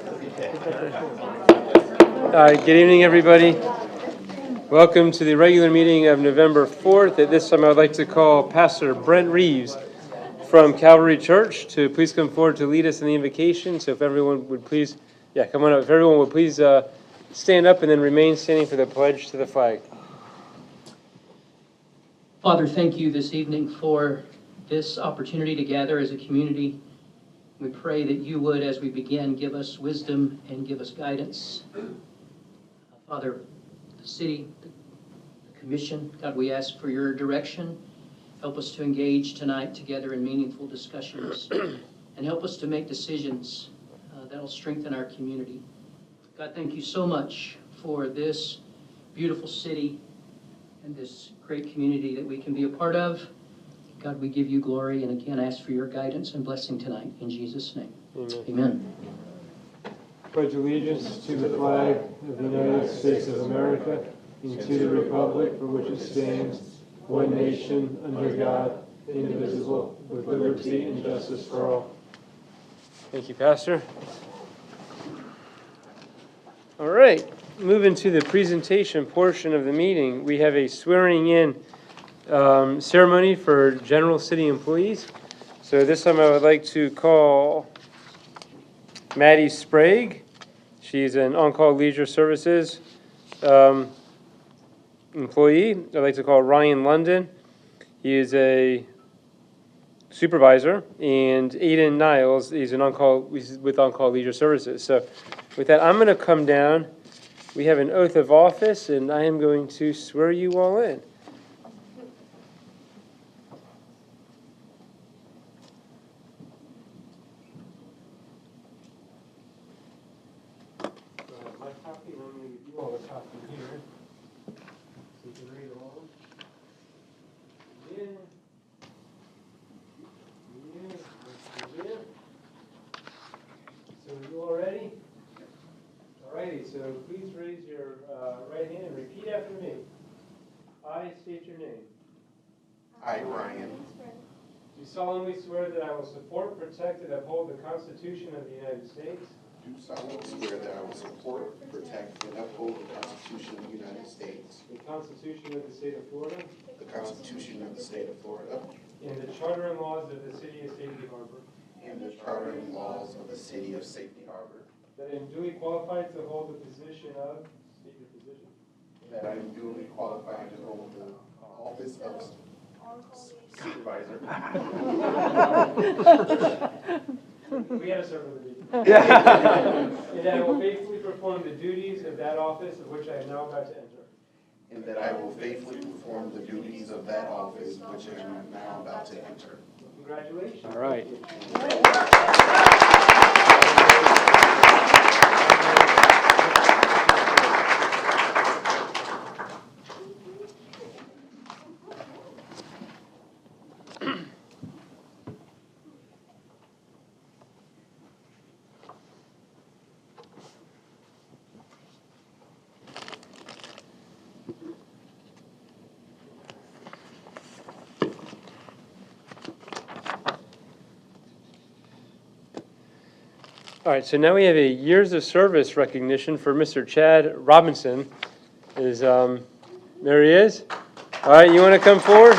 Good evening, everybody. Welcome to the regular meeting of November 4th. At this time, I would like to call Pastor Brent Reeves from Calvary Church to please come forward to lead us in the invocation. So if everyone would please, come on up. If everyone would please stand up and then remain standing for the pledge to the flag. Father, thank you this evening for this opportunity to gather as a community. We pray that you would, as we begin, give us wisdom and give us guidance. Father, the city, the commission, God, we ask for your direction. Help us to engage tonight together in meaningful discussions and help us to make decisions that will strengthen our community. God, thank you so much for this beautiful city and this great community that we can be a part of. God, we give you glory and again ask for your guidance and blessing tonight. In Jesus' name, amen. Pledge allegiance to the flag of the United States of America and to the republic for which it stands, one nation, under God, indivisible, with liberty and justice for all. Thank you, Pastor. All right, moving to the presentation portion of the meeting, we have a swearing in ceremony for general city employees. So this time I would like to call Maddie Sprague. She's an on-call leisure services employee. I'd like to call Ryan London. He is a supervisor, and Aiden Niles, he's with on-call leisure services. So with that, I'm going to come down. We have an oath of office, and I am going to swear you all in. My copy, and I'm going to give you all a copy here, so you can read along. Yeah. So are you all ready? All righty, so please raise your right hand and repeat after me. I state your name. I, Ryan, Do solemnly swear that I will support, protect, and uphold the Constitution of the United States do solemnly swear that I will support, protect, and uphold the Constitution of the United States, the Constitution of the State of Florida, the Constitution of the State of Florida, and the Charter and laws of the City of Safety Harbor, and the Charter and laws of the City of Safety Harbor, that I am duly qualified to hold the position of, state your position, that I am duly qualified to hold the office of supervisor. We had a servant with you. And that I will faithfully perform the duties of that office of which I am now about to enter. And that I will faithfully perform the duties of that office which I am now about to enter. Congratulations. All right. All right, so now we have a years of service recognition for Mr. Chad Robinson. There he is. All right, you want to come forward?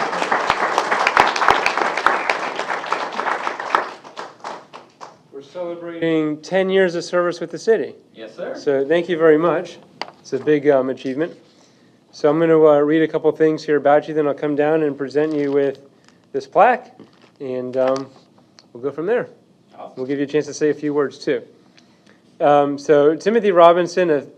We're celebrating 10 years of service with the city. Yes, sir. So thank you very much. It's a big achievement. So I'm going to read a couple things here about you, then I'll come down and present you with this plaque, and we'll go from there. We'll give you a chance to say a few words, too. So Timothy Robinson,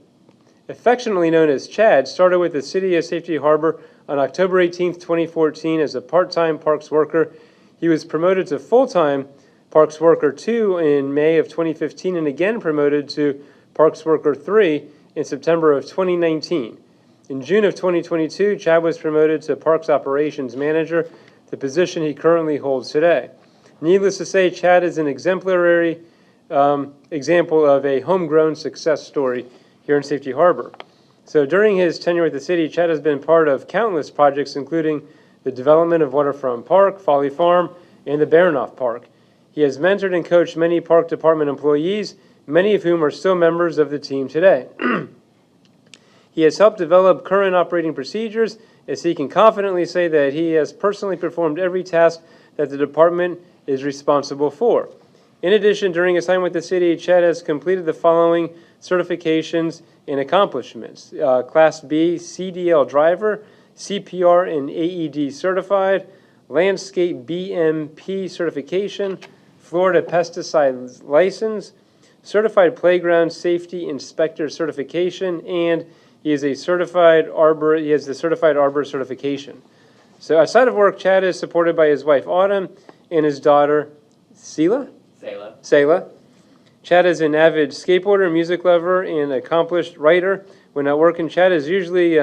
affectionately known as Chad, started with the City of Safety Harbor on October 18th, 2014 as a part-time parks worker. He was promoted to full-time parks worker 2 in May of 2015 and again promoted to parks worker 3 in September of 2019. In June of 2022, Chad was promoted to parks operations manager, the position he currently holds today. Needless to say, Chad is an exemplary example of a homegrown success story here in Safety Harbor. So during his tenure with the city, Chad has been part of countless projects, including the development of Waterfront Park, Folly Farm, and the Baranoff Park. He has mentored and coached many park department employees, many of whom are still members of the team today. He has helped develop current operating procedures, as he can confidently say that he has personally performed every task that the department is responsible for. In addition, during his time with the city, Chad has completed the following certifications and accomplishments. Class B CDL driver, CPR and AED certified, landscape BMP certification, Florida pesticide license, certified playground safety inspector certification, and he has the certified arbor certification. So outside of work, Chad is supported by his wife Autumn and his daughter Selah. Chad is an avid skateboarder, music lover, and accomplished writer. When not working, Chad is usually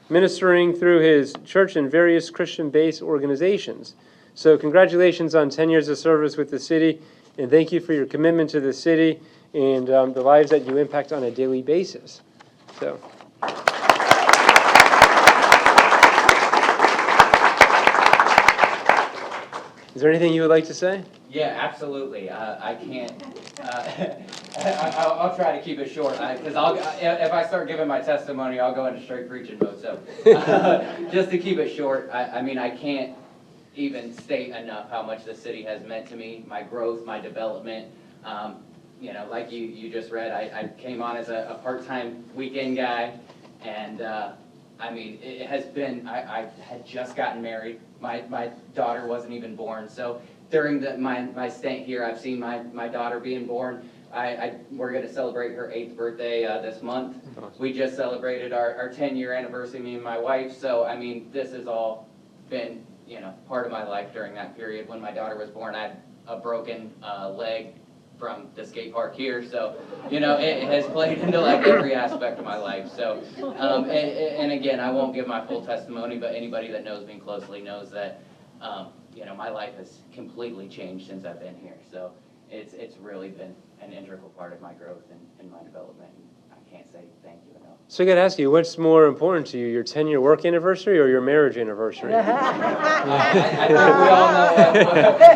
ministering through his church and various Christian-based organizations. So congratulations on 10 years of service with the city, and thank you for your commitment to the city and the lives that you impact on a daily basis. So. Is there anything you would like to say? Yeah, absolutely. I can't. I'll try to keep it short because if I start giving my testimony, I'll go into straight preaching mode. So, just to keep it short, I mean, I can't even state enough how much the city has meant to me, my growth, my development. You know, like you just read, I came on as a part-time weekend guy, and I mean, it has been. I had just gotten married. My daughter wasn't even born, so. During my stint here, I've seen my daughter being born. We're going to celebrate her 8th birthday this month. Awesome. We just celebrated our 10-year anniversary, me and my wife. So, I mean, this has all been, you know, part of my life during that period. When my daughter was born, I had a broken leg from the skate park here. So, you know, it has played into like every aspect of my life. So, and again, I won't give my full testimony, but anybody that knows me closely knows that, you know, my life has completely changed since I've been here. So it's really been an integral part of my growth and my development. I can't say thank you enough. So I got to ask you, what's more important to you, your 10-year work anniversary or your marriage anniversary? I think we all know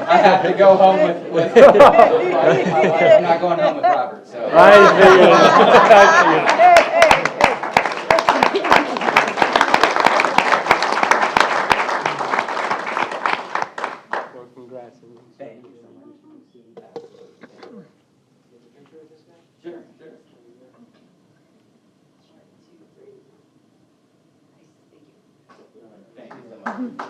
I have to go home with my wife. I'm not going home with Robert. So. Well, congrats. Thank you so much. Sure, sure. Thank you so much.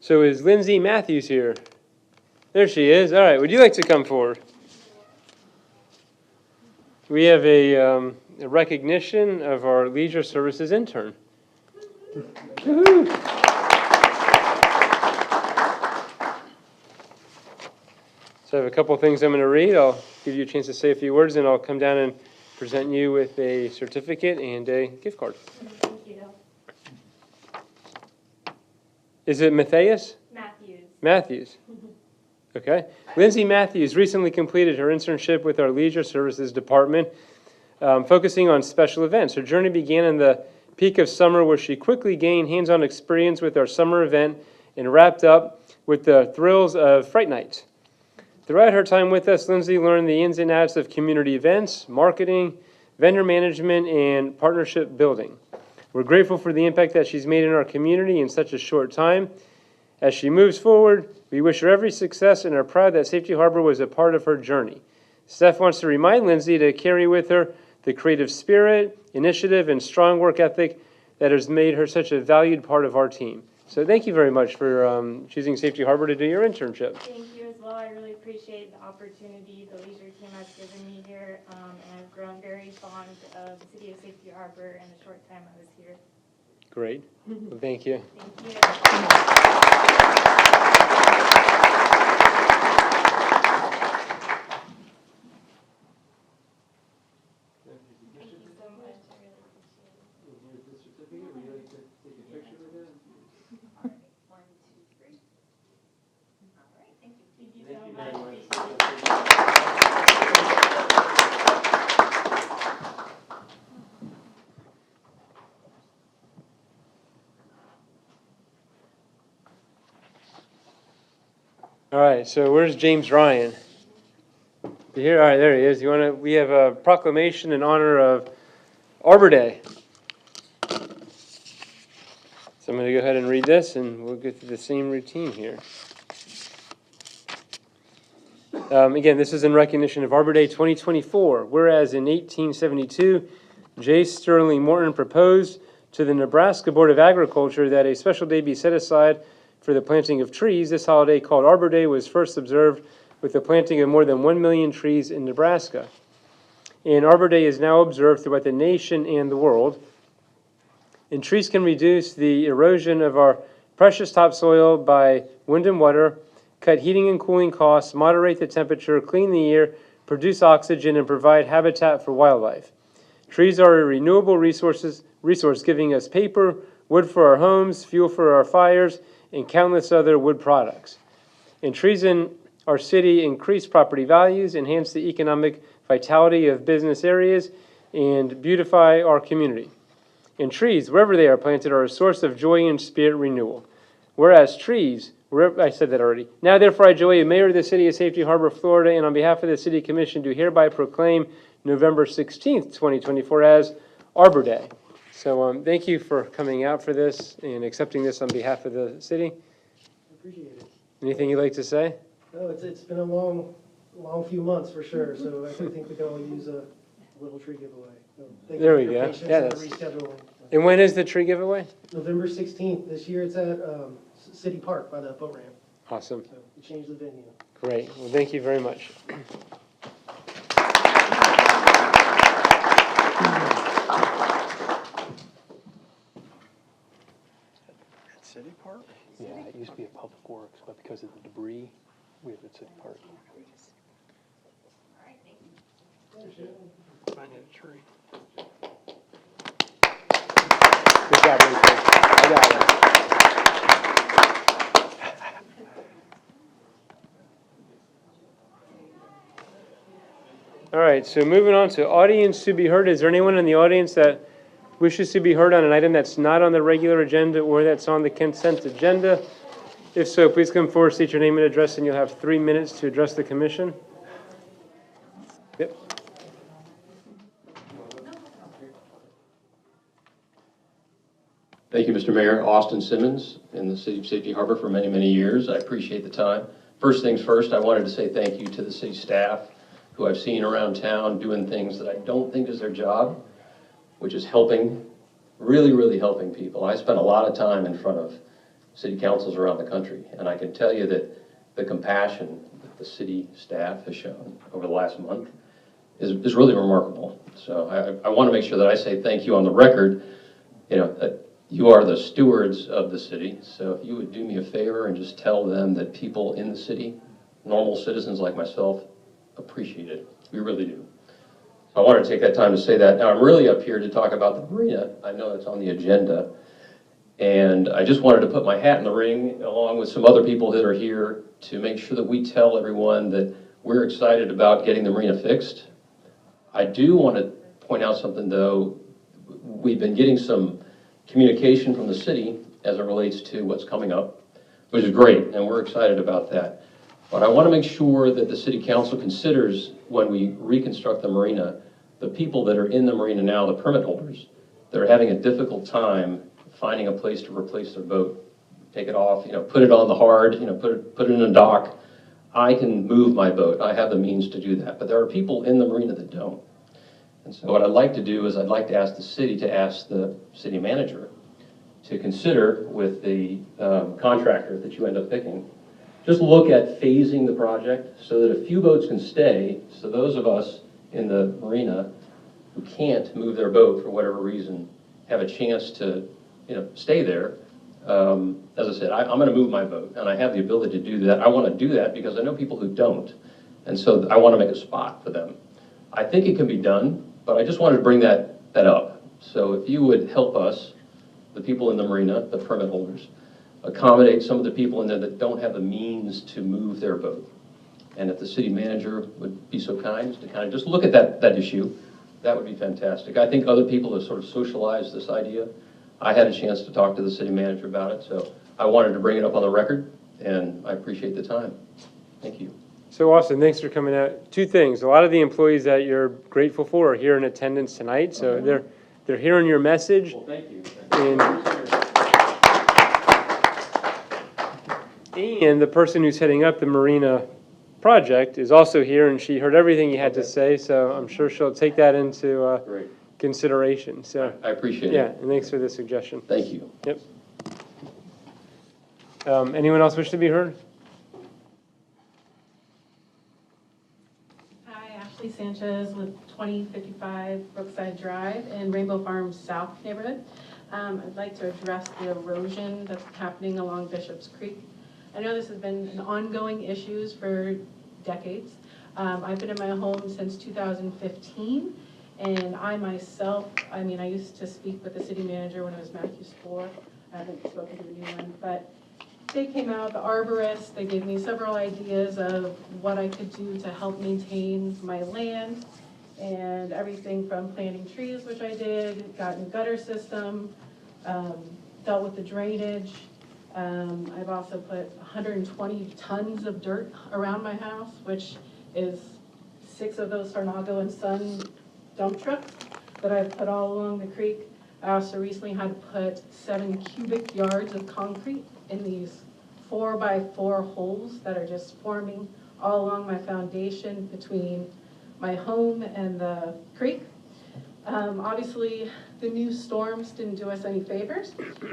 So is Lindsay Matthews here? There she is. All right, would you like to come forward? We have a recognition of our Leisure Services intern. Woo-hoo. So I have a couple of things I'm going to read. I'll give you a chance to say a few words, and I'll come down and present you with a certificate and a gift card. Thank you. Is it Matthias? Matthews. Matthews. Okay. Lindsay Matthews recently completed her internship with our Leisure Services Department, focusing on special events. Her journey began in the peak of summer, where she quickly gained hands-on experience with our summer event and wrapped up with the thrills of Fright Nights. Throughout her time with us, Lindsay learned the ins and outs of community events, marketing, vendor management, and partnership building. We're grateful for the impact that she's made in our community in such a short time. As she moves forward, we wish her every success and are proud that Safety Harbor was a part of her journey. Steph wants to remind Lindsay to carry with her the creative spirit, initiative, and strong work ethic that has made her such a valued part of our team. So thank you very much for choosing Safety Harbor to do your internship. Thank you as well. I really appreciate the opportunity the leisure team has given me here, and I've grown very fond of the City of Safety Harbor in the short time I was here. Great. Well, thank you. Thank you. Thank you so much. I really appreciate it. All right. 1, 2, 3. Thank you so much. All right, so where's James Ryan? You here? All right, there he is. We have a proclamation in honor of Arbor Day. So I'm going to go ahead and read this, and we'll get to the same routine here. Again, this is in recognition of Arbor Day 2024. Whereas in 1872, J. Sterling Morton proposed to the Nebraska Board of Agriculture that a special day be set aside for the planting of trees. This holiday, called Arbor Day, was first observed with the planting of more than 1 million trees in Nebraska. And Arbor Day is now observed throughout the nation and the world. And trees can reduce the erosion of our precious topsoil by wind and water, cut heating and cooling costs, moderate the temperature, clean the air, produce oxygen, and provide habitat for wildlife. Trees are a renewable resource giving us paper, wood for our homes, fuel for our fires, and countless other wood products. And trees in our city increase property values, enhance the economic vitality of business areas, and beautify our community. And trees, wherever they are planted, are a source of joy and spirit renewal. Whereas trees, I said that already. Now therefore I, Joey, Mayor of the City of Safety Harbor, Florida, and on behalf of the City Commission, do hereby proclaim November 16th, 2024 as Arbor Day. So thank you for coming out for this and accepting this on behalf of the city. I appreciate it. Anything you'd like to say? No, it's been a long few months for sure, so I think we can all use a little tree giveaway. So thank you There for we your go. patience Yeah, and the that's- rescheduling. And when is the tree giveaway? November 16th, this year it's at City Park by the boat ramp, Awesome. so we changed the venue. Great. Well, thank you very much. City Park? Yeah, it used to be a Public Works, but because of the debris, we have it City Park. Finding a tree. Good job, Rachel. I got it. All right, so moving on to audience to be heard. Is there anyone in the audience that wishes to be heard on an item that's not on the regular agenda or that's on the consent agenda? If so, please come forward, state your name and address, and you'll have 3 minutes to address the commission. Yep. Thank you, Mr. Mayor. Austin Simmons in the City of Safety Harbor for many, many years. I appreciate the time. First things first, I wanted to say thank you to the city staff who I've seen around town doing things that I don't think is their job, which is helping, really, really helping people. I spent a lot of time in front of city councils around the country, and I can tell you that the compassion that the city staff has shown over the last month is really remarkable. So I want to make sure that I say thank you on the record, that you are the stewards of the city. So if you would do me a favor and just tell them that people in the city, normal citizens like myself, appreciate it. We really do. So I wanted to take that time to say that. Now I'm really up here to talk about the marina. I know it's on the agenda. And I just wanted to put my hat in the ring along with some other people that are here to make sure that we tell everyone that we're excited about getting the marina fixed. I do want to point out something though. We've been getting some communication from the city as it relates to what's coming up, which is great, and we're excited about that. But I want to make sure that the city council considers when we reconstruct the marina, the people that are in the marina now, the permit holders, that are having a difficult time finding a place to replace their boat, take it off, put it on the hard, put it in a dock. I can move my boat. I have the means to do that. But there are people in the marina that don't. And so what I'd like to do is I'd like to ask the city to ask the city manager to consider with the contractor that you end up picking, just look at phasing the project so that a few boats can stay, so those of us in the marina who can't move their boat for whatever reason have a chance to stay there. As I said, I'm going to move my boat, and I have the ability to do that. I want to do that because I know people who don't, and so I want to make a spot for them. I think it can be done, but I just wanted to bring that up. So if you would help us, the people in the marina, the permit holders, accommodate some of the people in there that don't have the means to move their boat. And if the city manager would be so kind as to kind of just look at that issue, that would be fantastic. I think other people have sort of socialized this idea. I had a chance to talk to the city manager about it, so I wanted to bring it up on the record, and I appreciate the time. Thank you. So Austin, thanks for coming out. Two things. A lot of the employees that you're grateful for are here in attendance tonight, so they're hearing your message. Well, thank you. And the person who's heading up the marina project is also here, and she heard everything you had to say, so I'm sure she'll take that into Great. consideration. So, I appreciate yeah, it. and thanks for the suggestion. Thank you. Yep. Anyone else wish to be heard? Hi, Ashley Sanchez with 2055 Brookside Drive in Rainbow Farms South neighborhood. I'd like to address the erosion that's happening along Bishop's Creek. I know this has been an ongoing issue for decades. I've been in my home since 2015, and I myself, I used to speak with the city manager when it was Matthew Spore. I haven't spoken to the new one, but they came out, the arborist, they gave me several ideas of what I could do to help maintain my land, and everything from planting trees, which I did, got a gutter system, dealt with the drainage. I've also put 120 tons of dirt around my house, which is 6 of those Sarnago and Son dump trucks that I've put all along the creek. I also recently had to put 7 cubic yards of concrete in these 4x4 holes that are just forming all along my foundation between my home and the creek. Obviously, the new storms didn't do us any favors,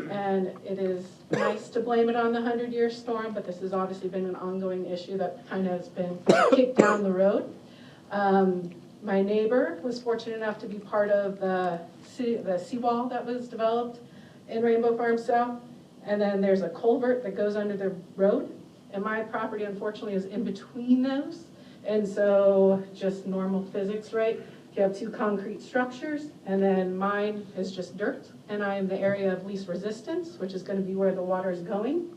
and it is nice to blame it on the 100-year storm, but this has obviously been an ongoing issue that kind of has been kicked down the road. My neighbor was fortunate enough to be part of the seawall that was developed in Rainbow Farms South, and then there's a culvert that goes under the road, and my property unfortunately is in between those, and so just normal physics, right? You have 2 concrete structures, and then mine is just dirt, and I am the area of least resistance, which is going to be where the water is going.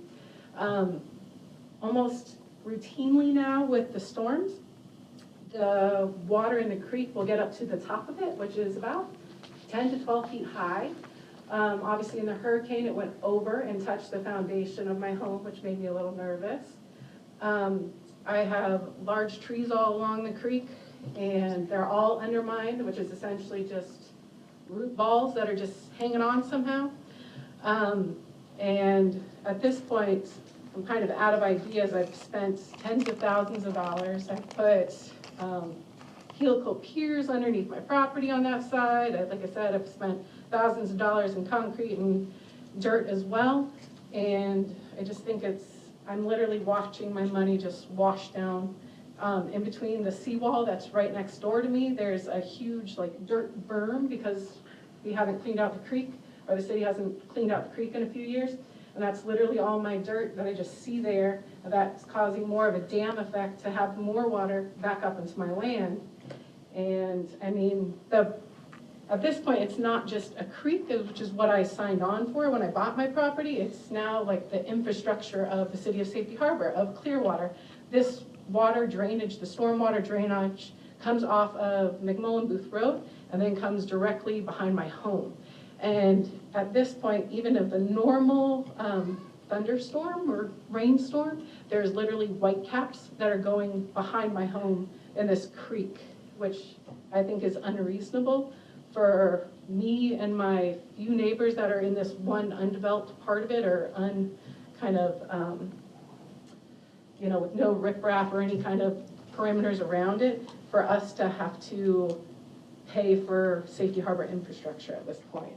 Almost routinely now with the storms, the water in the creek will get up to the top of it, which is about 10 to 12 feet high. Obviously in the hurricane, it went over and touched the foundation of my home, which made me a little nervous. I have large trees all along the creek, and they're all undermined, which is essentially just root balls that are just hanging on somehow. And at this point, I'm kind of out of ideas. I've spent tens of thousands of dollars. I've put helical piers underneath my property on that side. Like I said, I've spent thousands of dollars in concrete and dirt as well. And I just think I'm literally watching my money just wash down. In between the seawall that's right next door to me, there's a huge dirt berm because we haven't cleaned out the creek, or the city hasn't cleaned out the creek in a few years. And that's literally all my dirt that I just see there. That's causing more of a dam effect to have more water back up into my land. And at this point, it's not just a creek, which is what I signed on for when I bought my property. It's now like the infrastructure of the City of Safety Harbor, of Clearwater. This water drainage, the stormwater drainage, comes off of McMullen Booth Road and then comes directly behind my home. And at this point, even if the normal thunderstorm or rainstorm, there's literally white caps that are going behind my home in this creek, which I think is unreasonable for me and my few neighbors that are in this one undeveloped part of it, or with no riprap or any kind of perimeters around it, for us to have to pay for Safety Harbor infrastructure at this point.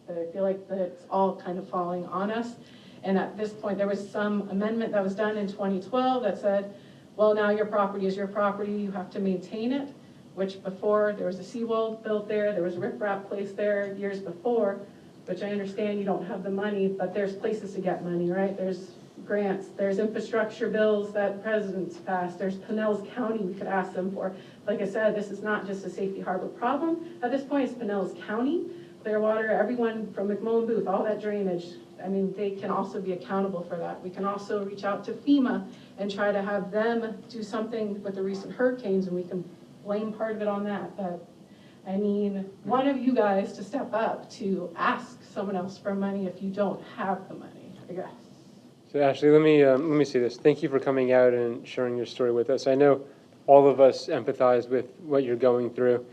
But I feel like that's all kind of falling on us. And at this point, there was some amendment that was done in 2012 that said, well, now your property is your property, you have to maintain it, which before there was a seawall built there was riprap placed there years before, which I understand you don't have the money, but there's places to get money, right? There's grants, there's infrastructure bills that presidents passed, there's Pinellas County we could ask them for. Like I said, this is not just a Safety Harbor problem. At this point, it's Pinellas County, Clearwater, everyone from McMullen Booth, all that drainage, I mean, they can also be accountable for that. We can also reach out to FEMA and try to have them do something with the recent hurricanes, and we can blame part of it on that. But I mean, one of you guys to step up to ask someone else for money if you don't have the money, I guess. So Ashley, let me say this. Thank you for coming out and sharing your story with us. I know all of us empathize with what you're going through,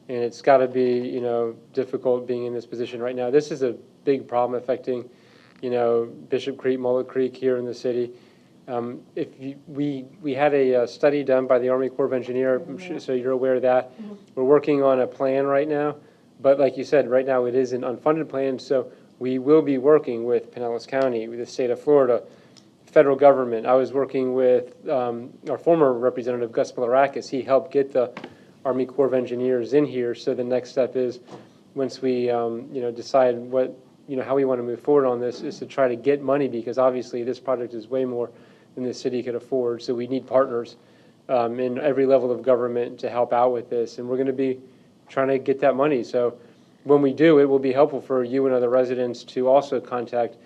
and it's got to be, you know, difficult being in this position right now. This is a big problem affecting, you know, Bishop Creek, Mullet Creek here in the city. We had a study done by the Army Corps of Engineers, so you're aware of that. We're working on a plan right now, but like you said, right now it is an unfunded plan, so we will be working with Pinellas County, with the state of Florida, federal government. I was working with our former representative, Gus Bilirakis. He helped get the Army Corps of Engineers in here, so the next step is, once we you know, decide what, you know, how we want to move forward on this, is to try to get money, because obviously this project is way more than the city could afford, so we need partners in every level of government to help out with this, and we're going to be trying to get that money. So when we do, it will be helpful for you and other residents to also contact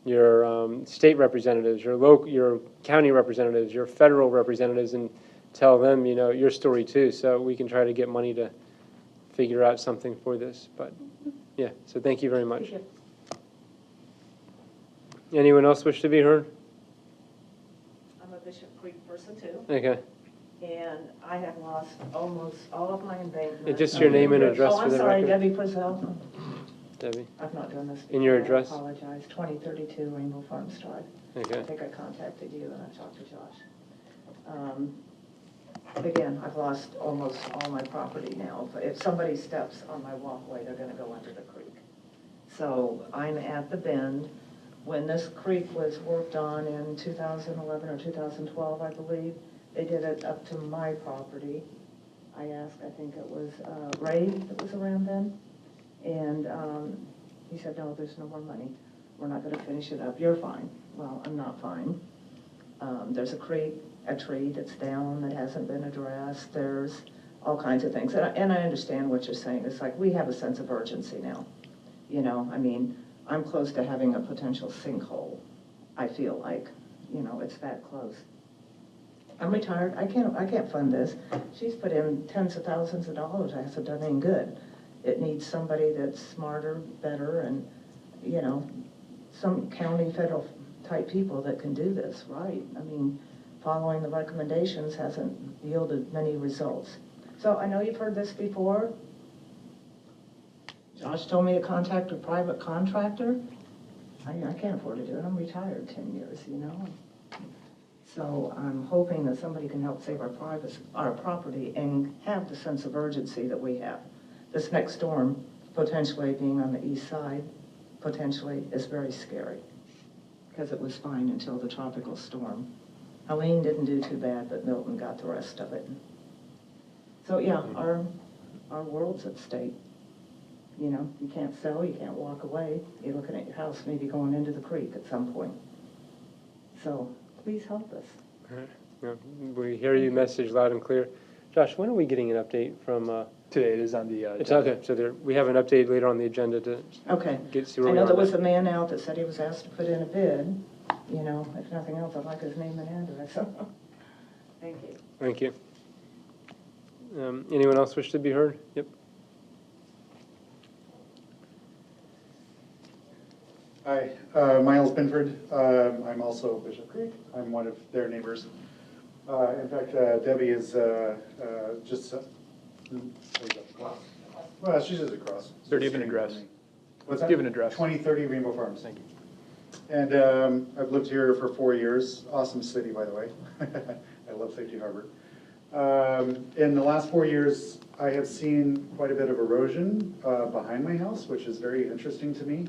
your state representatives, your county representatives, your federal representatives, and tell them, you know, your story too, so we can try to get money to figure out something for this. But yeah, so thank you very much. Thank you. Anyone else wish to be heard? I'm a Bishop Creek person too, Okay. and I have lost almost all of my embankment. Just your name and address Oh, for I'm the sorry, record. Debbie Frizzell. Debbie, I've not done this before. And your address? I apologize. 2032 Rainbow Farms Drive. okay. I think I contacted you and I talked to Josh. Again, I've lost almost all my property now. If somebody steps on my walkway, they're gonna go under the creek. So I'm at the bend. When this creek was worked on in 2011 or 2012, I believe, they did it up to my property. I asked, I think it was Ray that was around then, and he said, no, there's no more money. We're not gonna finish it up. You're fine. Well, I'm not fine. There's a creek, a tree that's down that hasn't been addressed. There's all kinds of things. And I understand what you're saying. It's like we have a sense of urgency now. You know, I mean, I'm close to having a potential sinkhole. I feel like, you know, it's that close. I'm retired. I can't fund this. She's put in tens of thousands of dollars. I hasn't done any good. It needs somebody that's smarter, better, and, you know, some county, federal type people that can do this right. I mean, following the recommendations hasn't yielded many results. So I know you've heard this before. Josh told me to contact a private contractor. I can't afford to do it. I'm retired 10 years, you know. So I'm hoping that somebody can help save our property and have the sense of urgency that we have. This next storm, potentially being on the east side, potentially is very scary, because it was fine until the tropical storm. Helene didn't do too bad, but Milton got the rest of it. So yeah, our world's at stake. You know, you can't sell, you can't walk away. You're looking at your house maybe going into the creek at some point. So please help us. All right. Yeah, we hear you message loud and clear. Josh, when are we getting an update from? Today it is on the. It's okay. So we have an update later on the agenda to Okay. see where I we know are. there was a man out that said he was asked to put in a bid. You know, if nothing else, I'd like his name and address. Thank you. Thank you. Anyone else wish to be heard? Yep. Hi, Miles Binford. I'm also Bishop Creek. I'm one of their neighbors. In fact, Debbie is just, well, she's just across. Sir, do you have an address? What's that? Give an address. 2030 Rainbow Farms. Thank you. And I've lived here for 4 years. Awesome city, by the way. I love Safety Harbor. In the last 4 years, I have seen quite a bit of erosion behind my house, which is very interesting to me.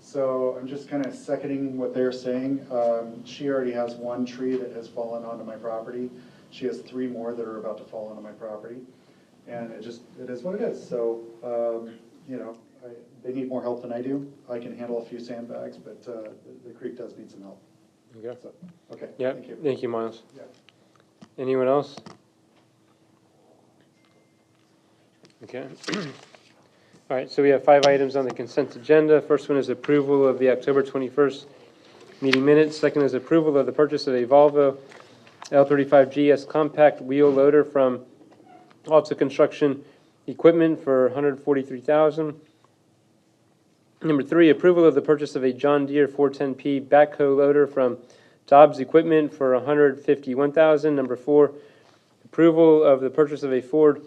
So I'm just kind of seconding what they're saying. She already has one tree that has fallen onto my property. She has 3 more that are about to fall onto my property. And it is what it is. So, you know, they need more help than I do. I can handle a few sandbags, but the creek does need some help. Okay. So, okay, Yeah. thank you. Thank you, Miles. Yeah. Anyone else? Okay. All right, so we have 5 items on the consent agenda. First one is approval of the October 21st meeting minutes. Second is approval of the purchase of a Volvo L35GS compact wheel loader from Alta Construction Equipment for $143,000. Number 3, approval of the purchase of a John Deere 410P backhoe loader from Dobbs Equipment for $151,000. Number 4, approval of the purchase of a Ford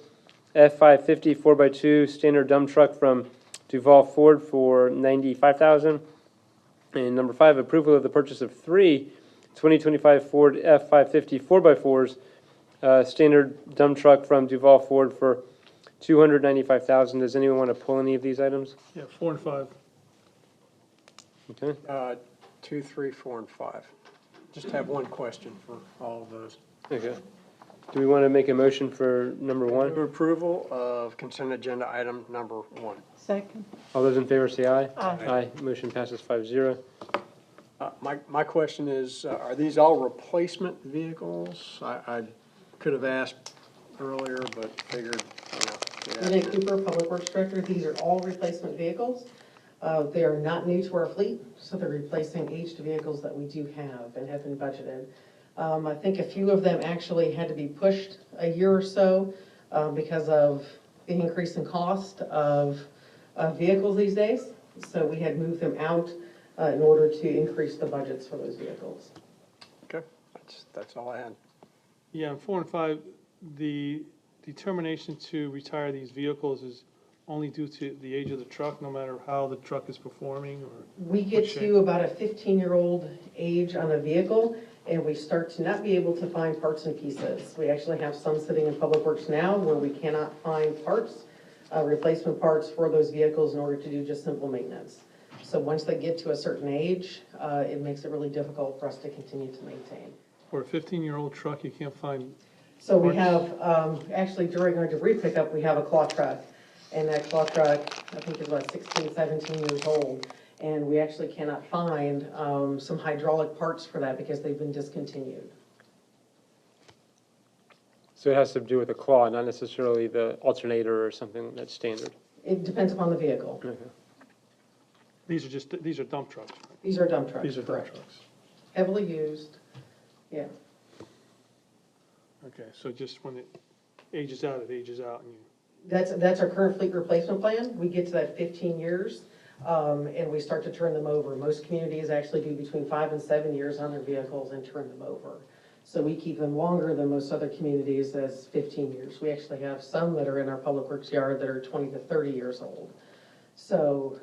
F550 4x2 standard dump truck from Duval Ford for $95,000. And number 5, approval of the purchase of 3 2025 Ford F550 4x4s standard dump truck from Duval Ford for $295,000. Does anyone want to pull any of these items? Yeah, 4 and 5. Okay. 2, 3, 4, and 5. Just have one question for all of those. Okay. Do we want to make a motion for number 1? Move approval of consent agenda item number 1. Second. All those in favor say aye. Aye. Aye. Motion passes 5-0. My question is, are these all replacement vehicles? I could have asked earlier, but figured, Renee Cooper, Public Works Director. These are all replacement vehicles. They are not new to our fleet, so they're replacing aged vehicles that we do have and have been budgeted. I think a few of them actually had to be pushed a year or so because of the increase in cost of vehicles these days. So we had moved them out in order to increase the budgets for those vehicles. Okay, that's all I had. Yeah, and 4 and 5, the determination to retire these vehicles is only due to the age of the truck, no matter how the truck is performing, or? We get to about a 15-year-old age on a vehicle, and we start to not be able to find parts and pieces. We actually have some sitting in Public Works now where we cannot find parts, replacement parts for those vehicles in order to do just simple maintenance. So once they get to a certain age, it makes it really difficult for us to continue to maintain. For a 15-year-old truck, you can't find, So we have, actually during our debris pickup, we have a claw truck. And that claw truck, I think is about 16, 17 years old. And we actually cannot find some hydraulic parts for that because they've been discontinued. So it has to do with the claw, not necessarily the alternator or something that's standard. It depends upon the vehicle. Okay. these are dump trucks, right? These are dump trucks, These are dump correct. trucks. Heavily used, yeah. Okay, so just when it ages out, and you, That's our current fleet replacement plan. We get to that 15 years, and we start to turn them over. Most communities actually do between 5 and 7 years on their vehicles and turn them over. So we keep them longer than most other communities as 15 years. We actually have some that are in our Public Works yard that are 20 to 30 years old. So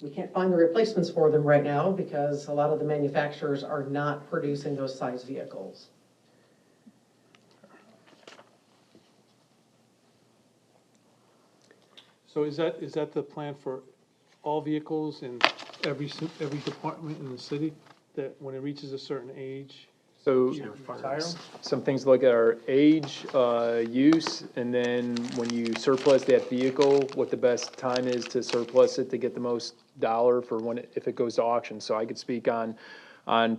we can't find the replacements for them right now because a lot of the manufacturers are not producing those size vehicles. so is that the plan for all vehicles in every department in the city, that when it reaches a certain age, So you retire them? some things to look at are age, use, and then when you surplus that vehicle, what the best time is to surplus it to get the most dollar for when if it goes to auction. So I could speak on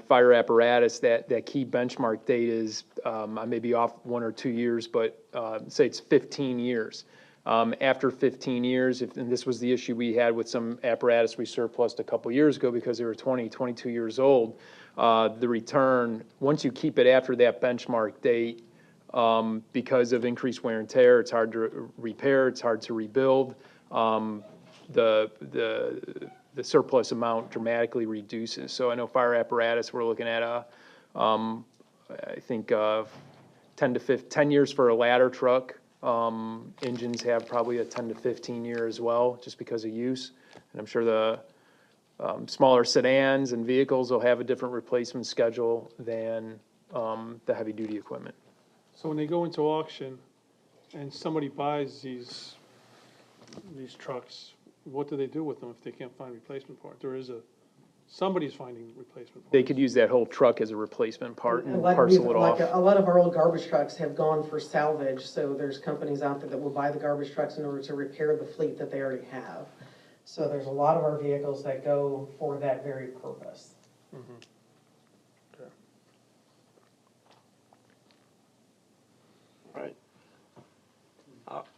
fire apparatus, that key benchmark date is, I may be off 1 or 2 years, but say it's 15 years. After 15 years, and this was the issue we had with some apparatus we surplused a couple years ago because they were 20, 22 years old, the return, once you keep it after that benchmark date, because of increased wear and tear, it's hard to repair, it's hard to rebuild, the surplus amount dramatically reduces. So I know fire apparatus, we're looking at I think 10 years for a ladder truck. Engines have probably a 10 to 15 year as well, just because of use. And I'm sure the smaller sedans and vehicles will have a different replacement schedule than the heavy duty equipment. So when they go into auction and somebody buys these trucks, what do they do with them if they can't find replacement parts? Somebody's finding replacement parts. They could use that whole truck as a replacement part and A lot parcel it off. a lot of our old garbage trucks have gone for salvage, so there's companies out there that will buy the garbage trucks in order to repair the fleet that they already have. So there's a lot of our vehicles that go for that very purpose. Right.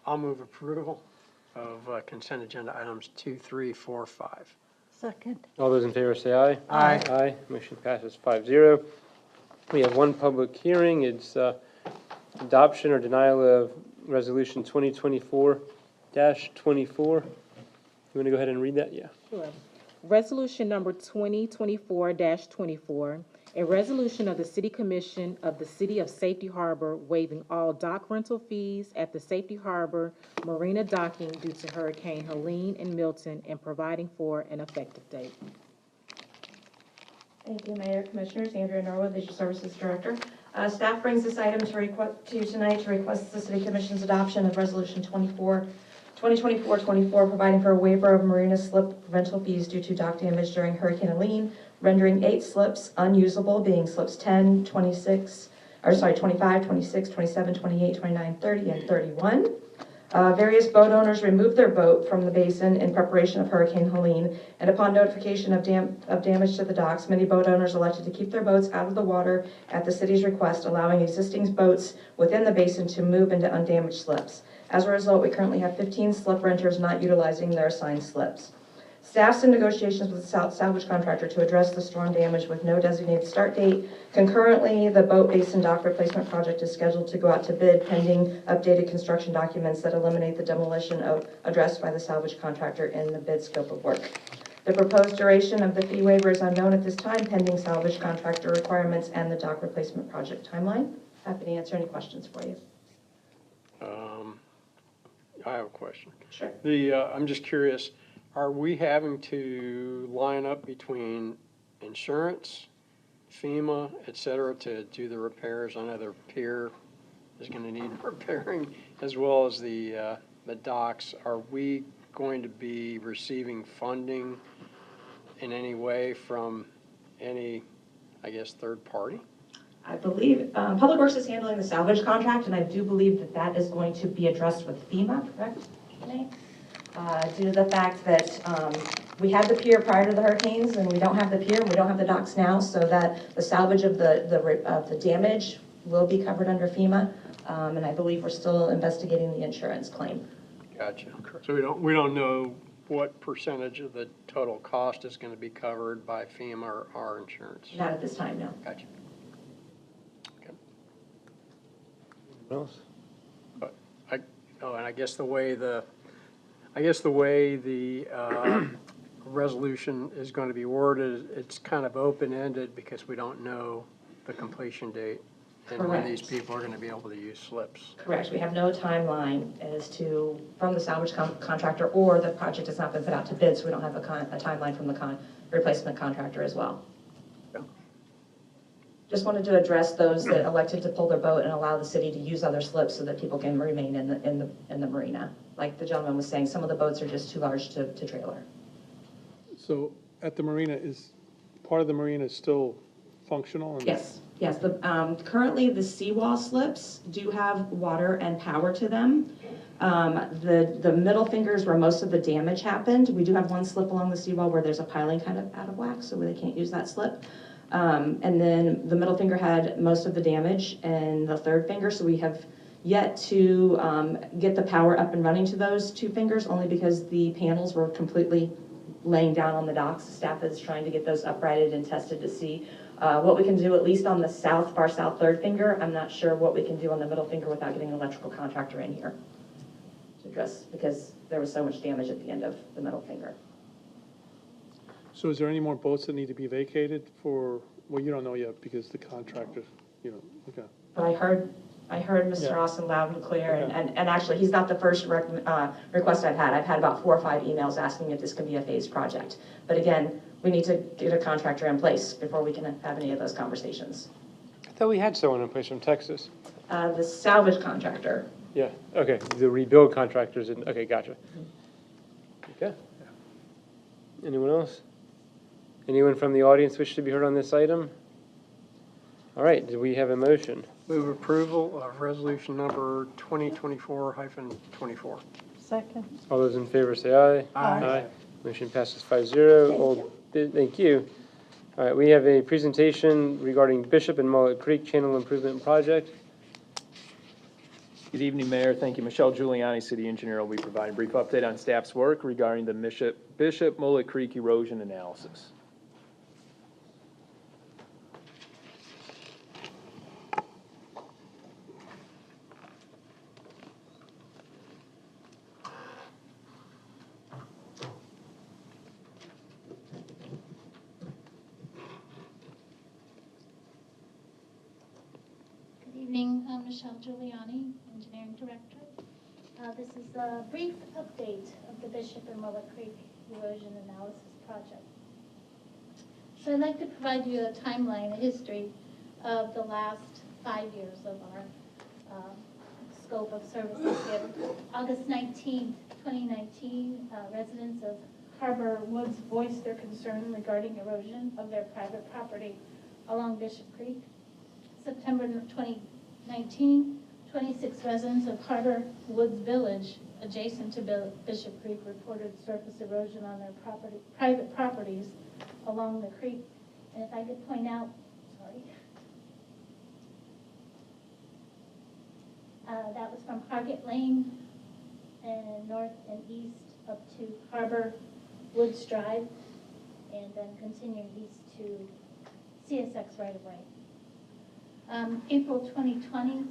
I'll move approval. of consent agenda items 2, 3, 4, 5. Second. All those in favor say aye. Aye. Aye, motion passes 5-0. We have one public hearing. It's adoption or denial of resolution 2024-24. You want to go ahead and read that? Yeah. Sure. Resolution number 2024-24, a resolution of the City Commission of the City of Safety Harbor waiving all dock rental fees at the Safety Harbor Marina docking due to Hurricane Helene and Milton and providing for an effective date. Thank you, Mayor, Commissioners. Andrea Norwood, Leisure Services Director. Staff brings this item to you tonight to request the City Commission's adoption of Resolution 2024-24, providing for a waiver of marina slip rental fees due to dock damage during Hurricane Helene, rendering 8 slips unusable, being slips 10, 25, 26, 27, 28, 29, 30, and 31. Various boat owners removed their boat from the basin in preparation of Hurricane Helene, and upon notification of damage to the docks, many boat owners elected to keep their boats out of the water at the city's request, allowing existing boats within the basin to move into undamaged slips. As a result, we currently have 15 slip renters not utilizing their assigned slips. Staff's in negotiations with the salvage contractor to address the storm damage with no designated start date. Concurrently, the boat basin dock replacement project is scheduled to go out to bid pending updated construction documents that eliminate the demolition addressed by the salvage contractor in the bid scope of work. The proposed duration of the fee waiver is unknown at this time, pending salvage contractor requirements and the dock replacement project timeline. Happy to answer any questions for you. I have a question. Sure. I'm just curious, are we having to line up between insurance, FEMA, et cetera, to do the repairs? I know their pier is going to need repairing, as well as the docks. Are we going to be receiving funding in any way from any, I guess, third party? I believe Public Works is handling the salvage contract, and I do believe that that is going to be addressed with FEMA, correct, Renee? Due to the fact that we had the pier prior to the hurricanes, and we don't have the pier, we don't have the docks now, so that the salvage of the damage will be covered under FEMA, and I believe we're still investigating the insurance claim. Gotcha. So we don't know what percentage of the total cost is going to be covered by FEMA or our insurance? Not at this time, no. Gotcha. What else? But and I guess the way the resolution is going to be worded, it's kind of open-ended because we don't know the completion date and when these people are going to be able to use slips. Correct. We have no timeline as to, from the salvage contractor, or the project has not been put out to bid, so we don't have a timeline from the replacement contractor as well. Yeah. Just wanted to address those that elected to pull their boat and allow the city to use other slips so that people can remain in the marina. Like the gentleman was saying, some of the boats are just too large to trailer. So at the marina, part of the marina is still functional? Yes. Yes, currently the seawall slips do have water and power to them. The middle fingers where most of the damage happened, we do have one slip along the seawall where there's a piling kind of out of whack, so they can't use that slip. And then the middle finger had most of the damage, and the third finger, so we have yet to get the power up and running to those 2 fingers, only because the panels were completely laying down on the docks. The staff is trying to get those uprighted and tested to see what we can do, at least on the far south third finger. I'm not sure what we can do on the middle finger without getting an electrical contractor in here to address, because there was so much damage at the end of the middle finger. So is there any more boats that need to be vacated for, well, you don't know yet because the contractor, okay. But I heard Mr. Austin loud and clear, and actually, he's not the first request I've had. I've had about 4 or 5 emails asking if this could be a phased project. But again, we need to get a contractor in place before we can have any of those conversations. I thought we had someone in place from Texas. The salvage contractor. Yeah, okay, the rebuild contractors, okay, gotcha. Okay. Anyone else? Anyone from the audience wish to be heard on this item? All right, do we have a motion? Move approval of resolution number 2024-24. Second. All those in favor say aye. Aye. Motion passes 5-0. Thank you. All right, we have a presentation regarding Bishop and Mullet Creek Channel Improvement Project. Good evening, Mayor. Thank you. Michelle Giuliani, City Engineer, will be providing a brief update on staff's work regarding the Bishop Mullet Creek erosion analysis. Good evening, I'm Michelle Giuliani, Engineering Director. This is a brief update of the Bishop and Mullet Creek Erosion Analysis Project. So I'd like to provide you a timeline, a history of the last 5 years of our scope of services here. August 19th, 2019, residents of Harbor Woods voiced their concern regarding erosion of their private property along Bishop Creek. September 2019, 26 residents of Harbor Woods Village, adjacent to Bishop Creek, reported surface erosion on their private properties along the creek. And if I could point out, that was from Hargett Lane and north and east up to Harbor Woods Drive, and then continuing east to CSX right of way. April 2020,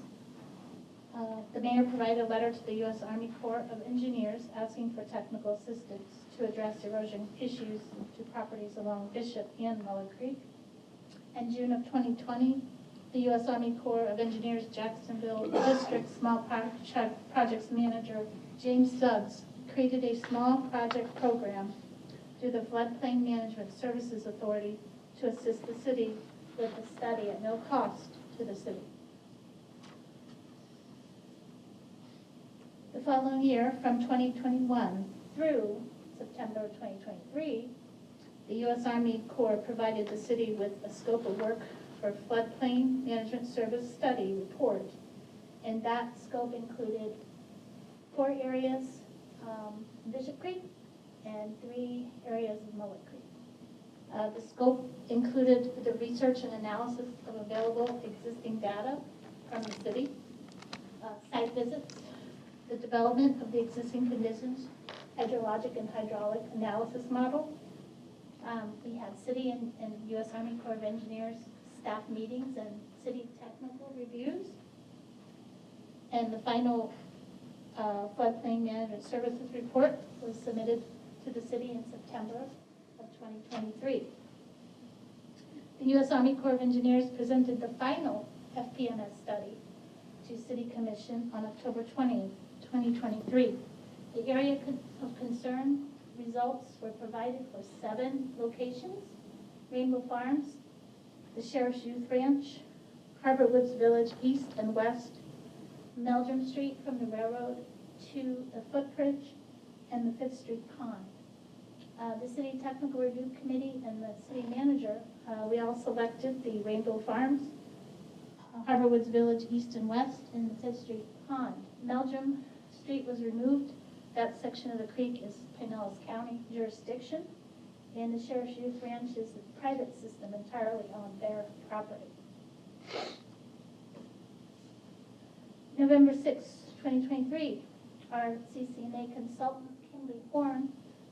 the mayor provided a letter to the U.S. Army Corps of Engineers asking for technical assistance to address erosion issues to properties along Bishop and Mullet Creek. In June of 2020, the U.S. Army Corps of Engineers Jacksonville District Small Projects Manager James Suggs created a small project program through the Floodplain Management Services Authority to assist the city with the study at no cost to the city. The following year, from 2021 through September 2023, the U.S. Army Corps provided the city with a scope of work for Floodplain Management Service Study report, and that scope included 4 areas, Bishop Creek, and 3 areas of Mullet Creek. The scope included the research and analysis of available existing data from the city, site visits, the development of the existing conditions, hydrologic and hydraulic analysis model. We had city and U.S. Army Corps of Engineers staff meetings and city technical reviews. And the final floodplain management services report was submitted to the city in September of 2023. The U.S. Army Corps of Engineers presented the final FPMS study to City Commission on October 20th, 2023. The area of concern results were provided for 7 locations: Rainbow Farms, the Sheriff's Youth Ranch, Harbor Woods Village East and West, Meldrum Street from the railroad to the footbridge, and the 5th Street Pond. The City Technical Review Committee and the City Manager, we all selected the Rainbow Farms, Harbor Woods Village East and West, and the 5th Street Pond. Meldrum Street was removed. That section of the creek is Pinellas County jurisdiction, and the Sheriff's Youth Ranch is a private system entirely on their property. November 6, 2023, our CCNA consultant, Kimberly Horn,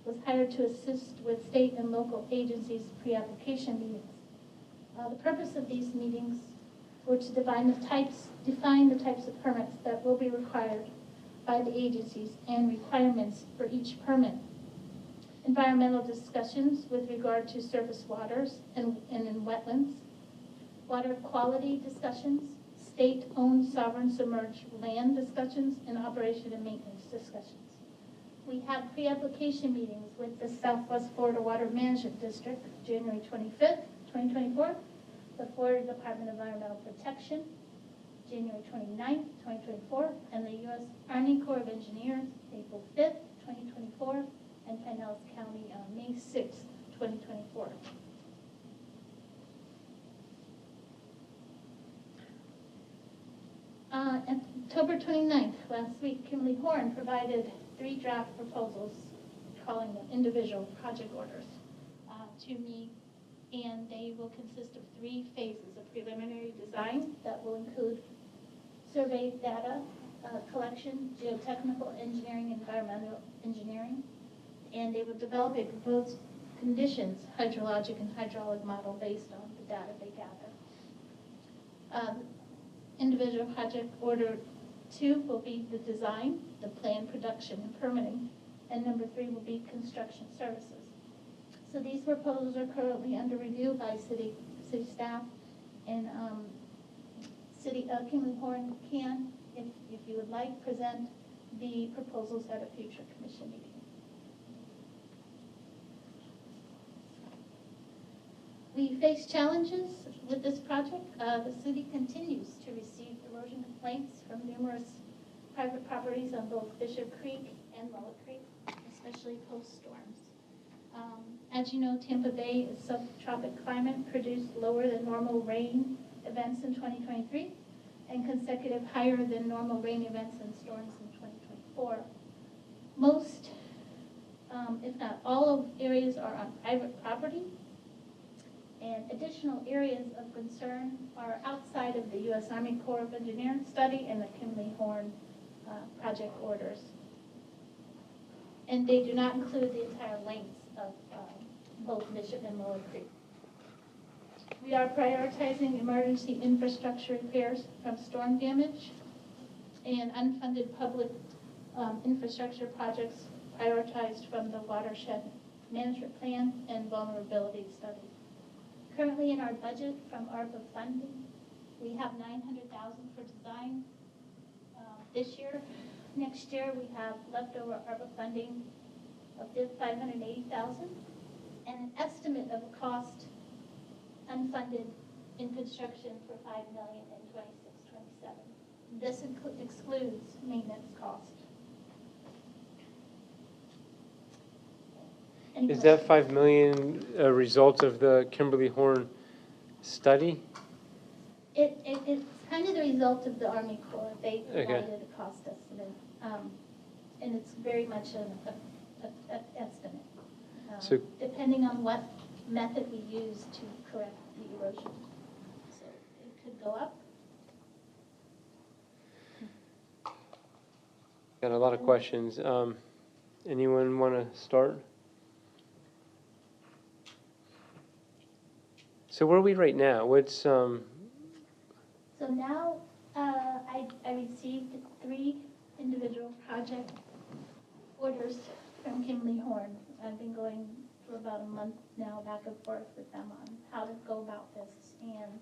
was hired to assist with state and local agencies' pre-application meetings. The purpose of these meetings were to define the types of permits that will be required by the agencies and requirements for each permit. Environmental discussions with regard to surface waters and in wetlands, water quality discussions, state-owned sovereign submerged land discussions, and operation and maintenance discussions. We had pre-application meetings with the Southwest Florida Water Management District, January 25th, 2024, the Florida Department of Environmental Protection, January 29th, 2024, and the U.S. Army Corps of Engineers, April 5th, 2024, and Pinellas County on May 6th, 2024. October 29th, last week, Kimberly Horn provided 3 draft proposals, calling them individual project orders, to me, and they will consist of 3 phases: a preliminary design that will include survey data collection, geotechnical engineering, environmental engineering, and they will develop a proposed conditions, hydrologic and hydraulic model based on the data they gather. Individual project order 2 will be the design, the plan, production, and permitting, and number 3 will be construction services. So these proposals are currently under review by city staff, and Kingly Horn can, if you would like, present the proposals at a future commission meeting. We face challenges with this project. The city continues to receive erosion complaints from numerous private properties on both Bishop Creek and Mullet Creek, especially post-storms. As you know, Tampa Bay is subtropic climate produced lower than normal rain events in 2023 and consecutive higher than normal rain events and storms in 2024. Most, if not all of areas are on private property, and additional areas of concern are outside of the U.S. Army Corps of Engineers study and the Kingly Horn project orders. And they do not include the entire length of both Bishop and Mullet Creek. We are prioritizing emergency infrastructure repairs from storm damage and unfunded public infrastructure projects prioritized from the watershed management plan and vulnerability study. Currently in our budget from ARPA funding, we have $900,000 for design this year. Next year we have leftover ARPA funding of $580,000 and an estimate of cost unfunded in construction for $5 million in 26-27. This excludes maintenance cost. Is that $5 million a result of the Kimberly Horn study? It's kind of the result of the Army Corps. They provided a cost estimate, and it's very much an estimate, So, depending on what method we use to correct the erosion. So it could go up. got a lot of questions. Anyone want to start? So where are we right now? What's So now I received 3 individual project orders from Kingly Horn. I've been going for about a month now back and forth with them on how to go about this. And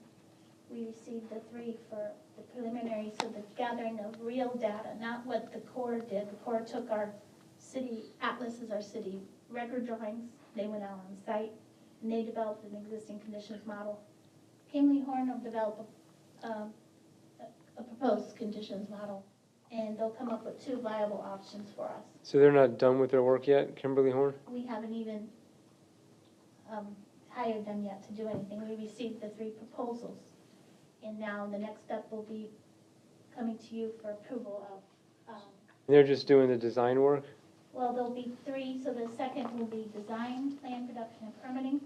we received the 3 for the preliminary, so the gathering of real data, not what the Corps did. The Corps took our city atlases, our city record drawings. They went out on site and they developed an existing conditions model. Kingly Horn will develop a proposed conditions model, and they'll come up with 2 viable options for us. So they're not done with their work yet, Kimberly Horn? We haven't even hired them yet to do anything. We received the 3 proposals, and now the next step will be coming to you for approval of. They're just doing the design work? Well, there'll be 3, so the second will be design, plan, production, and permitting,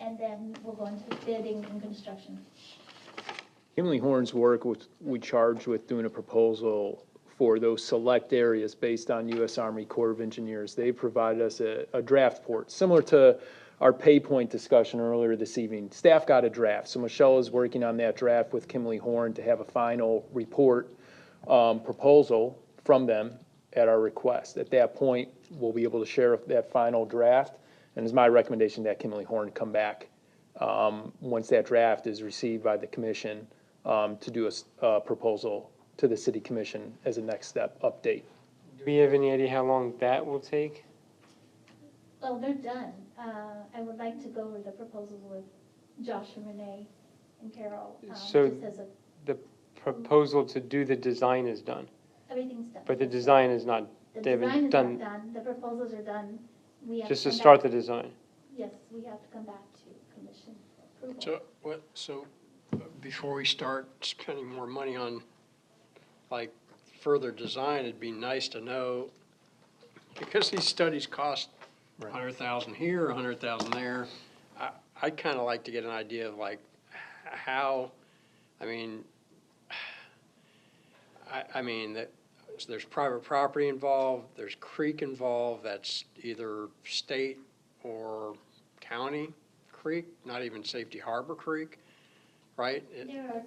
and then we'll go into bidding and construction. Kimberly Horn's work, we charged with doing a proposal for those select areas based on U.S. Army Corps of Engineers. They provided us a draft report, similar to our pay point discussion earlier this evening. Staff got a draft, so Michelle is working on that draft with Kimberly Horn to have a final report proposal from them at our request. At that point, we'll be able to share that final draft, and it's my recommendation that Kimberly Horn come back once that draft is received by the commission to do a proposal to the city commission as a next step update. Do we have any idea how long that will take? Well, they're done. I would like to go over the proposals with Josh and Renee and Carol. So just as the proposal to do the design is done, everything's done. but the design is not, The they design haven't is done, not done. The proposals are done. We have just to come start back- the design. Yes, we have to come back to commission approval. So before we start spending more money on like further design, it'd be nice to know, because these studies cost $100,000 here, $100,000 there. I'd kind of like to get an idea of like how, I mean, I mean, there's private property involved, there's creek involved, that's either state or county creek, not even Safety Harbor Creek, right? There are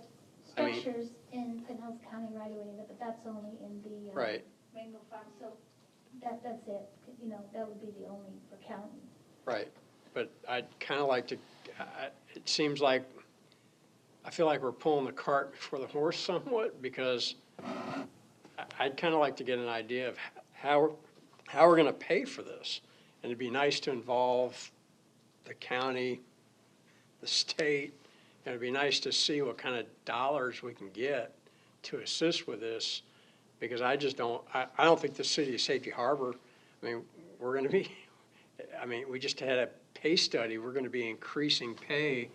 I mean- structures in Pinellas County right away, but that's only in the Right. Rainbow Farm, so that's it. You know, that would be the only for county. Right, but I'd kind of like to, it seems like, I feel like we're pulling the cart before the horse somewhat, because I'd kind of like to get an idea of how we're going to pay for this. And it'd be nice to involve the county, the state, and it'd be nice to see what kind of dollars we can get to assist with this, because I just don't, I don't think the city of Safety Harbor, I mean, we're going to be, I mean, we just had a pay study, we're going to be increasing pay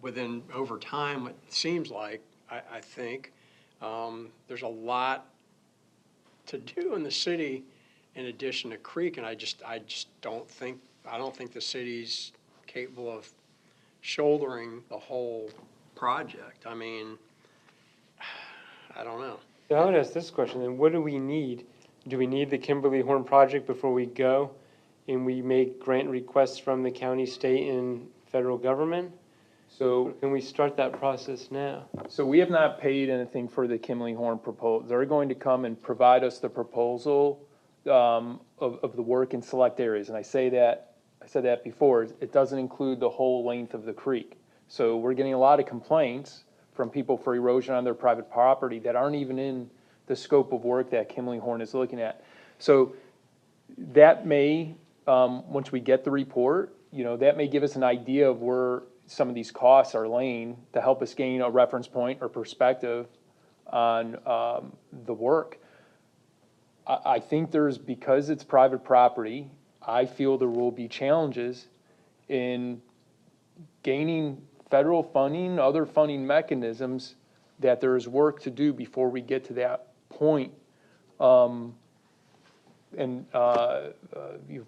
within, over time, it seems like, I think. There's a lot to do in the city in addition to Creek, and I just don't think, I don't think the city's capable of shouldering the whole project. I mean, I don't know. So I would ask this question, then what do we need? Do we need the Kimberly Horn project before we go and we make grant requests from the county, state, and federal government? So, Can we start that process now? so we have not paid anything for the Kimberly Horn proposal. They're going to come and provide us the proposal of the work in select areas. And I said that before, it doesn't include the whole length of the creek. So we're getting a lot of complaints from people for erosion on their private property that aren't even in the scope of work that Kimberly Horn is looking at. So that may, once we get the report, that may give us an idea of where some of these costs are laying to help us gain a reference point or perspective on the work. I think because it's private property, I feel there will be challenges in gaining federal funding, other funding mechanisms, that there is work to do before we get to that point.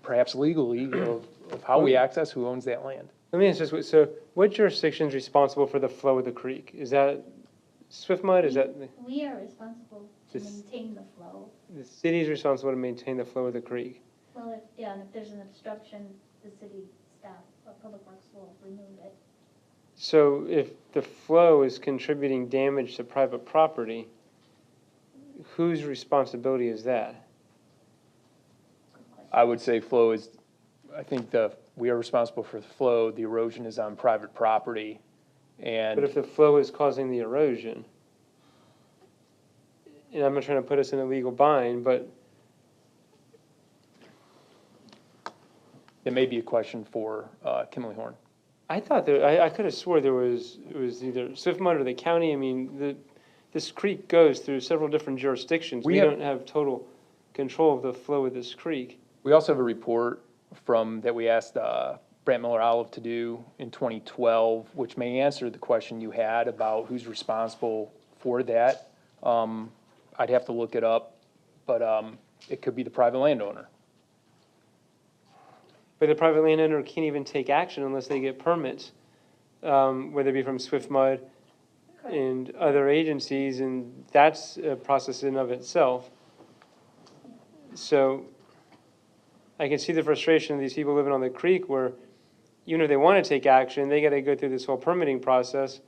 Perhaps legally, of how we access who owns that land. Let me ask this, so what jurisdiction is responsible for the flow of the creek? Is that Swiftmud, is that, We are responsible to This- maintain the flow. the city is responsible to maintain the flow of the creek? Well, and if there's an obstruction, the city staff or Public Works will remove it. So if the flow is contributing damage to private property, whose responsibility is that? I would say flow is, I think we are responsible for the flow, the erosion is on private property, and. But if the flow is causing the erosion, and I'm not trying to put us in a legal bind, but It may be a question for Kimberly Horn. I thought I could have swore it was either Swiftmud or the county. I mean, this creek goes through several different jurisdictions. We don't have total control of the flow of this creek. We also have a report that we asked Brant Miller Olive to do in 2012, which may answer the question you had about who's responsible for that. I'd have to look it up, but it could be the private landowner. But the private landowner can't even take action unless they get permits, whether it be from Swiftmud and other agencies, and that's a process in of itself. So I can see the frustration of these people living on the creek where even if they want to take action, they got to go through this whole permitting process,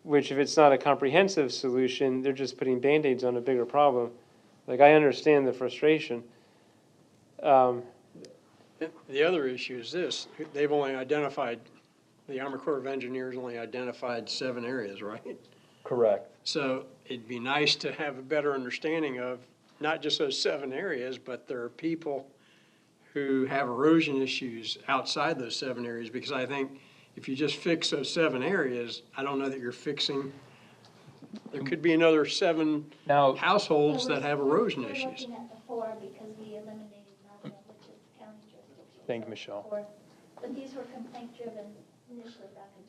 which if it's not a comprehensive solution, they're just putting Band-Aids on a bigger problem. Like, I understand the frustration. The other issue is this, they've only identified, the Army Corps of Engineers only identified 7 areas, right? Correct. So it'd be nice to have a better understanding of not just those 7 areas, but there are people who have erosion issues outside those 7 areas, because I think if you just fix those 7 areas, I don't know that you're fixing, there could be another 7 households that have erosion issues. We're looking at the 4 because we eliminated Melville, which is county jurisdiction. Thank you, Michelle. 4. But these were complaint driven initially back in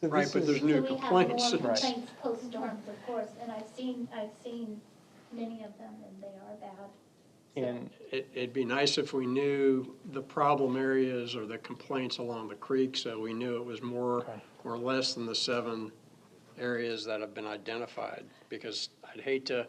2019. Right, but there's new complaints. So we have more complaints post-storms, of course, and I've seen many of them, and they are bad. And it'd be nice if we knew the problem areas or the complaints along the creek, so we knew it was more or less than the 7 areas that have been identified, because I'd hate to,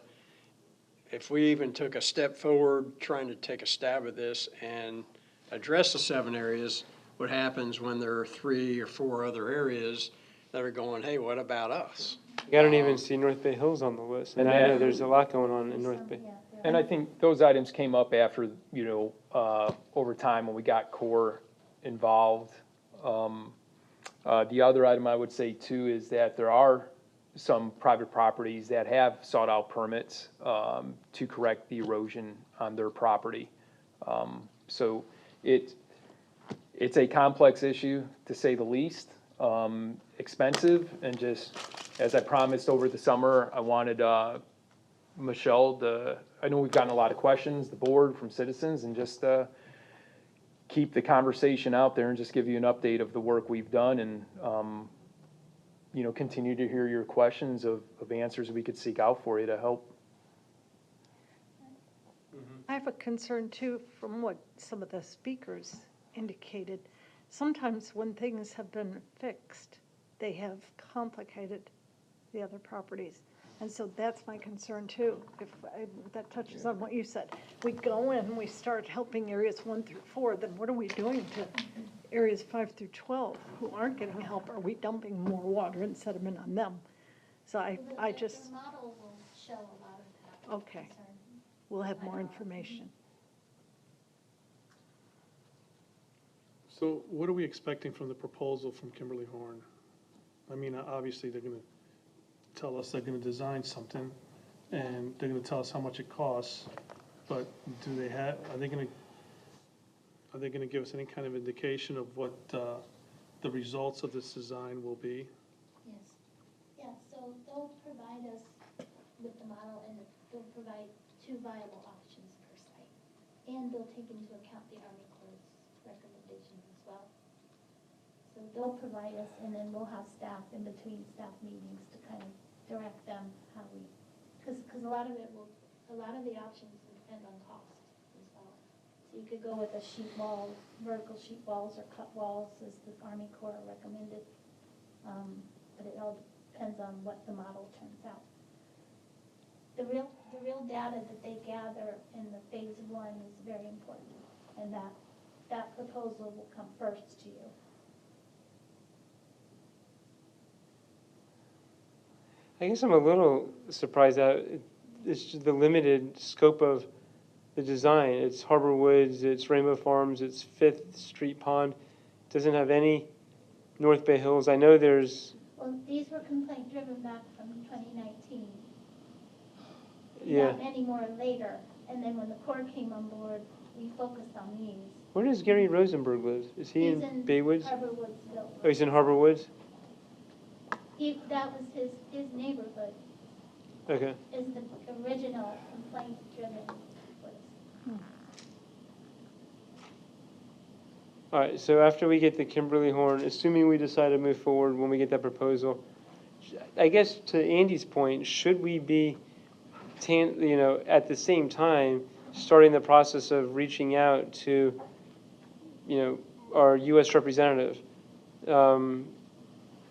if we even took a step forward trying to take a stab at this and address the 7 areas, what happens when there are 3 or 4 other areas that are going, hey, what about us? I don't even see North Bay Hills on the list, and And I know that- there's a lot going on in North Bay. And I think those items came up after, over time when we got Core involved. The other item I would say too is that there are some private properties that have sought out permits to correct the erosion on their property. So it's a complex issue, to say the least, expensive, and just, as I promised over the summer, I wanted Michelle, I know we've gotten a lot of questions, the board, from citizens, and just keep the conversation out there and just give you an update of the work we've done, and continue to hear your questions of answers we could seek out for you to help. I have a concern too, from what some of the speakers indicated. Sometimes when things have been fixed, they have complicated the other properties. And so that's my concern too, if that touches on what you said. We go in, we start helping areas 1 through 4, then what are we doing to areas 5 through 12 who aren't getting help? Are we dumping more water and sediment on them? So I just. The model will show a lot of that. Okay, we'll have more information. So what are we expecting from the proposal from Kimberly Horn? I mean, obviously, they're gonna tell us they're gonna design something, and they're gonna tell us how much it costs, but are they gonna give us any kind of indication of what the results of this design will be? Yes. Yeah, so they'll provide us with the model, and they'll provide 2 viable options per site. And they'll take into account the Army Corps' recommendations as well. So they'll provide us, and then we'll have staff in between staff meetings to kind of direct them how we, because a lot of the options depend on cost as well. So you could go with a sheet wall, vertical sheet walls, or cut walls, as the Army Corps recommended. But it all depends on what the model turns out. The real data that they gather in the phase 1 is very important, and that proposal will come first to you. I guess I'm a little surprised that it's just the limited scope of the design. It's Harbor Woods, it's Rainbow Farms, it's 5th Street Pond. It doesn't have any North Bay Hills. I know there's. Well, these were complaint driven back from 2019. Yeah. Not any more later. And then when the Corps came on board, we focused on these. Where does Gary Rosenberg live? Is he He's in Bay Woods? Harbor Woodsville. Oh, he's in Harbor Woods? That was his neighborhood, Okay. is the original complaint driven place. All right, so after we get the Kimberly Horn, assuming we decide to move forward when we get that proposal, I guess to Andy's point, should we be, at the same time, starting the process of reaching out to, our U.S. representative,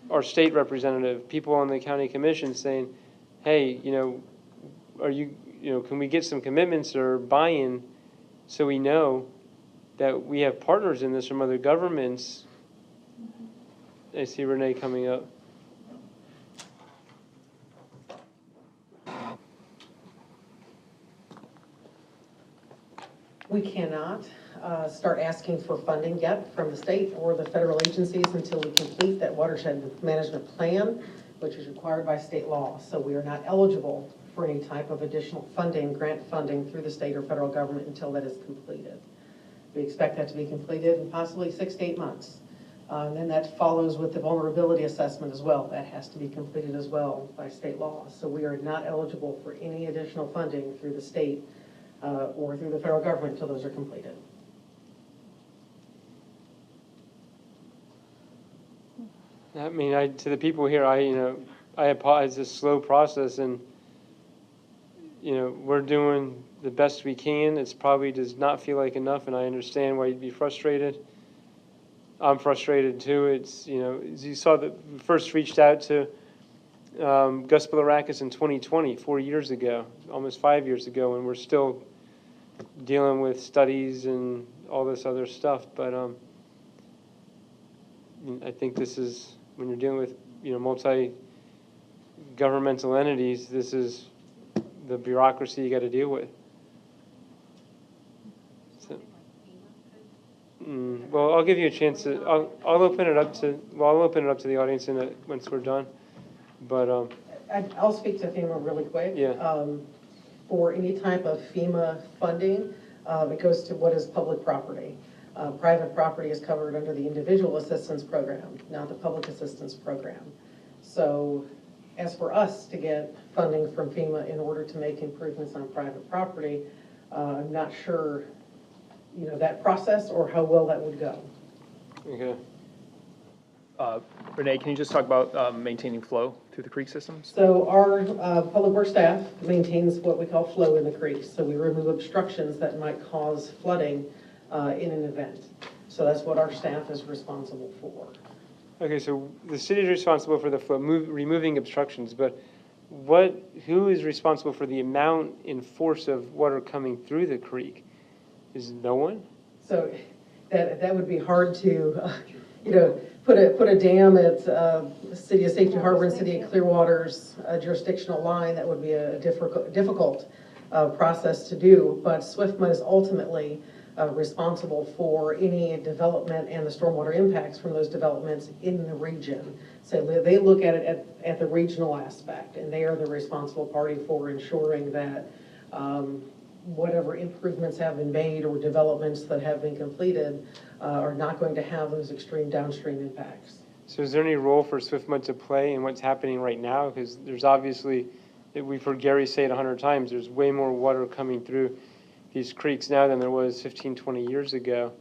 our state representative, people on the county commission saying, hey, can we get some commitments or buy-in so we know that we have partners in this from other governments? I see Renee coming up. We cannot start asking for funding yet from the state or the federal agencies until we complete that watershed management plan, which is required by state law. So we are not eligible for any type of additional funding, grant funding through the state or federal government until that is completed. We expect that to be completed in possibly 6 to 8 months. And that follows with the vulnerability assessment as well. That has to be completed as well by state law. So we are not eligible for any additional funding through the state or through the federal government until those are completed. I mean, to the people here, I apologize. It's a slow process, and we're doing the best we can. It's probably does not feel like enough, and I understand why you'd be frustrated. I'm frustrated too. It's as you saw that we first reached out to Gus Bilirakis in 2020, 4 years ago, almost 5 years ago, and we're still dealing with studies and all this other stuff. But I think this is, when you're dealing with, multi-governmental entities, this is the bureaucracy you got to deal with. So, well, I'll give you a chance to. I'll open it up to. Well, I'll open it up to the audience once we're done. But I'll speak to FEMA really quick. Yeah. For any type of FEMA funding, it goes to what is public property. Private property is covered under the individual assistance program, not the public assistance program. So as for us to get funding from FEMA in order to make improvements on private property, I'm not sure, that process or how well that would go. Okay. Renee, can you just talk about maintaining flow through the creek systems? So our public works staff maintains what we call flow in the creeks. So we remove obstructions that might cause flooding in an event. So that's what our staff is responsible for. Okay, so the city is responsible for the flow, removing obstructions, but who is responsible for the amount and force of water coming through the creek? Is no one? So that would be hard to, put a dam at the City of Safety Harbor and City of Clearwater's jurisdictional line. That would be a difficult process to do. But SWIFMA is ultimately responsible for any development and the stormwater impacts from those developments in the region. So they look at it at the regional aspect, and they are the responsible party for ensuring that whatever improvements have been made or developments that have been completed are not going to have those extreme downstream impacts. So is there any role for SWIFMA to play in what's happening right now? Because there's obviously, we've heard Gary say it 100 times, there's way more water coming through these creeks now than there was 15, 20 years ago.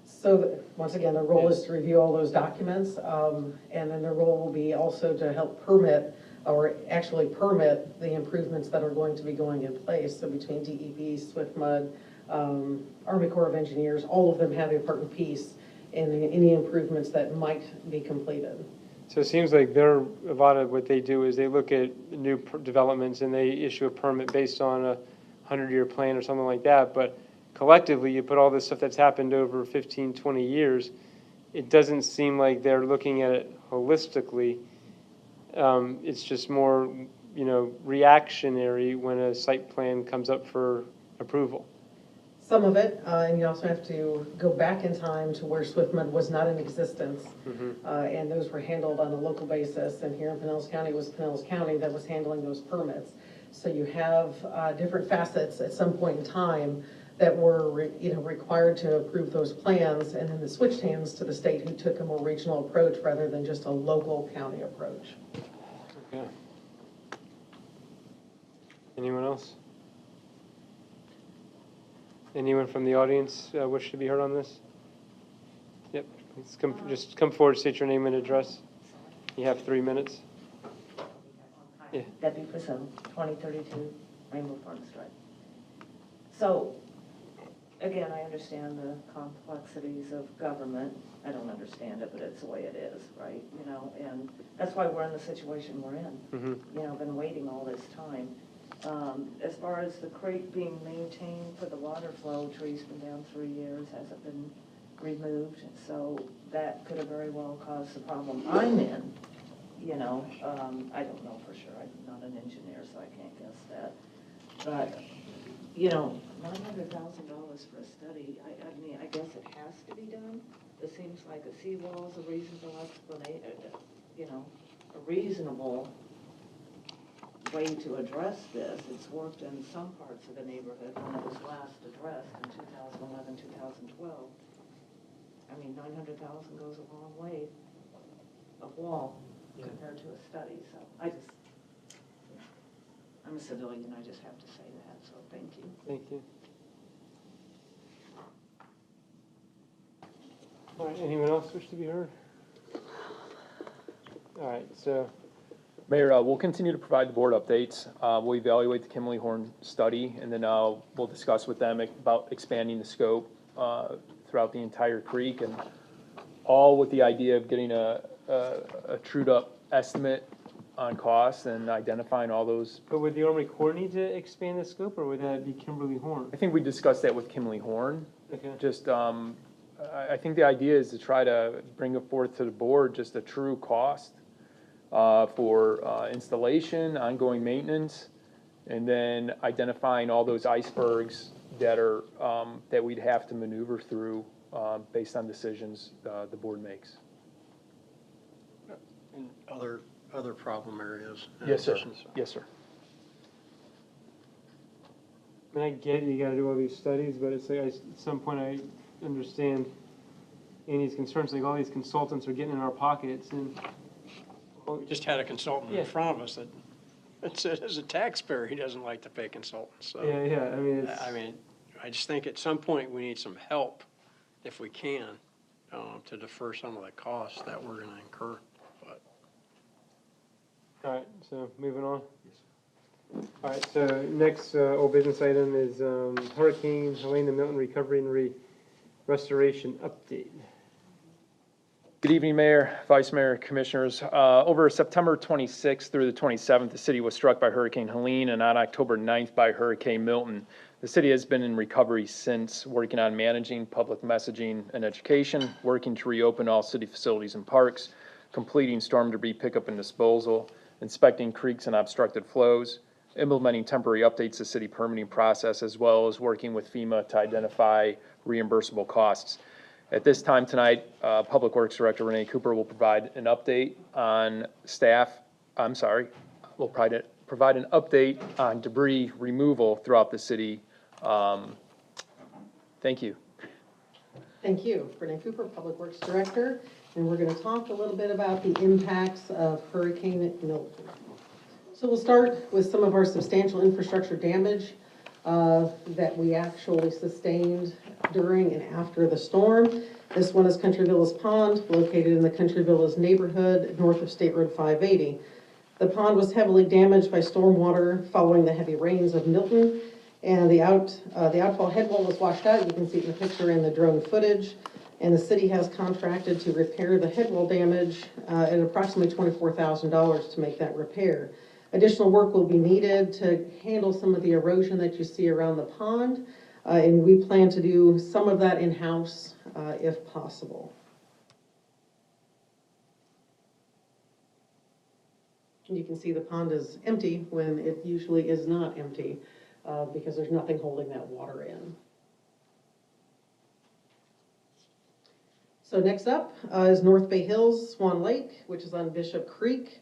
So once again, the role is to review all those documents, and then the role will be also to help permit or actually permit the improvements that are going to be going in place. So between DEP, SWIFMUD, Army Corps of Engineers, all of them have a part and piece in any improvements that might be completed. So it seems like a lot of what they do is they look at new developments and they issue a permit based on a 100-year plan or something like that. But collectively, you put all this stuff that's happened over 15, 20 years, it doesn't seem like they're looking at it holistically. It's just more, reactionary when a site plan comes up for approval. Some of it, and you also have to go back in time to where SWIFMUD was not in existence, and those were handled on a local basis. And here in Pinellas County, it was Pinellas County that was handling those permits. So you have different facets at some point in time that were required to approve those plans, and then it switched hands to the state, who took a more regional approach rather than just a local county approach. Okay. Anyone else? Anyone from the audience wish to be heard on this? Yep, just come forward, state your name and address. You have 3 minutes. Yeah. Debbie Priscilla, 2032 Rainbow Farms Drive. So, again, I understand the complexities of government. I don't understand it, but it's the way it is, right? And that's why we're in the situation we're in. Been waiting all this time. As far as the creek being maintained for the water flow, trees been down 3 years, hasn't been removed, so that could have very well caused the problem I'm in. I don't know for sure. I'm not an engineer, so I can't guess that. But, $900,000 for a study, I guess it has to be done. It seems like a seawall is a reasonable explanation, a reasonable way to address this. It's worked in some parts of the neighborhood when it was last addressed in 2011, 2012. $900,000 goes a long way of wall compared to a study. So I'm a civilian, I just have to say that, so thank you. Thank you. All right, anyone else wish to be heard? All right, so. Mayor, we'll continue to provide the board updates. We'll evaluate the Kimberly Horn study, and then we'll discuss with them about expanding the scope throughout the entire creek, and all with the idea of getting a trued up estimate on cost and identifying all those. But would the Army Corps need to expand the scope, or would that be Kimberly Horn? I think we discussed that with Kimberly Horn. Okay. Just, I think the idea is to try to bring it forth to the board, just a true cost for installation, ongoing maintenance, and then identifying all those icebergs that are, that we'd have to maneuver through based on decisions the board makes. And other problem areas. Yes, sir. Yes, sir. I mean, I get you gotta do all these studies, but it's like, at some point I understand Andy's concerns, like all these consultants are getting in our pockets and. We just had a consultant Yeah. in front of us that said as a taxpayer, he doesn't like to pay consultants, so. Yeah, I mean, it's. I just think at some point we need some help, if we can, to defer some of the costs that we're gonna incur, but. All right, so moving on. All right, so next old business item is Hurricane Helene and Milton Recovery and Restoration Update. Good evening, Mayor, Vice Mayor, Commissioners. Over September 26th through the 27th, the city was struck by Hurricane Helene, and on October 9th by Hurricane Milton. The city has been in recovery since, working on managing public messaging and education, working to reopen all city facilities and parks, completing storm debris pickup and disposal, inspecting creeks and obstructed flows, implementing temporary updates to city permitting process, as well as working with FEMA to identify reimbursable costs. At this time tonight, Public Works Director Renee Cooper will provide an update on will provide an update on debris removal throughout the city. Thank you. Thank you. Renee Cooper, Public Works Director, and we're going to talk a little bit about the impacts of Hurricane Milton. So we'll start with some of our substantial infrastructure damage that we actually sustained during and after the storm. This one is Country Villas Pond, located in the Country Villas neighborhood north of State Road 580. The pond was heavily damaged by stormwater following the heavy rains of Milton, and the outfall head wall was washed out. You can see it in the picture in the drone footage. And the city has contracted to repair the head wall damage at approximately $24,000 to make that repair. Additional work will be needed to handle some of the erosion that you see around the pond, and we plan to do some of that in-house if possible. You can see the pond is empty when it usually is not empty because there's nothing holding that water in. So next up is North Bay Hills Swan Lake, which is on Bishop Creek.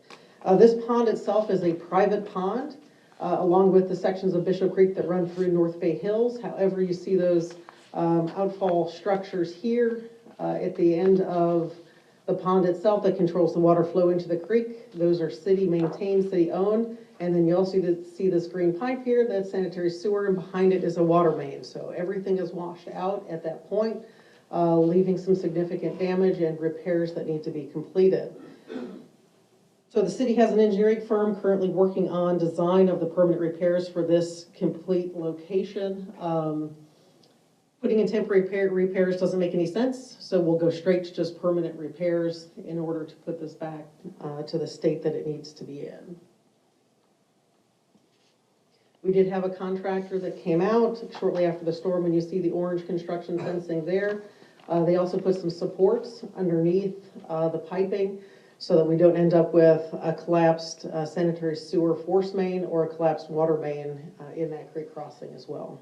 This pond itself is a private pond, along with the sections of Bishop Creek that run through North Bay Hills. However, you see those outfall structures here at the end of the pond itself that controls the water flow into the creek. Those are city maintained, city owned. And then you also see this green pipe here, that's sanitary sewer, and behind it is a water main. So everything is washed out at that point, leaving some significant damage and repairs that need to be completed. So the city has an engineering firm currently working on design of the permanent repairs for this complete location. Putting in temporary repairs doesn't make any sense, so we'll go straight to just permanent repairs in order to put this back to the state that it needs to be in. We did have a contractor that came out shortly after the storm, and you see the orange construction fencing there. They also put some supports underneath the piping so that we don't end up with a collapsed sanitary sewer force main or a collapsed water main in that creek crossing as well.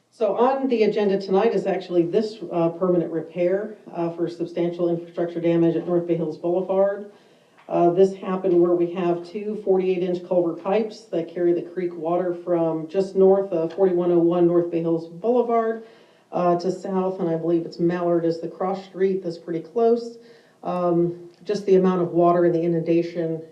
So on the agenda tonight is actually this permanent repair for substantial infrastructure damage at North Bay Hills Boulevard. This happened where we have two 48-inch culvert pipes that carry the creek water from just north of 4101 North Bay Hills Boulevard to south, and I believe it's Mallard is the cross street that's pretty close. Just the amount of water and the inundation,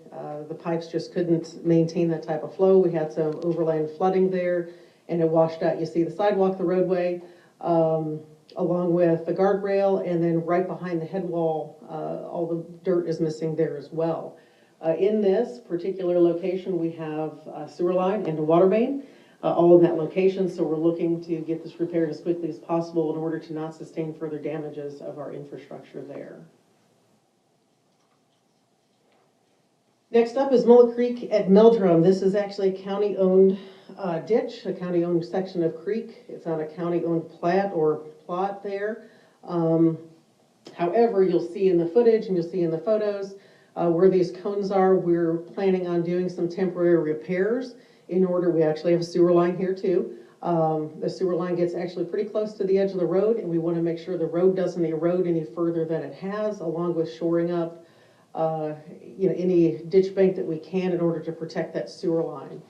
the pipes just couldn't maintain that type of flow. We had some overland flooding there, and it washed out. You see the sidewalk, the roadway, along with the guardrail, and then right behind the head wall, all the dirt is missing there as well. In this particular location, we have a sewer line and a water main, all in that location, so we're looking to get this repaired as quickly as possible in order to not sustain further damages of our infrastructure there. Next up is Mullet Creek at Meldrum. This is actually a county-owned ditch, a county-owned section of creek. It's on a county-owned plat or plot there. However, you'll see in the footage and you'll see in the photos where these cones are, we're planning on doing some temporary repairs in order, we actually have a sewer line here too. The sewer line gets actually pretty close to the edge of the road, and we want to make sure the road doesn't erode any further than it has, along with shoring up any ditch bank that we can in order to protect that sewer line.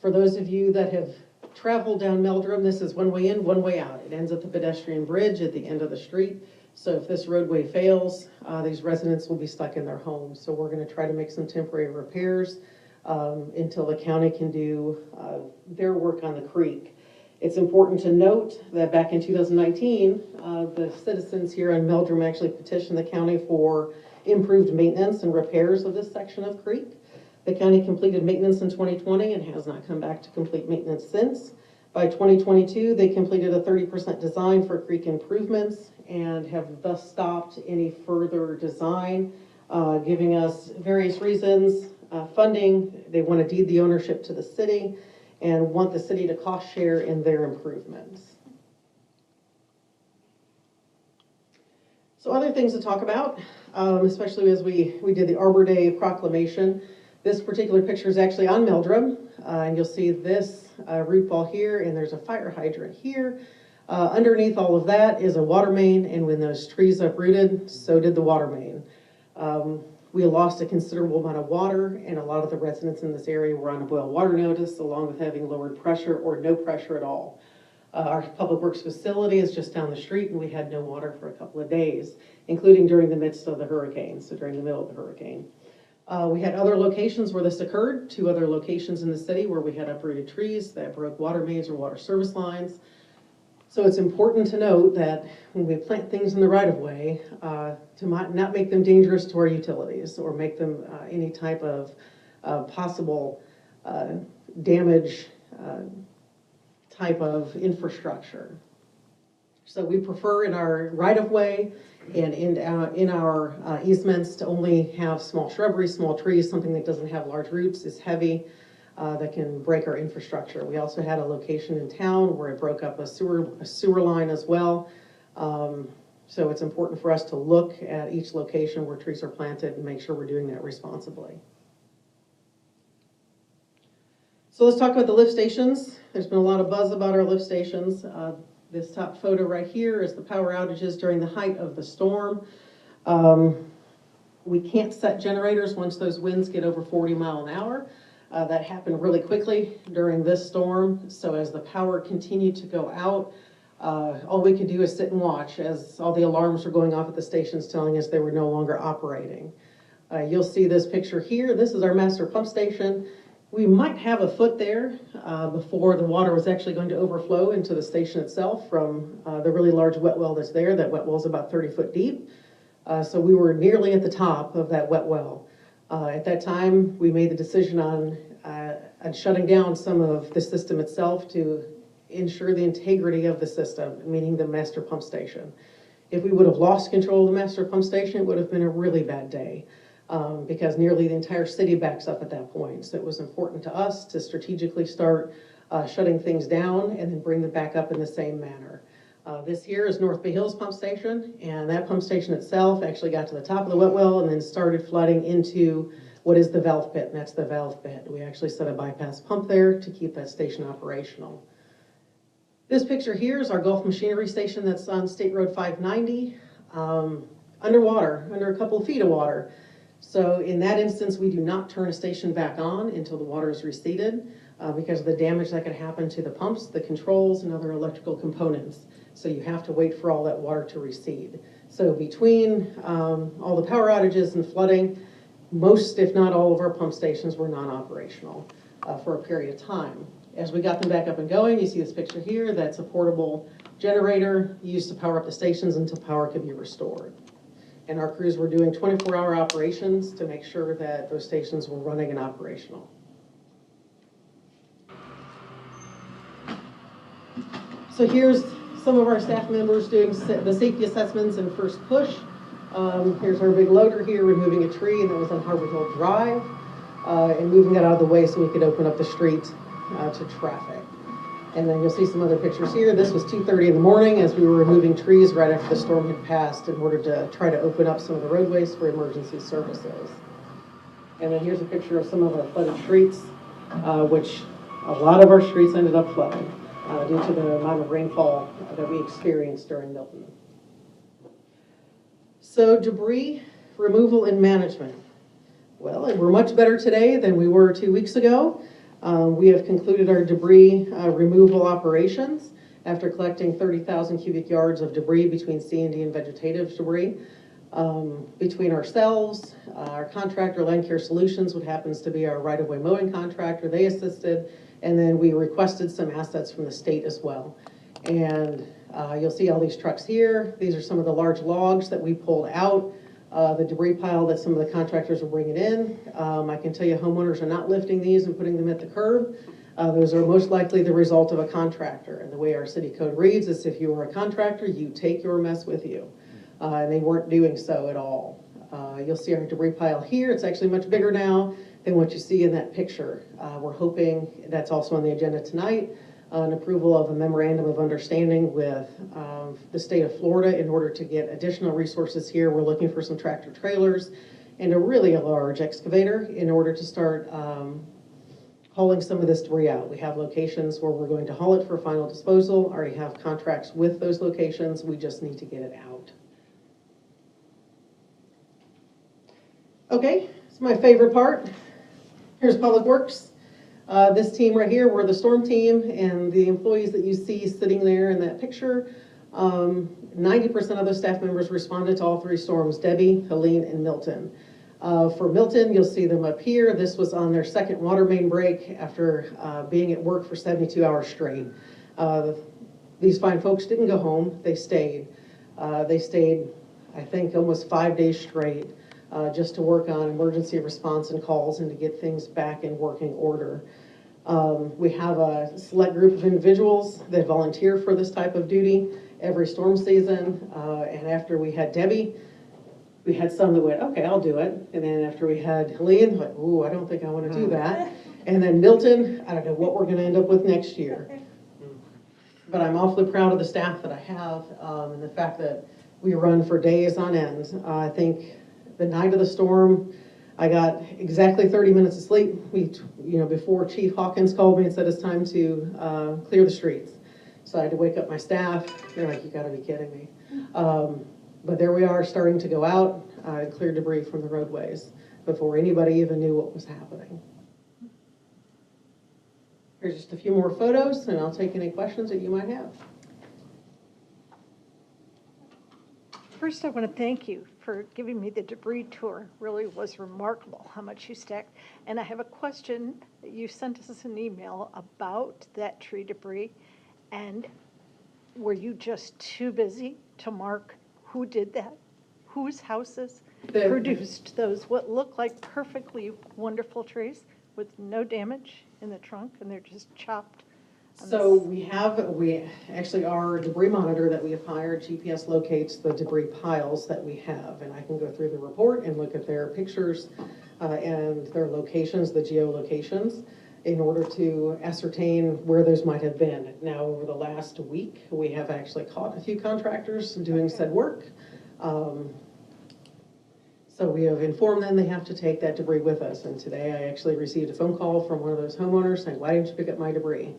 For those of you that have traveled down Meldrum, this is one way in, one way out. It ends at the pedestrian bridge at the end of the street. So if this roadway fails, these residents will be stuck in their homes. So we're going to try to make some temporary repairs until the county can do their work on the creek. It's important to note that back in 2019, the citizens here in Meldrum actually petitioned the county for improved maintenance and repairs of this section of creek. The county completed maintenance in 2020 and has not come back to complete maintenance since. By 2022, they completed a 30% design for creek improvements and have thus stopped any further design, giving us various reasons, funding. They want to deed the ownership to the city and want the city to cost share in their improvements. So other things to talk about, especially as we did the Arbor Day proclamation. This particular picture is actually on Meldrum, and you'll see this root ball here, and there's a fire hydrant here. Underneath all of that is a water main, and when those trees uprooted, so did the water main. We lost a considerable amount of water, and a lot of the residents in this area were on a boil water notice, along with having lowered pressure or no pressure at all. Our public works facility is just down the street, and we had no water for a couple of days, including during the midst of the hurricane, so during the middle of the hurricane. We had other locations where this occurred, 2 other locations in the city where we had uprooted trees that broke water mains or water service lines. So it's important to note that when we plant things in the right-of-way, to not make them dangerous to our utilities or make them any type of possible damage type of infrastructure. So we prefer in our right-of-way and in our easements to only have small shrubbery, small trees, something that doesn't have large roots, is heavy, that can break our infrastructure. We also had a location in town where it broke up a sewer line as well. So it's important for us to look at each location where trees are planted and make sure we're doing that responsibly. So let's talk about the lift stations. There's been a lot of buzz about our lift stations. This top photo right here is the power outages during the height of the storm. We can't set generators once those winds get over 40 miles an hour. That happened really quickly during this storm. So as the power continued to go out, all we could do is sit and watch as all the alarms were going off at the stations telling us they were no longer operating. You'll see this picture here. This is our master pump station. We might have a foot there before the water was actually going to overflow into the station itself from the really large wet well that's there. That wet well is about 30 foot deep. So we were nearly at the top of that wet well. At that time, we made the decision on shutting down some of the system itself to ensure the integrity of the system, meaning the master pump station. If we would have lost control of the master pump station, it would have been a really bad day. Because nearly the entire city backs up at that point. So it was important to us to strategically start shutting things down and then bring them back up in the same manner. This here is North Bay Hills Pump Station, and that pump station itself actually got to the top of the wet well and then started flooding into what is the valve pit, and that's the valve pit. We actually set a bypass pump there to keep that station operational. This picture here is our Gulf Machinery Station that's on State Road 590, underwater, under a couple of feet of water. So in that instance, we do not turn a station back on until the water is receded because of the damage that could happen to the pumps, the controls, and other electrical components. So you have to wait for all that water to recede. So between all the power outages and flooding, most, if not all, of our pump stations were non-operational for a period of time. As we got them back up and going, you see this picture here, that's a portable generator used to power up the stations until power could be restored. And our crews were doing 24-hour operations to make sure that those stations were running and operational. So here's some of our staff members doing the safety assessments and first push. Here's our big loader here removing a tree that was on Harbor Hill Drive. and moving that out of the way so we could open up the street to traffic. And then you'll see some other pictures here. This was 2:30 in the morning as we were removing trees right after the storm had passed in order to try to open up some of the roadways for emergency services. And then here's a picture of some of our flooded streets, which a lot of our streets ended up flooding due to the amount of rainfall that we experienced during Milton. So debris removal and management. Well, and we're much better today than we were 2 weeks ago. We have concluded our debris removal operations after collecting 30,000 cubic yards of debris between C&D and vegetative debris. Between ourselves, our contractor, Land Care Solutions, which happens to be our right-of-way mowing contractor, they assisted, and then we requested some assets from the state as well. And you'll see all these trucks here. These are some of the large logs that we pulled out, the debris pile that some of the contractors are bringing in. I can tell you homeowners are not lifting these and putting them at the curb. Those are most likely the result of a contractor. And the way our city code reads is if you are a contractor, you take your mess with you. And they weren't doing so at all. You'll see our debris pile here. It's actually much bigger now than what you see in that picture. We're hoping, that's also on the agenda tonight, an approval of a memorandum of understanding with the state of Florida in order to get additional resources here. We're looking for some tractor trailers and a really large excavator in order to start hauling some of this debris out. We have locations where we're going to haul it for final disposal. Already have contracts with those locations. We just need to get it out. Okay, it's my favorite part. Here's Public Works. This team right here, we're the storm team, and the employees that you see sitting there in that picture, 90% of those staff members responded to all 3 storms, Debbie, Helene, and Milton. For Milton, you'll see them up here. This was on their second water main break after being at work for 72 hours straight. These fine folks didn't go home, they stayed. They stayed, I think, almost 5 days straight. Just to work on emergency response and calls and to get things back in working order. We have a select group of individuals that volunteer for this type of duty every storm season. And after we had Debbie, we had some that went, okay, I'll do it. And then after we had Helene, like, ooh, I don't think I want to do that. And then Milton, I don't know what we're going to end up with next year. But I'm awfully proud of the staff that I have and the fact that we run for days on end. I think the night of the storm, I got exactly 30 minutes of sleep. Before Chief Hawkins called me and said it's time to clear the streets. So I had to wake up my staff. They're like, you got to be kidding me. But there we are, starting to go out and clear debris from the roadways before anybody even knew what was happening. Here's just a few more photos, and I'll take any questions that you might have. First, I want to thank you for giving me the debris tour. Really was remarkable how much you stacked. And I have a question. You sent us an email about that tree debris. And were you just too busy to mark who did that? Whose houses produced those, what look like perfectly wonderful trees with no damage in the trunk, and they're just chopped? So we actually, our debris monitor that we have hired, GPS locates the debris piles that we have, and I can go through the report and look at their pictures and their locations, the geolocations, in order to ascertain where those might have been. Now, over the last week, we have actually caught a few contractors doing said work. So we have informed them they have to take that debris with us, and today I actually received a phone call from one of those homeowners saying, why didn't you pick up my debris?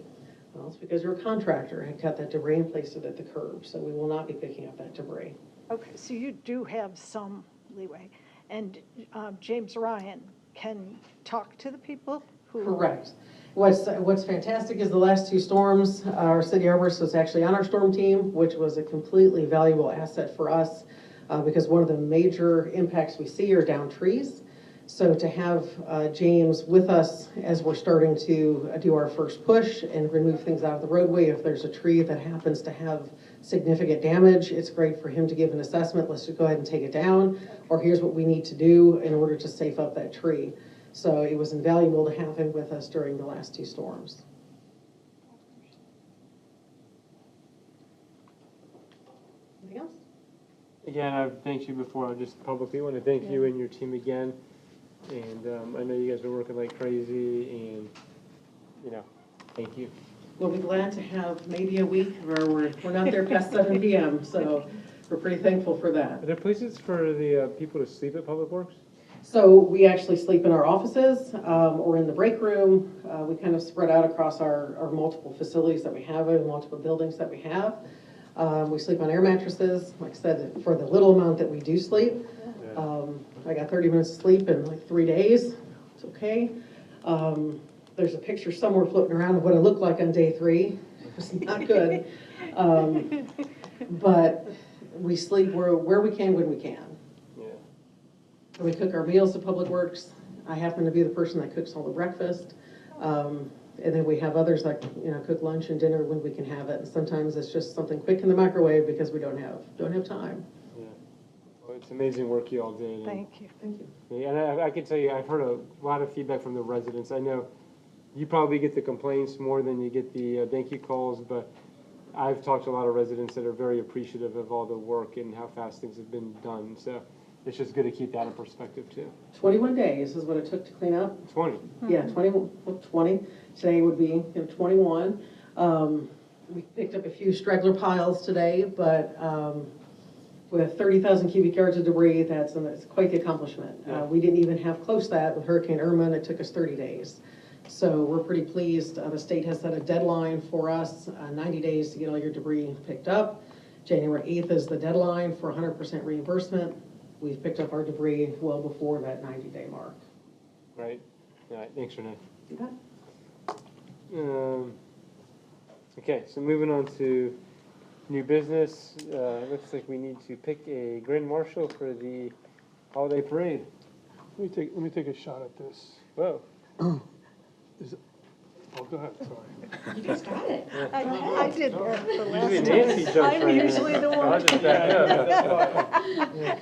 Well, it's because your contractor had cut that debris and placed it at the curb, so we will not be picking up that debris. Okay, so you do have some leeway. And James Ryan can talk to the people who... Correct. What's fantastic is the last 2 storms, our city arborist was actually on our storm team, which was a completely valuable asset for us because one of the major impacts we see are down trees. So to have James with us as we're starting to do our first push and remove things out of the roadway, if there's a tree that happens to have significant damage, it's great for him to give an assessment. Let's just go ahead and take it down, or here's what we need to do in order to safe up that tree. So it was invaluable to have him with us during the last 2 storms. Anything else? Again, I've thanked you before. I just publicly want to thank you and your team again. And I know you guys are working like crazy, and, thank you. We'll be glad to have maybe a week where we're not there past 7 PM, so we're pretty thankful for that. Are there places for the people to sleep at Public Works? So we actually sleep in our offices or in the break room. We kind of spread out across our multiple facilities that we have, and multiple buildings that we have. We sleep on air mattresses, like I said, for the little amount that we do sleep. I got 30 minutes of sleep in like 3 days. It's okay. There's a picture somewhere floating around of what it looked like on day 3. It's not good. But we sleep where we can when we can. We cook our meals at Public Works. I happen to be the person that cooks all the breakfast. And then we have others that, cook lunch and dinner when we can have it. And sometimes it's just something quick in the microwave because we don't have time. Yeah. Well, it's amazing work you all did. And, Thank you. Thank you. yeah, and I can tell you, I've heard a lot of feedback from the residents. I know you probably get the complaints more than you get the thank you calls, but I've talked to a lot of residents that are very appreciative of all the work and how fast things have been done. So it's just good to keep that in perspective too. 21 days is what it took to clean up. 20. Yeah, 20. Today would be 21. We picked up a few straggler piles today, but with 30,000 cubic yards of debris, that's quite the accomplishment. Yeah. We didn't even have close to that with Hurricane Irma, and it took us 30 days. So we're pretty pleased. The state has set a deadline for us, 90 days to get all your debris picked up. January 8th is the deadline for 100% reimbursement. We've picked up our debris well before that 90-day mark. Right. All right. Thanks, Renee. You bet. Okay, so moving on to new business. Looks like we need to pick a grand marshal for the holiday parade. Let me take a shot at this. Whoa. Oh, go ahead, sorry. You just got it. I did that the last Usually Nancy time. jumps I'm right in. usually the I'll one. just back up. That's fine.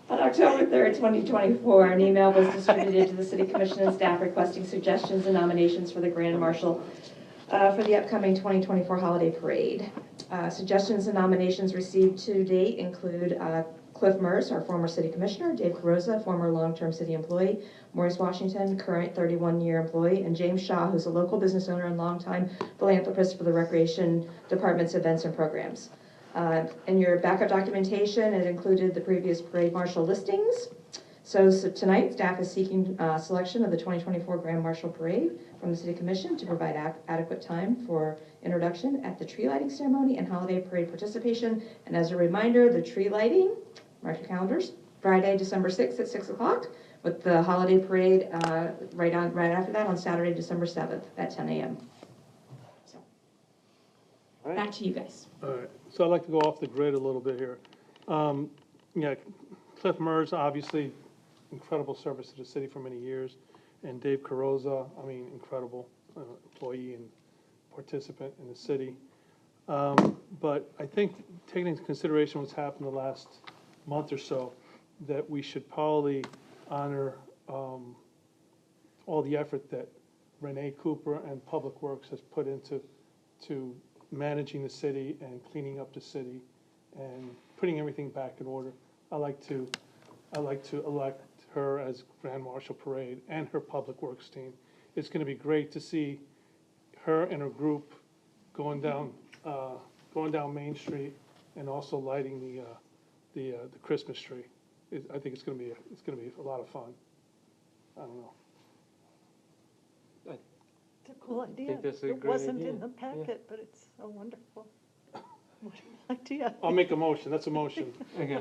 On October 3rd, 2024, an email was distributed to the City Commission and staff requesting suggestions and nominations for the Grand Marshal for the upcoming 2024 holiday parade. Suggestions and nominations received to date include Cliff Merce, our former City Commissioner, Dave Carosa, former long-term city employee, Maurice Washington, current 31-year employee, and James Shaw, who's a local business owner and longtime philanthropist for the Recreation Department's events and programs. In your backup documentation, it included the previous parade marshal listings. So tonight, staff is seeking selection of the 2024 Grand Marshal Parade from the City Commission to provide adequate time for introduction at the tree lighting ceremony and holiday parade participation. And as a reminder, the tree lighting, mark your calendars, Friday, December 6th at 6 o'clock, with the holiday parade right after that on Saturday, December 7th at 10 a.m. So, back to you guys. All right, so I'd like to go off the grid a little bit here. Yeah, Cliff Merz, obviously, incredible service to the city for many years, and Dave Carosa, incredible employee and participant in the city. But I think, taking into consideration what's happened the last month or so, that we should probably honor all the effort that Renee Cooper and Public Works has put into managing the city and cleaning up the city and putting everything back in order. I like to elect her as Grand Marshal Parade and her Public Works team. It's going to be great to see her and her group going down Main Street and also lighting the Christmas tree. I think it's going to be a lot of fun. I don't know. It's a cool idea. think that's a It great wasn't idea. in the packet, but it's a wonderful idea. I'll make a motion. That's a motion. Okay.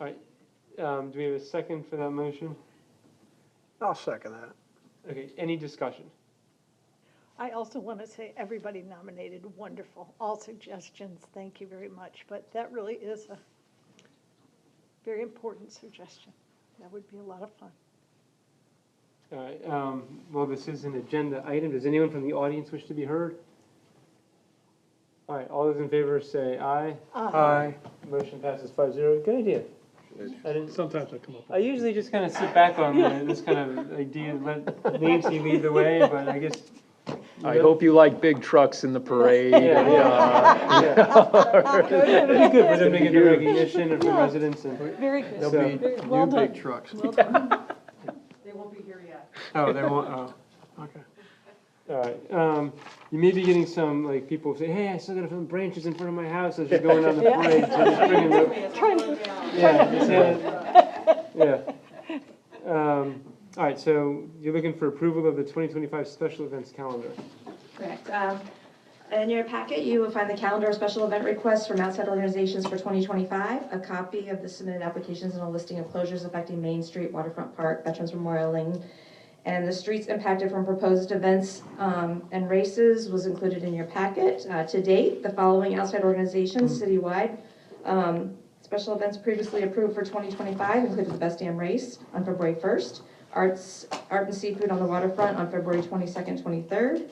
All right. Do we have a second for that motion? I'll second that. Okay, any discussion? I also want to say everybody nominated wonderful. All suggestions, thank you very much. But that really is a very important suggestion. That would be a lot of fun. All right, well, this is an agenda item. Does anyone from the audience wish to be heard? All right, all those in favor say aye. Aye. Motion passes 5-0. Good idea. Sometimes I come up with. I usually just kind of sit back on this kind of idea and let Nancy lead the way, but I guess. I hope you like big trucks in the parade. Yeah. It'd be good for them to get the recognition of the residents and. Very good. There'll be Well new done. big trucks. Well done. won't be here yet. Oh, they won't, oh, okay. All right, you may be getting some, like, people say, hey, I still gotta put branches in front of my house as you're going down the parade, so just bring them up. Yeah. All right, so you're looking for approval of the 2025 special events calendar. Correct. In your packet, you will find the calendar of special event requests from outside organizations for 2025, a copy of the submitted applications and a listing of closures affecting Main Street, Waterfront Park, Veterans Memorial Lane, and the streets impacted from proposed events and races was included in your packet. To date, the following outside organizations citywide special events previously approved for 2025 included the Best Damn Race on February 1st, Art and Seafood on the Waterfront on February 22nd, 23rd,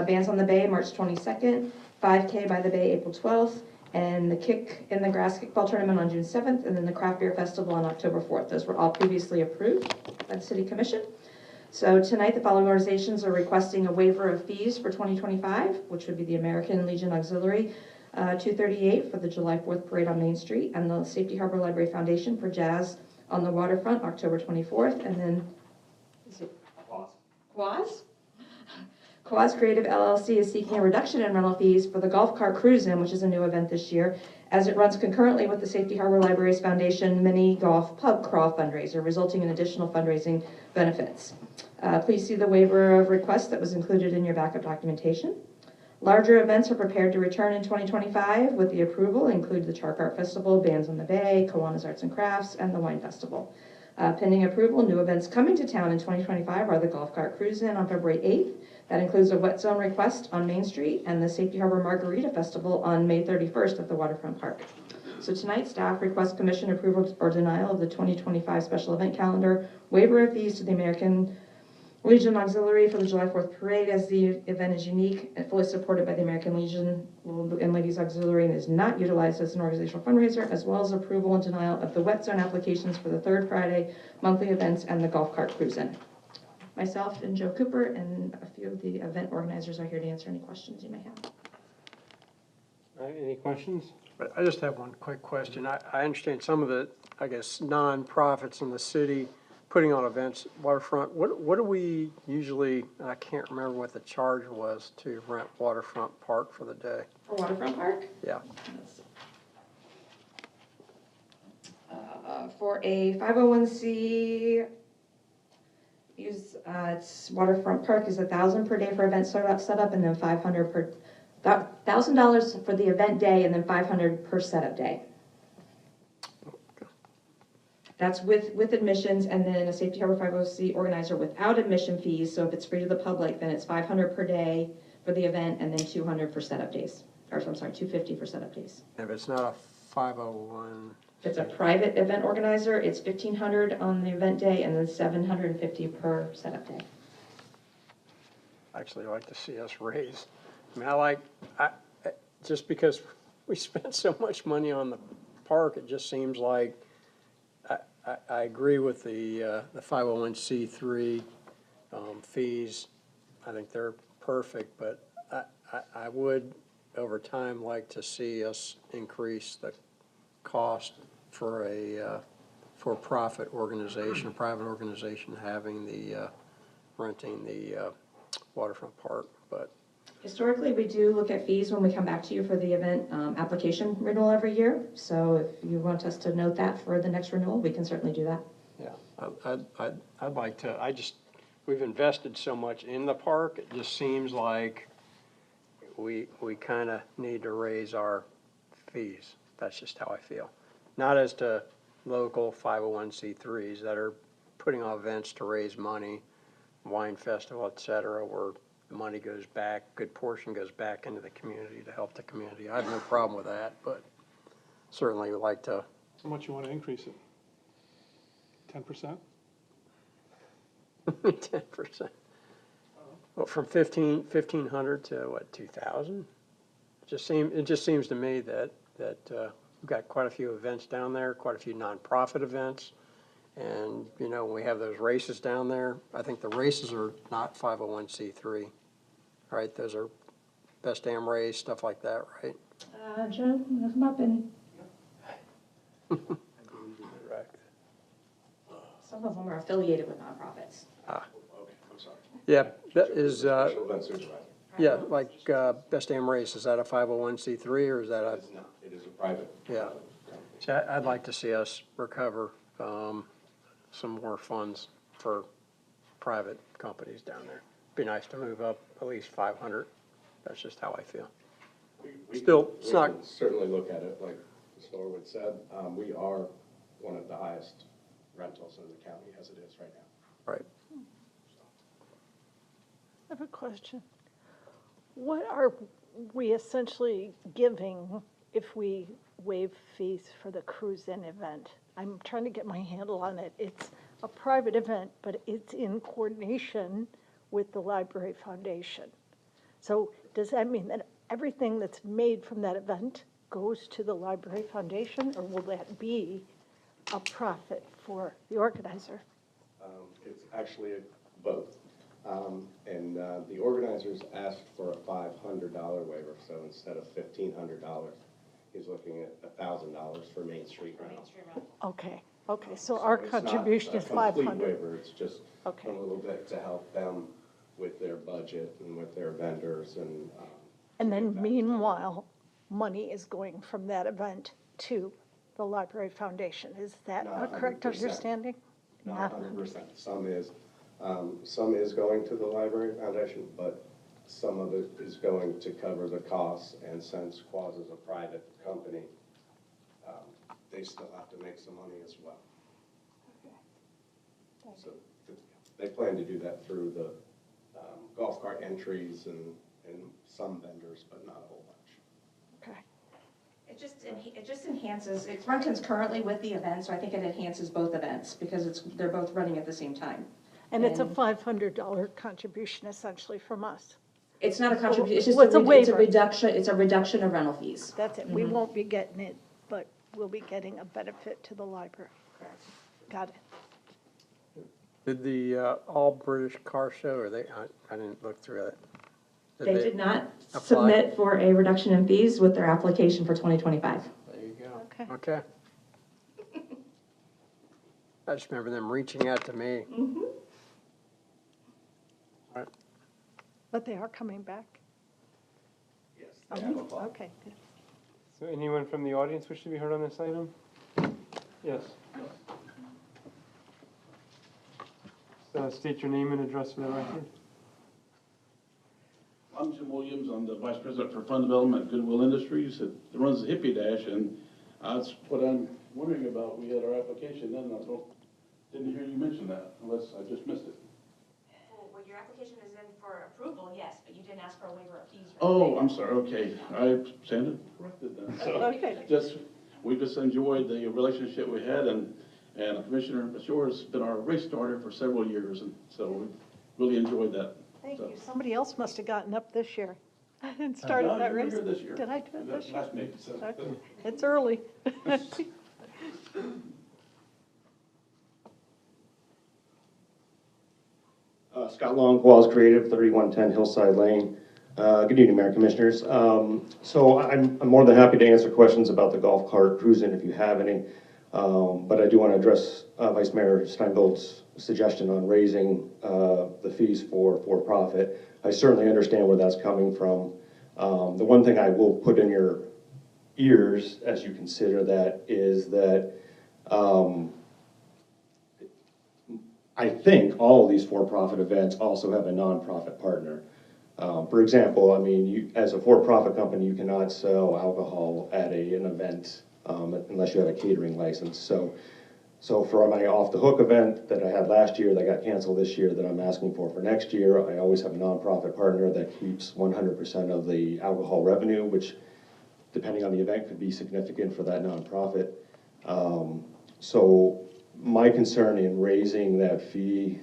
Bands on the Bay, March 22nd, 5K by the Bay, April 12th, and the Kick in the Grass Kickball Tournament on June 7th, and then the Craft Beer Festival on October 4th. Those were all previously approved by the City Commission. So tonight, the following organizations are requesting a waiver of fees for 2025, which would be the American Legion Auxiliary, 238 for the July 4th Parade on Main Street, and the Safety Harbor Library Foundation for Jazz on the Waterfront, October 24th, and then, is it Quaz? Quaz Creative LLC is seeking a reduction in rental fees for the Golf Cart Cruise-In, which is a new event this year, as it runs concurrently with the Safety Harbor Libraries Foundation Mini Golf Pub Crawl fundraiser, resulting in additional fundraising benefits. Please see the waiver of request that was included in your backup documentation. Larger events are prepared to return in 2025 with the approval include the Char Art Festival, Bands on the Bay, Kiwanis Arts and Crafts, and the Wine Festival. Pending approval, new events coming to town in 2025 are the Golf Cart Cruise-In on February 8th. That includes a wet zone request on Main Street and the Safety Harbor Margarita Festival on May 31st at the Waterfront Park. So tonight, staff requests commission approval or denial of the 2025 special event calendar, waiver of fees to the American Legion Auxiliary for the July 4th Parade, as the event is unique and fully supported by the American Legion and Ladies Auxiliary and is not utilized as an organizational fundraiser, as well as approval and denial of the wet zone applications for the third Friday monthly events and the Golf Cart Cruise-In. Myself and Joe Cooper and a few of the event organizers are here to answer any questions you may have. All right, any questions? But I just have one quick question. I understand some of the, I guess, nonprofits in the city putting on events waterfront. What do we usually, I can't remember what the charge was to rent Waterfront Park for the day. For Waterfront Park? Yeah. For a 501c, it's Waterfront Park is $1,000 per day for event setup, and then $500 per $1,000 for the event day, and then $500 per setup day. That's with admissions, and then a Safety Harbor 501c organizer without admission fees. So if it's free to the public, then it's $500 per day for the event, and then $200 for setup days. Or I'm sorry, $250 for setup days. If it's not a 501. If it's a private event organizer, it's $1,500 on the event day, and then $750 per setup day. I actually like to see us raise. I mean, just because we spent so much money on the park, it just seems like, I agree with the 501c3 fees. I think they're perfect, but I would, over time, like to see us increase the cost for a for-profit organization, a private organization having the, renting the Waterfront Park, but. Historically, we do look at fees when we come back to you for the event application renewal every year. So if you want us to note that for the next renewal, we can certainly do that. Yeah, I'd like to, we've invested so much in the park, it just seems like we kind of need to raise our fees. That's just how I feel. Not as to local 501c3s that are putting on events to raise money, wine festival, et cetera, where the money goes back, good portion goes back into the community to help the community. I have no problem with that, but certainly would like to. How much you want to increase it? 10%? 10%. Well, from 1,500 to what, 2,000? It just seems to me that we've got quite a few events down there, quite a few nonprofit events. And, you know, when we have those races down there, I think the races are not 501c3, right? Those are Best Damn Race, stuff like that, right? Joe, look them up and. Correct. Some of them are affiliated with nonprofits. Yeah, that is, Special event supervisor. yeah, like Best Damn Race, is that a 501c3 or is that a? It's not, it is a private. Yeah. See, I'd like to see us recover some more funds for private companies down there. Be nice to move up at least 500. That's just how I feel. Still, it's not. We can certainly look at it, like Ms. Norwood said, we are one of the highest rentals in the county as it is right now. Right. I have a question. What are we essentially giving if we waive fees for the cruise-in event? I'm trying to get my handle on it. It's a private event, but it's in coordination with the Library Foundation. So does that mean that everything that's made from that event goes to the Library Foundation, or will that be a profit for the organizer? It's actually both. And the organizers asked for a $500 waiver, so instead of $1,500, he's looking at $1,000 for Main Street rental. Okay, so our contribution is 500. It's not a complete waiver, it's just Okay. a little bit to help them with their budget and with their vendors and. And then meanwhile, money is going from that event to the Library Foundation. Is that Not a correct 100%. understanding? Not 100%. Some is going to the Library Foundation, but some of it is going to cover the costs, and since Quaz is a private company, they still have to make some money as well. So they plan to do that through the golf cart entries and some vendors, but not a whole bunch. Okay. It just enhances, Runton's currently with the event, so I think it enhances both events because they're both running at the same time. And it's a $500 contribution essentially from us. It's not a contribution, it's just Well, it's a it's a waiver. reduction, it's a reduction of rental fees. That's it. We won't be getting it, but we'll be getting a benefit to the library. Got it. Did the All British Car Show, or I didn't look through it. They did not apply? submit for a reduction in fees with their application for 2025. There you go. Okay. Okay. I just remember them reaching out to me. All right. But they are coming back? Yes, they have applied. Okay, good. So anyone from the audience wish to be heard on this item? Yes. So state your name and address for the record. I'm Jim Williams. I'm the Vice President for Fund Development at Goodwill Industries. It runs the Hippie Dash, and that's what I'm wondering about. We had our application in, and didn't hear you mention that, unless I just missed it. Well, your application is in for approval, yes, but you didn't ask for a waiver of fees. Oh, I'm sorry, okay. I sounded corrected then. So Okay. We just enjoyed the relationship we had, and Commissioner Shore has been our race starter for several years, and so we really enjoyed that. Thank So- you. Somebody else must have gotten up this year and started No, that you were race. here this year. Did I do it this year? Last meeting, so- Okay. It's early. Scott Long, Qualls Creative, 3110 Hillside Lane. Good evening, Mayor Commissioners. So I'm more than happy to answer questions about the golf cart cruise-in if you have any. But I do want to address Vice Mayor Steingold's suggestion on raising the fees for profit. I certainly understand where that's coming from. The one thing I will put in your ears as you consider that is that I think all of these for-profit events also have a nonprofit partner. For example, I mean, you, as a for-profit company, you cannot sell alcohol at an event unless you have a catering license. So for my Off the Hook event that I had last year that got canceled this year that I'm asking for next year, I always have a nonprofit partner that keeps 100% of the alcohol revenue, which depending on the event could be significant for that nonprofit. So my concern in raising that fee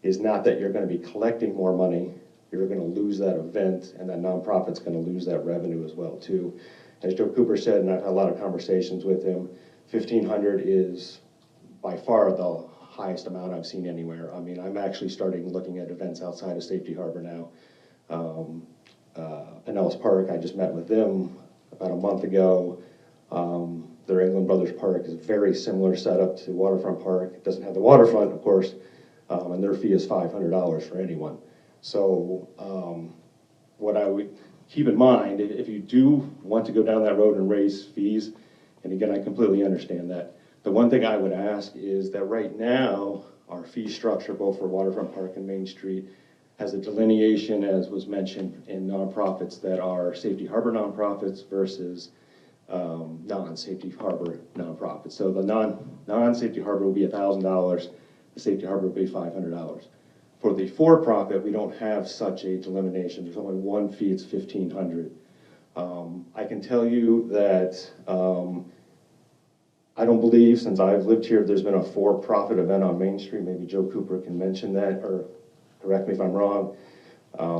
is not that you're going to be collecting more money, you're going to lose that event, and that nonprofit's going to lose that revenue as well too. As Joe Cooper said, and I've had a lot of conversations with him, $1,500 is by far the highest amount I've seen anywhere. I mean, I'm actually starting looking at events outside of Safety Harbor now. Pinellas Park, I just met with them about a month ago. Their England Brothers Park is a very similar setup to Waterfront Park. It doesn't have the waterfront, of course, and their fee is $500 for anyone. So what I would keep in mind, if you do want to go down that road and raise fees, and again, I completely understand that, the one thing I would ask is that right now, our fee structure, both for Waterfront Park and Main Street, has a delineation, as was mentioned, in nonprofits that are Safety Harbor nonprofits versus non-Safety Harbor nonprofits. So the non-Safety Harbor will be $1,000, the Safety Harbor will be $500. For the for-profit, we don't have such a delimitation. There's only one fee, it's $1,500. I can tell you that I don't believe, since I've lived here, there's been a for-profit event on Main Street. Maybe Joe Cooper can mention that, or correct me if I'm wrong.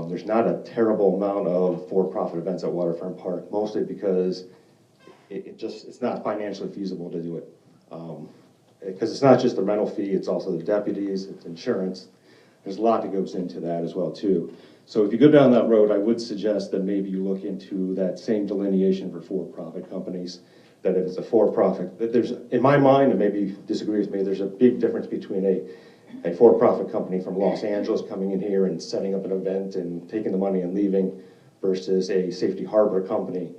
There's not a terrible amount of for-profit events at Waterfront Park, mostly because it's not financially feasible to do it. Because it's not just the rental fee, it's also the deputies, it's insurance. There's a lot that goes into that as well, too. So if you go down that road, I would suggest that maybe you look into that same delineation for-profit companies, that if it's a for-profit, that there's, in my mind, and maybe disagree with me, there's a big difference between a for-profit company from Los Angeles coming in here and setting up an event and taking the money and leaving versus a Safety Harbor company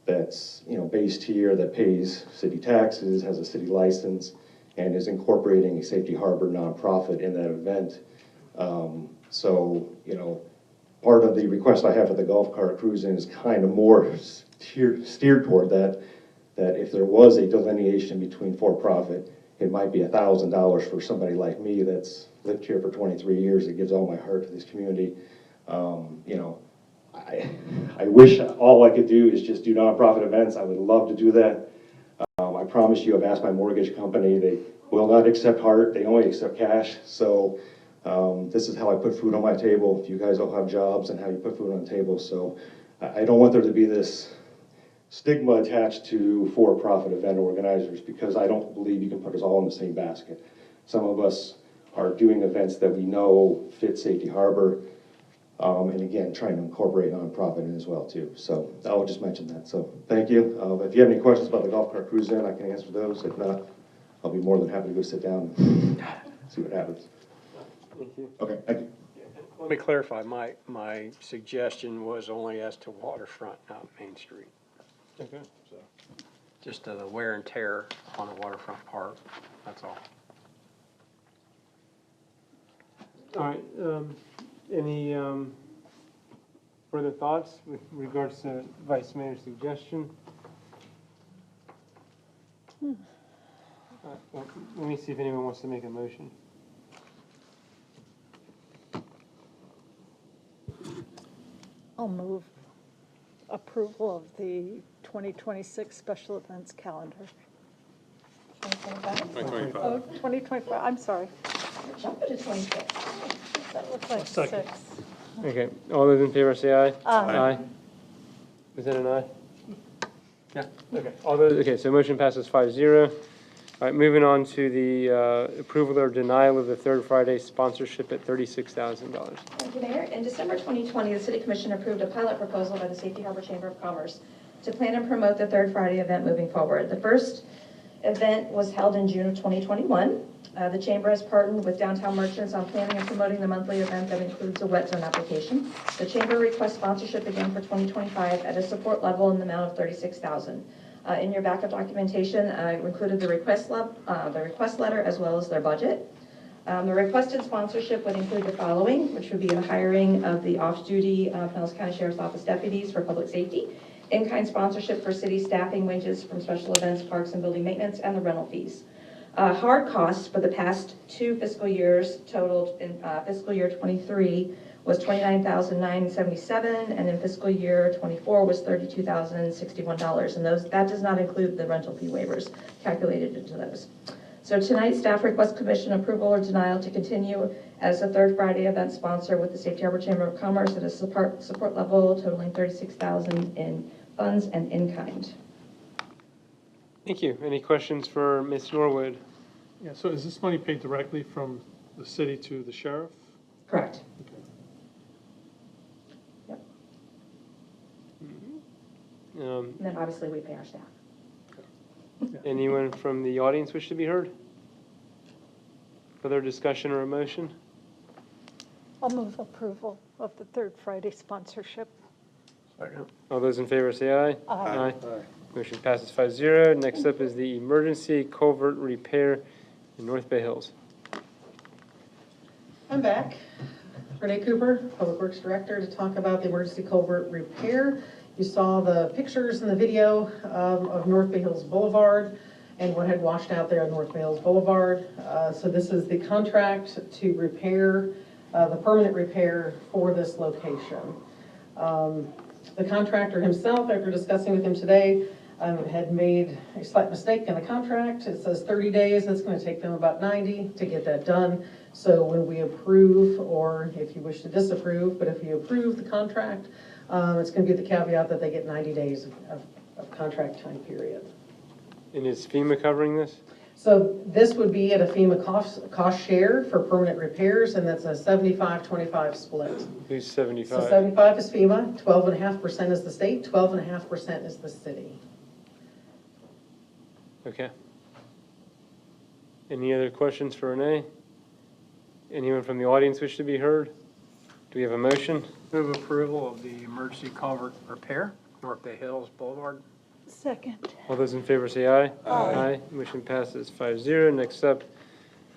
that's, you know, based here, that pays city taxes, has a city license, and is incorporating a Safety Harbor nonprofit in that event. So, you know, part of the request I have for the golf cart cruising is kind of more steered toward that if there was a delineation between for-profit, it might be $1,000 for somebody like me that's lived here for 23 years, that gives all my heart to this community. You know, I wish all I could do is just do nonprofit events. I would love to do that. I promise you, I've asked my mortgage company, they will not accept heart, they only accept cash. So this is how I put food on my table. You guys all have jobs and how you put food on the table. So I don't want there to be this stigma attached to for-profit event organizers, because I don't believe you can put us all in the same basket. Some of us are doing events that we know fit Safety Harbor, and again, trying to incorporate nonprofit in as well too. So I'll just mention that. So thank you. If you have any questions about the golf cart cruise in, I can answer those. If not, I'll be more than happy to go sit down and see what happens. Thank you. Okay, thank you. Let me clarify, my suggestion was only as to waterfront, not Main Street. Okay. So, just the wear and tear on a waterfront park, that's all. All right, any further thoughts with regards to Vice Mayor's suggestion? Well, let me see if anyone wants to make a motion. I'll move approval of the 2026 special events calendar. 2025? Oh, 2025, I'm sorry. Jump to 26. That looks like second. 6. Okay, all those in favor say aye. Aye. Was that an aye? Yeah, okay. All those, okay, so motion passes 5-0. All right, moving on to the approval or denial of the Third Friday sponsorship at $36,000. Thank you, Mayor. In December 2020, the City Commission approved a pilot proposal by the Safety Harbor Chamber of Commerce to plan and promote the Third Friday event moving forward. The first event was held in June of 2021. The Chamber has partnered with Downtown Merchants on planning and promoting the monthly event that includes a wet zone application. The Chamber requests sponsorship again for 2025 at a support level in the amount of $36,000. In your backup documentation, I included the request letter as well as their budget. The requested sponsorship would include the following, which would be the hiring of the off-duty Pinellas County Sheriff's Office deputies for public safety, in-kind sponsorship for city staffing, wages from special events, parks and building maintenance, and the rental fees. Hard costs for the past 2 fiscal years totaled in fiscal year 23 was $29,977, and in fiscal year 24 was $32,061. And that does not include the rental fee waivers calculated into those. So tonight, staff requests commission approval or denial to continue as a Third Friday event sponsor with the Safety Harbor Chamber of Commerce at a support level totaling $36,000 in funds and in kind. Thank you. Any questions for Ms. Norwood? Yeah, so is this money paid directly from the city to the sheriff? Correct. And And then obviously we pay our staff. Anyone from the audience wish to be heard? Further discussion or a motion? I'll move approval of the third Friday sponsorship. All those in favor say aye. Aye. Motion passes 5-0. Next up is the emergency culvert repair in North Bay Hills. I'm back. Renee Cooper, Public Works Director, to talk about the emergency culvert repair. You saw the pictures in the video of North Bay Hills Boulevard and what had washed out there on North Bay Hills Boulevard. So this is the contract to repair, the permanent repair for this location. The contractor himself, after discussing with him today, had made a slight mistake in the contract. It says 30 days. It's going to take them about 90 to get that done. So when we approve, or if you wish to disapprove, but if you approve the contract, it's going to be the caveat that they get 90 days of contract time period. And is FEMA covering this? So this would be at a FEMA cost share for permanent repairs, and that's a 75-25 split. Who's 75? So 75 is FEMA, 12.5% is the state, 12.5% is the city. Okay. Any other questions for Renee? Anyone from the audience wish to be heard? Do we have a motion? Move approval of the emergency culvert repair, North Bay Hills Boulevard. Second. All those in favor say aye. Aye. Motion passes 5-0. Next up,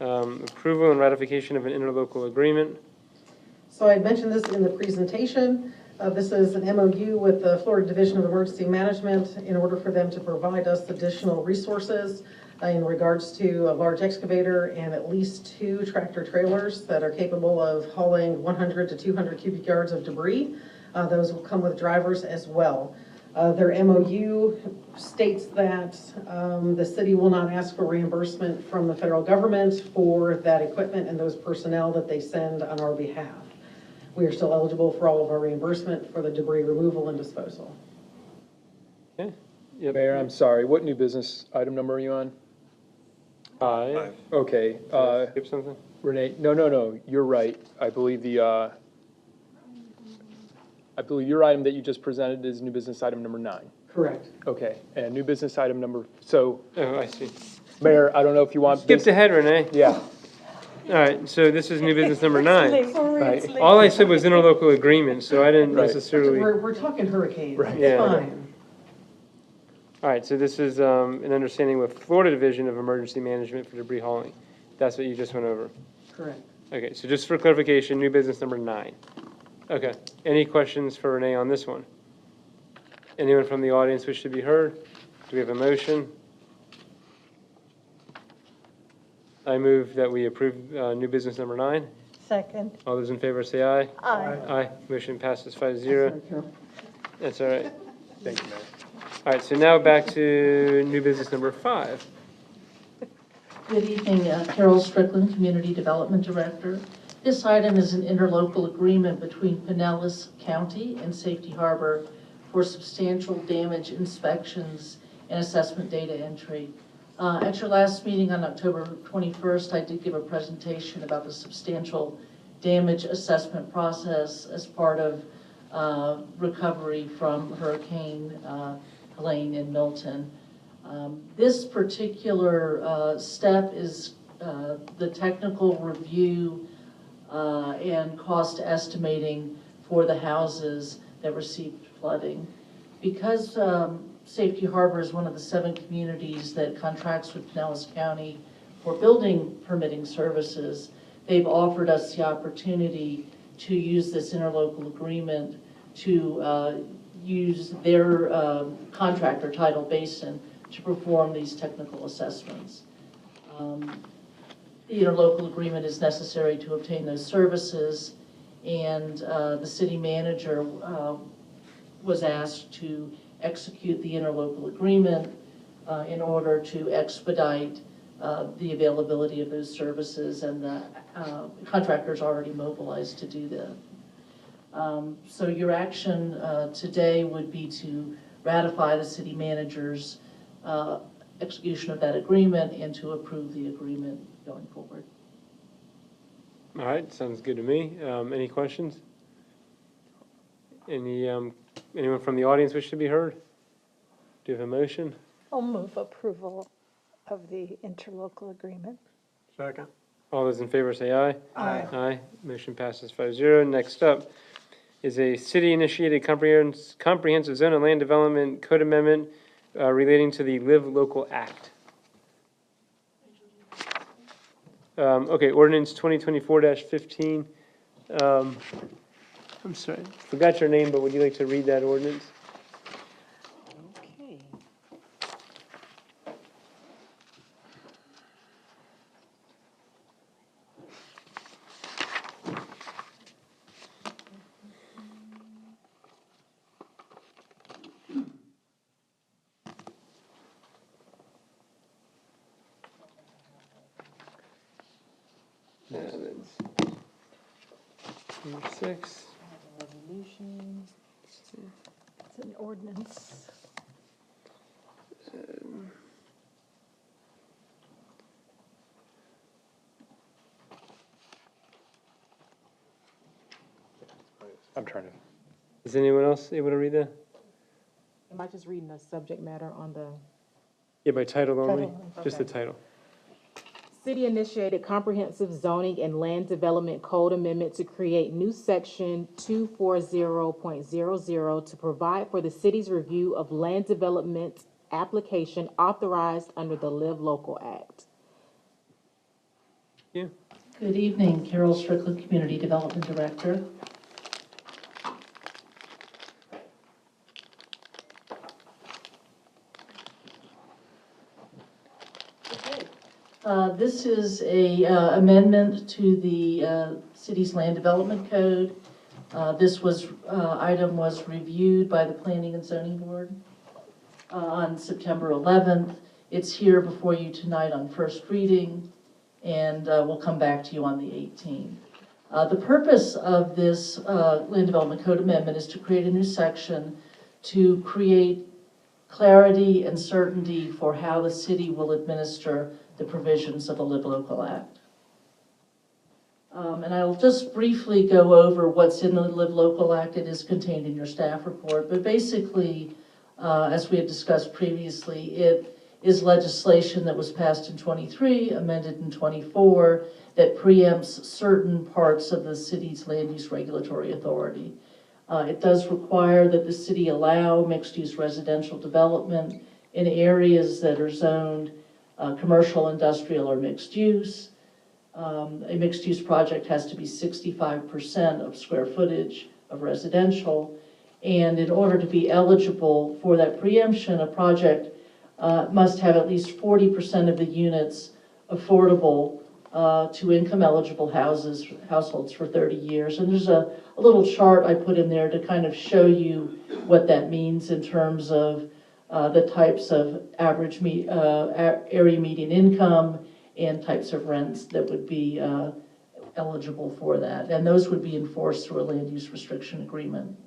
approval and ratification of an interlocal agreement. So I had mentioned this in the presentation. This is an MOU with the Florida Division of Emergency Management in order for them to provide us additional resources in regards to a large excavator and at least 2 tractor trailers that are capable of hauling 100 to 200 cubic yards of debris. Those will come with drivers as well. Their MOU states that the city will not ask for reimbursement from the federal government for that equipment and those personnel that they send on our behalf. We are still eligible for all of our reimbursement for the debris removal and disposal. Okay. Mayor, I'm sorry, what new business item number are you on? 5. Okay, Skip something? Renee, no, you're right. I believe your item that you just presented is new business item number 9. Correct. Okay, and new business item number, so, Oh, I see. Mayor, I don't know if you want. Skipped ahead, Renee. Yeah, All right, so this is new business number 9. right. All I said was interlocal agreement, so I didn't Right. necessarily. We're talking hurricanes. Right. It's Yeah. fine. All right, so this is an understanding with Florida Division of Emergency Management for debris hauling. That's what you just went over. Correct. Okay, so just for clarification, new business number 9. Okay, any questions for Renee on this one? Anyone from the audience wish to be heard? Do we have a motion? I move that we approve new business number 9. Second. All those in favor say aye. Aye. Aye, motion passes 5-0. That's all right. Thank you, Mayor. All right, so now back to new business number 5. Good evening, Carol Strickland, Community Development Director. This item is an interlocal agreement between Pinellas County and Safety Harbor for substantial damage inspections and assessment data entry. At your last meeting on October 21st, I did give a presentation about the substantial damage assessment process as part of recovery from Hurricane Helene in Milton. This particular step is the technical review and cost estimating for the houses that received flooding. Because Safety Harbor is one of the 7 communities that contracts with Pinellas County for building permitting services, they've offered us the opportunity to use this interlocal agreement to use their contractor, Tidal Basin, to perform these technical assessments. The interlocal agreement is necessary to obtain those services, and the city manager was asked to execute the interlocal agreement in order to expedite the availability of those services, and the contractor's already mobilized to do that. So your action today would be to ratify the city manager's execution of that agreement and to approve the agreement going forward. All right, sounds good to me. Any questions? Anyone from the audience wish to be heard? Do you have a motion? I'll move approval of the interlocal agreement. Second. All those in favor say aye. Aye. Aye. Motion passes 5-0. Next up is a city-initiated comprehensive zone and land development code amendment relating to the Live Local Act. Okay, ordinance 2024-15. I'm sorry, forgot your name, but would you like to read that ordinance? Okay. That's number 6. Resolution. It's an ordinance. I'm trying to. Is anyone else able to read that? Am I just reading the subject matter on the? Yeah, by title only, Title, just the okay. title. City-initiated comprehensive zoning and land development code amendment to create new section 240.00 to provide for the city's review of land development application authorized under the Live Local Act. Yeah. Good evening, Carol Strickland, Community Development Director. This is a amendment to the city's land development code. This item was reviewed by the Planning and Zoning Board on September 11th. It's here before you tonight on first reading, and we'll come back to you on the 18th. The purpose of this land development code amendment is to create a new section to create clarity and certainty for how the city will administer the provisions of the Live Local Act. And I'll just briefly go over what's in the Live Local Act. It is contained in your staff report, but basically, as we had discussed previously, it is legislation that was passed in '23, amended in '24, that preempts certain parts of the city's land use regulatory authority. It does require that the city allow mixed-use residential development in areas that are zoned commercial, industrial, or mixed use. A mixed-use project has to be 65% of square footage of residential. And in order to be eligible for that preemption, a project must have at least 40% of the units affordable to income-eligible households for 30 years. And there's a little chart I put in there to kind of show you what that means in terms of the types of average area median income and types of rents that would be eligible for that. And those would be enforced through a land use restriction agreement.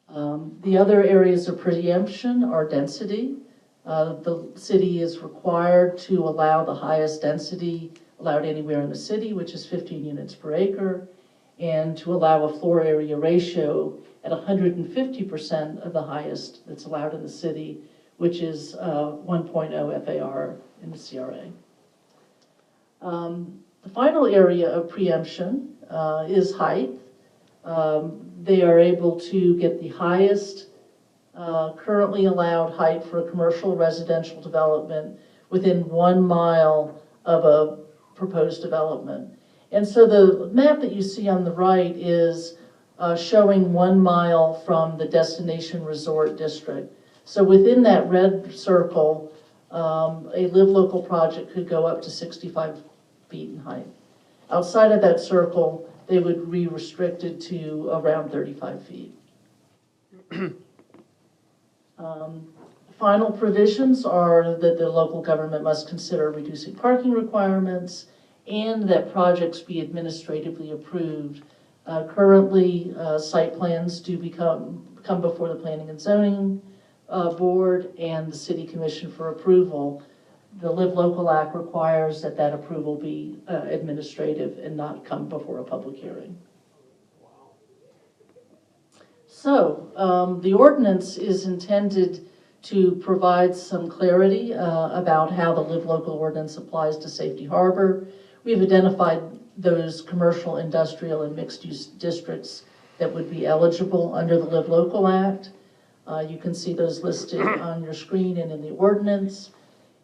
The other areas of preemption are density. The city is required to allow the highest density allowed anywhere in the city, which is 15 units per acre, and to allow a floor area ratio at 150% of the highest that's allowed in the city, which is 1.0 FAR in the CRA. The final area of preemption is height. They are able to get the highest currently allowed height for a commercial residential development within 1 mile of a proposed development. And so the map that you see on the right is showing 1 mile from the destination resort district. So within that red circle, a Live Local project could go up to 65 feet in height. Outside of that circle, they would be restricted to around 35 feet. Final provisions are that the local government must consider reducing parking requirements and that projects be administratively approved. Currently, site plans do come before the Planning and Zoning Board and the City Commission for approval. The Live Local Act requires that that approval be administrative and not come before a public hearing. So the ordinance is intended to provide some clarity about how the Live Local ordinance applies to Safety Harbor. We've identified those commercial, industrial, and mixed-use districts that would be eligible under the Live Local Act. You can see those listed on your screen and in the ordinance.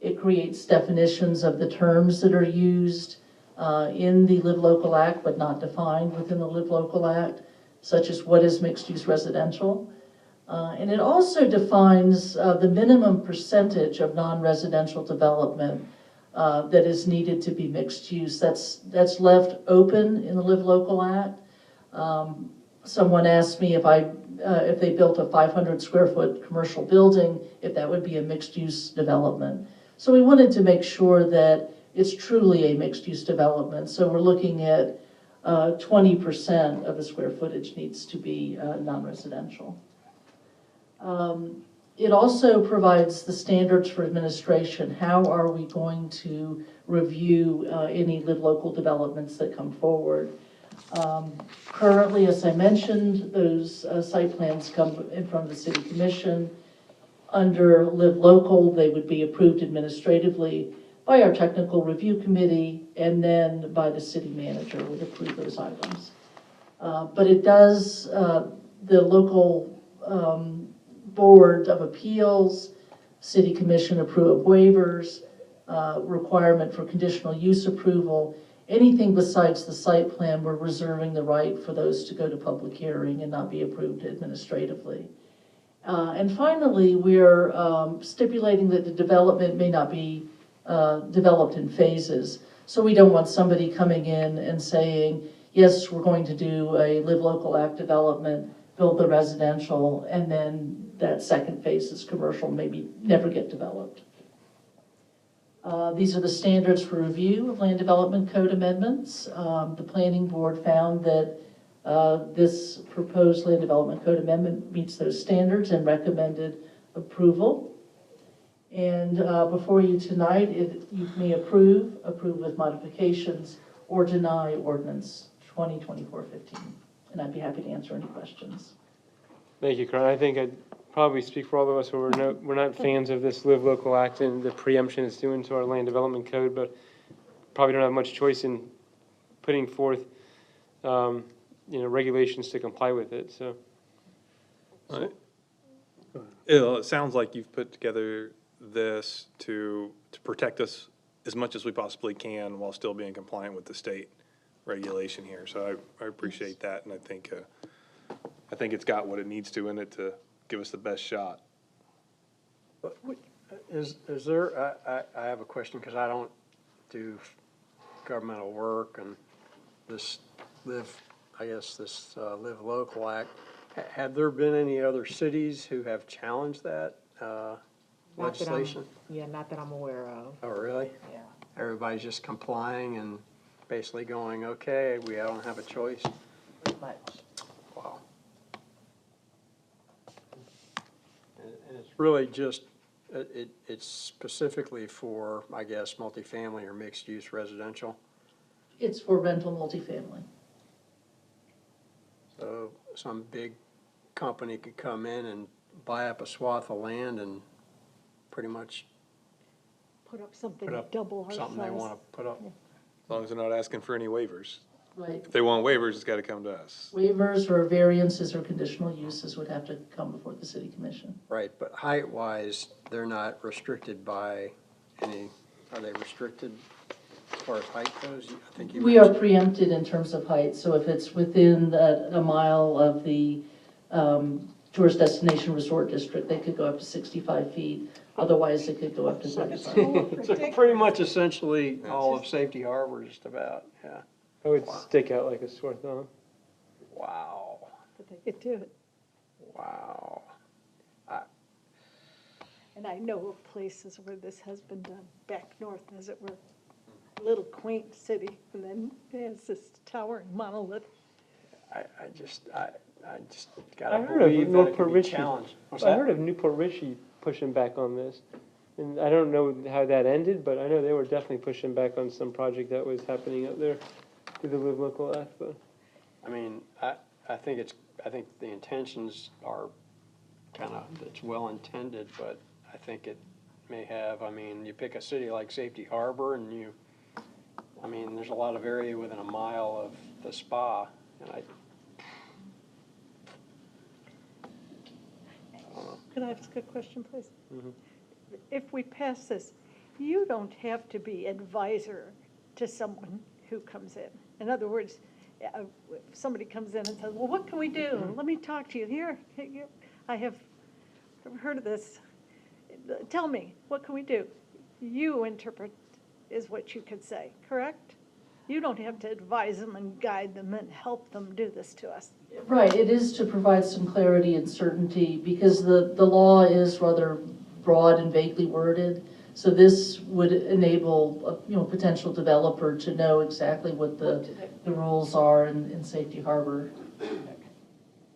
It creates definitions of the terms that are used in the Live Local Act, but not defined within the Live Local Act, such as what is mixed-use residential. And it also defines the minimum percentage of non-residential development that is needed to be mixed use. That's left open in the Live Local Act. Someone asked me if they built a 500 square foot commercial building, if that would be a mixed use development. So we wanted to make sure that it's truly a mixed use development. So we're looking at 20% of the square footage needs to be non-residential. It also provides the standards for administration. How are we going to review any Live Local developments that come forward? Currently, as I mentioned, those site plans come in front of the City Commission. Under Live Local, they would be approved administratively by our technical review committee, and then by the city manager would approve those items. But it does, the local Board of Appeals, City Commission approve waivers, requirement for conditional use approval. Anything besides the site plan, we're reserving the right for those to go to public hearing and not be approved administratively. And finally, we're stipulating that the development may not be developed in phases. So we don't want somebody coming in and saying, yes, we're going to do a Live Local Act development, build the residential, and then that second phase is commercial, maybe never get developed. These are the standards for review of land development code amendments. The planning board found that this proposed land development code amendment meets those standards and recommended approval. And before you tonight, you may approve with modifications, or deny ordinance 2024-15. And I'd be happy to answer any questions. Thank you, Corinne. I think I'd probably speak for all of us, who we're not fans of this Live Local Act and the preemption it's doing to our land development code, but probably don't have much choice in putting forth, regulations to comply with it. So, it sounds like you've put together this to protect us as much as we possibly can while still being compliant with the state regulation here. So I appreciate that, and I think it's got what it needs to in it to give us the best shot. Is there, I have a question because I don't do governmental work, and this Live Local Act, have there been any other cities who have challenged that legislation? Not that I'm aware of. Oh, really? Yeah. Everybody's just complying and basically going, okay, we don't have a choice? Pretty much. Wow. And it's really just, it's specifically for, I guess, multifamily or mixed-use residential? It's for rental multifamily. So some big company could come in and buy up a swath of land and pretty much Put up something put up double our something they size. want to put up. As long as they're not asking for any waivers. Right. If they want waivers, it's got to come to us. Waivers or variances or conditional uses would have to come before the City Commission. Right, but height-wise, they're not restricted by any, are they restricted as far as height goes? I think you We are mentioned- preempted in terms of height, so if it's within a mile of the tourist destination resort district, they could go up to 65 feet. Otherwise, it could go up to 35. So pretty much essentially all of Safety Harbor is just about, yeah. I would stick out like a sore thumb. Wow. But they could do it. Wow. And I know of places where this has been done, back north, as it were. Little quaint city, and then there's this towering monolith. I just I gotta heard of believe that it Newport could be Richie. challenged. What's I that? heard of Newport Richie pushing back on this. And I don't know how that ended, but I know they were definitely pushing back on some project that was happening up there through the Live Local Act. But I mean, I think the intentions are kind of, it's well-intended, but I think it may have, I mean, you pick a city like Safety Harbor and you, I mean, there's a lot of area within a mile of the spa, and I don't know. Could I ask a question, please? If we pass this, you don't have to be advisor to someone who comes in. In other words, if somebody comes in and says, well, what can we do? Let me talk to you. Here, I have heard of this. Tell me, what can we do? You interpret is what you could say, correct? You don't have to advise them and guide them and help them do this to us. Right, it is to provide some clarity and certainty, because the law is rather broad and vaguely worded. So this would enable a potential developer to know exactly what the rules are in Safety Harbor.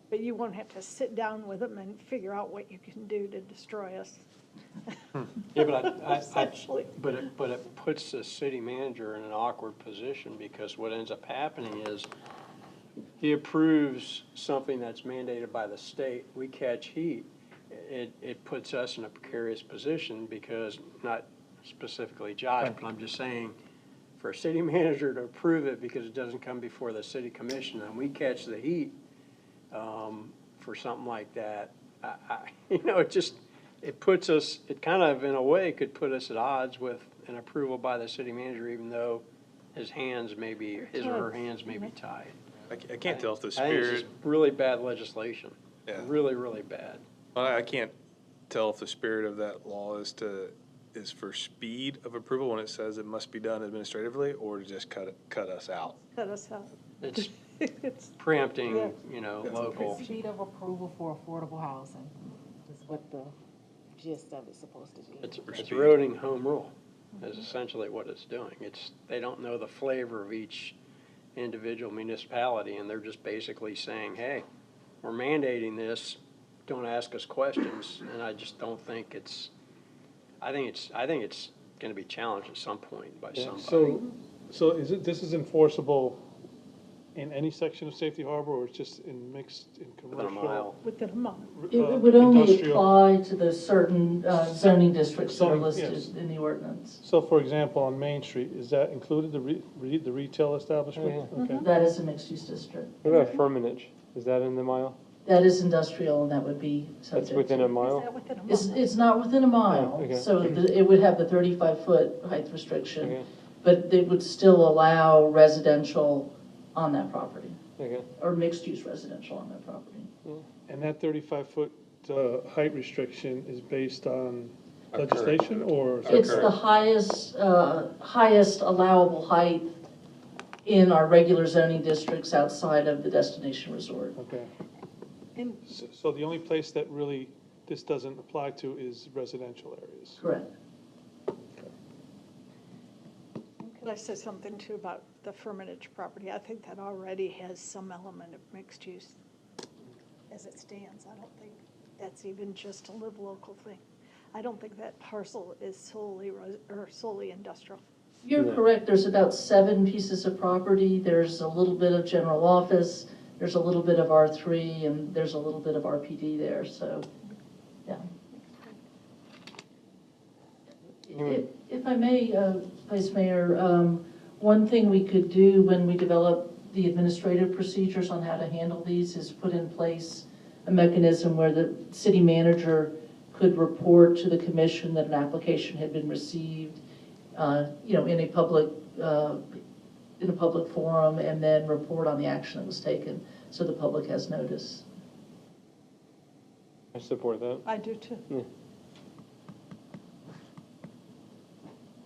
But you won't have to sit down with them and figure out what you can do to destroy us. Yeah, but Essentially. but it puts the city manager in an awkward position, because what ends up happening is he approves something that's mandated by the state, we catch heat. It puts us in a precarious position, because, not specifically Josh, but I'm just saying, for a city manager to approve it because it doesn't come before the city commission and we catch the heat for something like that, it puts us, it kind of, in a way, could put us at odds with an approval by the city manager, even though his or her hands may be tied. I can't tell if the I think it's spirit, just really bad legislation. Yeah. Really, really bad. I can't tell if the spirit of that law is for speed of approval when it says it must be done administratively, or to just cut us out. Cut us out. It's preempting, local. Speed of approval for affordable housing is what the gist of it's supposed to be. It's eroding home rule, is essentially what it's doing. They don't know the flavor of each individual municipality, and they're just basically saying, hey, we're mandating this, don't ask us questions, and I just don't think I think it's gonna be challenged at some point by somebody. So this is enforceable in any section of Safety Harbor, or it's just in commercial? Within a mile. Within a mile. It would only industrial. apply to the certain zoning districts that are Zoning, listed yes. in the ordinance. So for example, on Main Street, is that included, the retail establishment? Oh, Okay. That is a mixed-use district. What about Firmenich? Is that in the mile? That is industrial, and that would be subject. That's within a Is mile? that within a mile? It's not within a mile, Oh, okay. so it would have the 35-foot height restriction, Okay, but it would still allow residential on that property, okay. or mixed-use residential on that property. And that 35-foot height restriction is based on legislation, or? It's the highest allowable height in our regular zoning districts outside of the destination resort. Okay. And So the only place that really this doesn't apply to is residential areas? Correct. could I say something too about the Firmenich property? I think that already has some element of mixed use as it stands. I don't think that's even just a live local thing. I don't think that parcel is solely industrial. You're correct, there's about 7 pieces of property. There's a little bit of general office, there's a little bit of R3, and there's a little bit of RPD there, so, yeah. If I may, Vice Mayor, one thing we could do when we develop the administrative procedures on how to handle these is put in place a mechanism where the city manager could report to the commission that an application had been received, in a public forum, and then report on the action that was taken, so the public has notice. I support that. I do too. Yeah.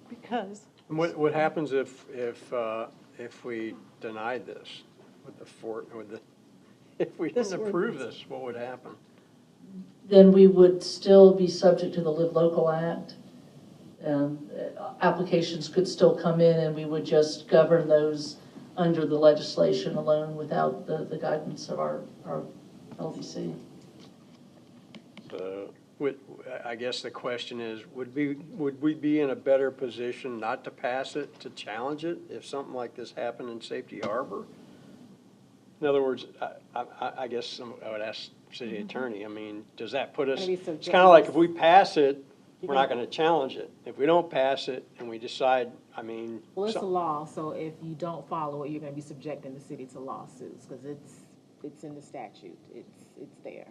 Because What happens if we denied this if we This didn't approve ordinance. this, what would happen? Then we would still be subject to the Live Local Act. Applications could still come in, and we would just govern those under the legislation alone without the guidance of our LDC. So, I guess the question is, would we be in a better position not to pass it, to challenge it, if something like this happened in Safety Harbor? In other words, I guess I would ask city attorney. I mean, does that put us, Maybe it's subject- kind of like if we pass it, we're not gonna challenge it. If we don't pass it and we decide, I mean. Well, it's a some- law, so if you don't follow it, you're gonna be subjecting the city to lawsuits, because it's in the statute, it's there.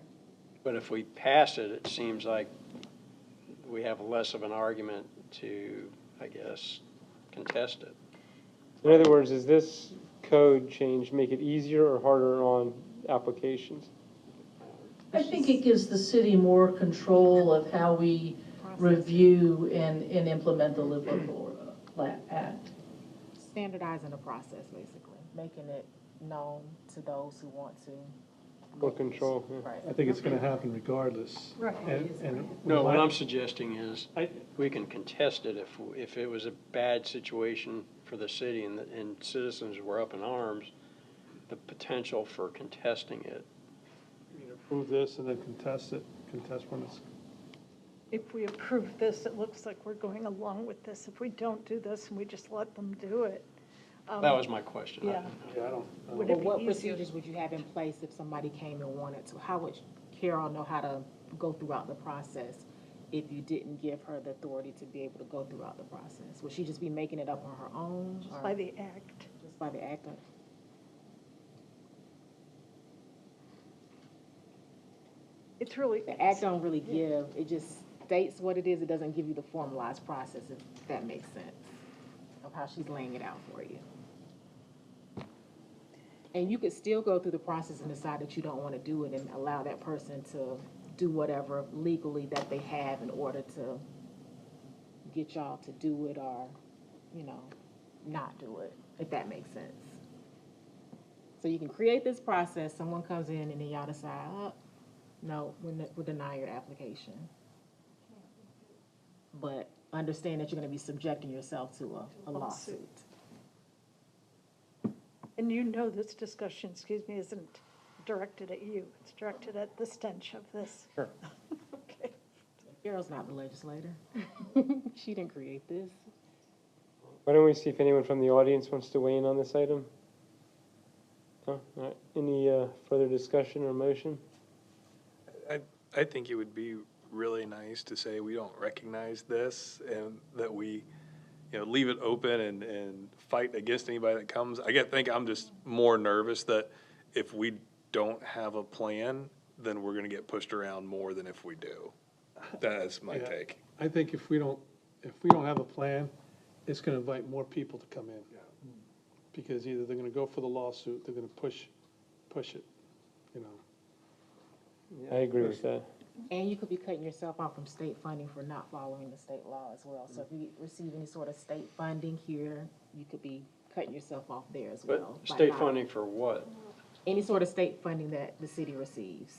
But if we pass it, it seems like we have less of an argument to, I guess, contest it. In other words, does this code change make it easier or harder on applications? I think it gives the city more control of how we review and implement the Live Local Act. Standardizing the process, basically, making it known to those who want to. More control, yeah. Right. I think it's gonna happen regardless. Right. And No, what I'm suggesting is, we can contest it if it was a bad situation for the city and citizens were up in arms, the potential for contesting it. approve this and then contest when it's. If we approve this, it looks like we're going along with this. If we don't do this and we just let them do it. That was my question. Yeah. Yeah, I don't. Would But it what be easier? procedures would you have in place if somebody came and wanted to? How would Carol know how to go throughout the process if you didn't give her the authority to be able to go throughout the process? Would she just be making it up on her own? Just or by the act. Just by the act of? It's really. The act don't really give, it just states what it is, it doesn't give you the formalized process, if that makes sense, of how she's laying it out for you. And you could still go through the process and decide that you don't want to do it and allow that person to do whatever legally that they have in order to get y'all to do it or, you know, not do it, if that makes sense. So you can create this process, someone comes in and then y'all decide, oh, no, we'll deny your application. But understand that you're gonna be subjecting yourself to a lawsuit. And you know this discussion, excuse me, isn't directed at you. It's directed at the stench of this. Sure. Okay. Carol's not the legislator. She didn't create this. Why don't we see if anyone from the audience wants to weigh in on this item? No? All right. Any further discussion or motion? I think it would be really nice to say we don't recognize this and that we, leave it open and fight against anybody that comes. think I'm just more nervous that if we don't have a plan, then we're gonna get pushed around more than if we do. That's my Yeah. take. I think if we don't have a plan, it's gonna invite more people to come in. Because either they're gonna go for the lawsuit, they're gonna push it, I agree with that. And you could be cutting yourself off from state funding for not following the state law as well. So if you receive any sort of state funding here, you could be cutting yourself off there as well. But by state not- funding for what? Any sort of state funding that the city receives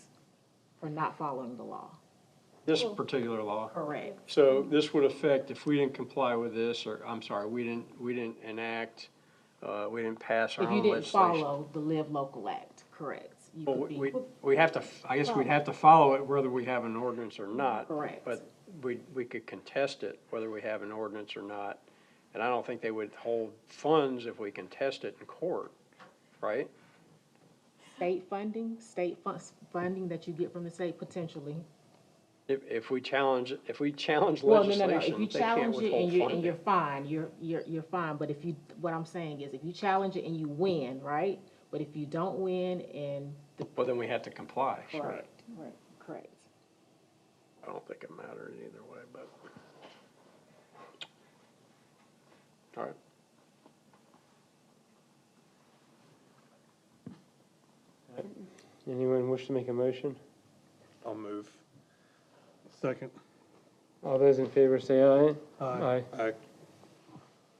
for not following the law. This particular law? Correct. So this would affect, if we didn't comply with this, or, I'm sorry, we didn't enact, we didn't pass our If you own didn't legislation. follow the Live Local Act, correct. You Well, could be- we have to, I guess we'd have to follow it whether we have an ordinance or not. Correct. But we could contest it whether we have an ordinance or not. And I don't think they would hold funds if we contest it in court, right? State funding, funding that you get from the state potentially. If we challenge legislation, Well, no. If you they can't challenge it withhold and you're funding. fine, you're fine. But if you, what I'm saying is, if you challenge it and you win, right? But if you don't win and the. Well, then we have to comply, sure. Correct. I don't think it matters either way, but. All right. Anyone wish to make a motion? I'll move. Second. All those in favor say aye. Aye. Aye.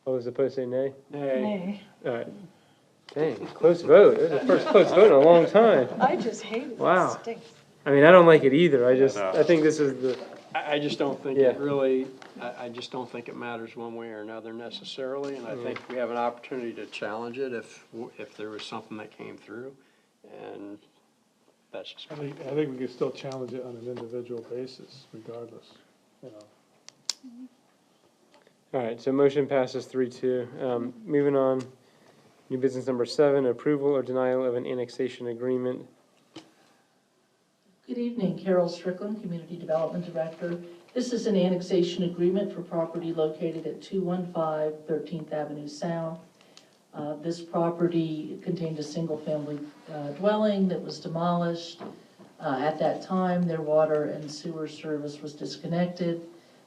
All those opposed say nay. Nay. All right. Dang, close vote. This is the first close vote in a long time. I just hate it. Wow. It stinks. I mean, I don't like it either. I No. think this is the, I just don't think Yeah. it really, I just don't think it matters one way or another necessarily, and I think we have an opportunity to challenge it if there was something that came through, and that's just. I think we can still challenge it on an individual basis regardless, all right, so motion passes 3-2. Moving on, new business number 7, approval or denial of an annexation agreement. Good evening, Carol Strickland, Community Development Director. This is an annexation agreement for property located at 215 13th Avenue South. This property contained a single-family dwelling that was demolished. At that time, their water and sewer service was disconnected.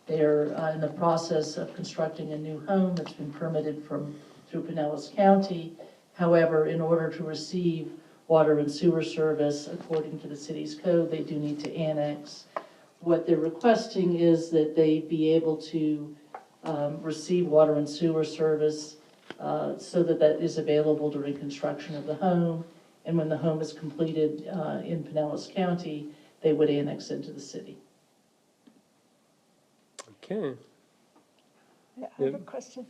They're in the process of constructing a new home that's been permitted through Pinellas County. However, in order to receive water and sewer service, according to the city's code, they do need to annex. What they're requesting is that they be able to receive water and sewer service so that that is available during construction of the home. And when the home is completed in Pinellas County, they would annex into the city. Okay. Yeah, I have a question.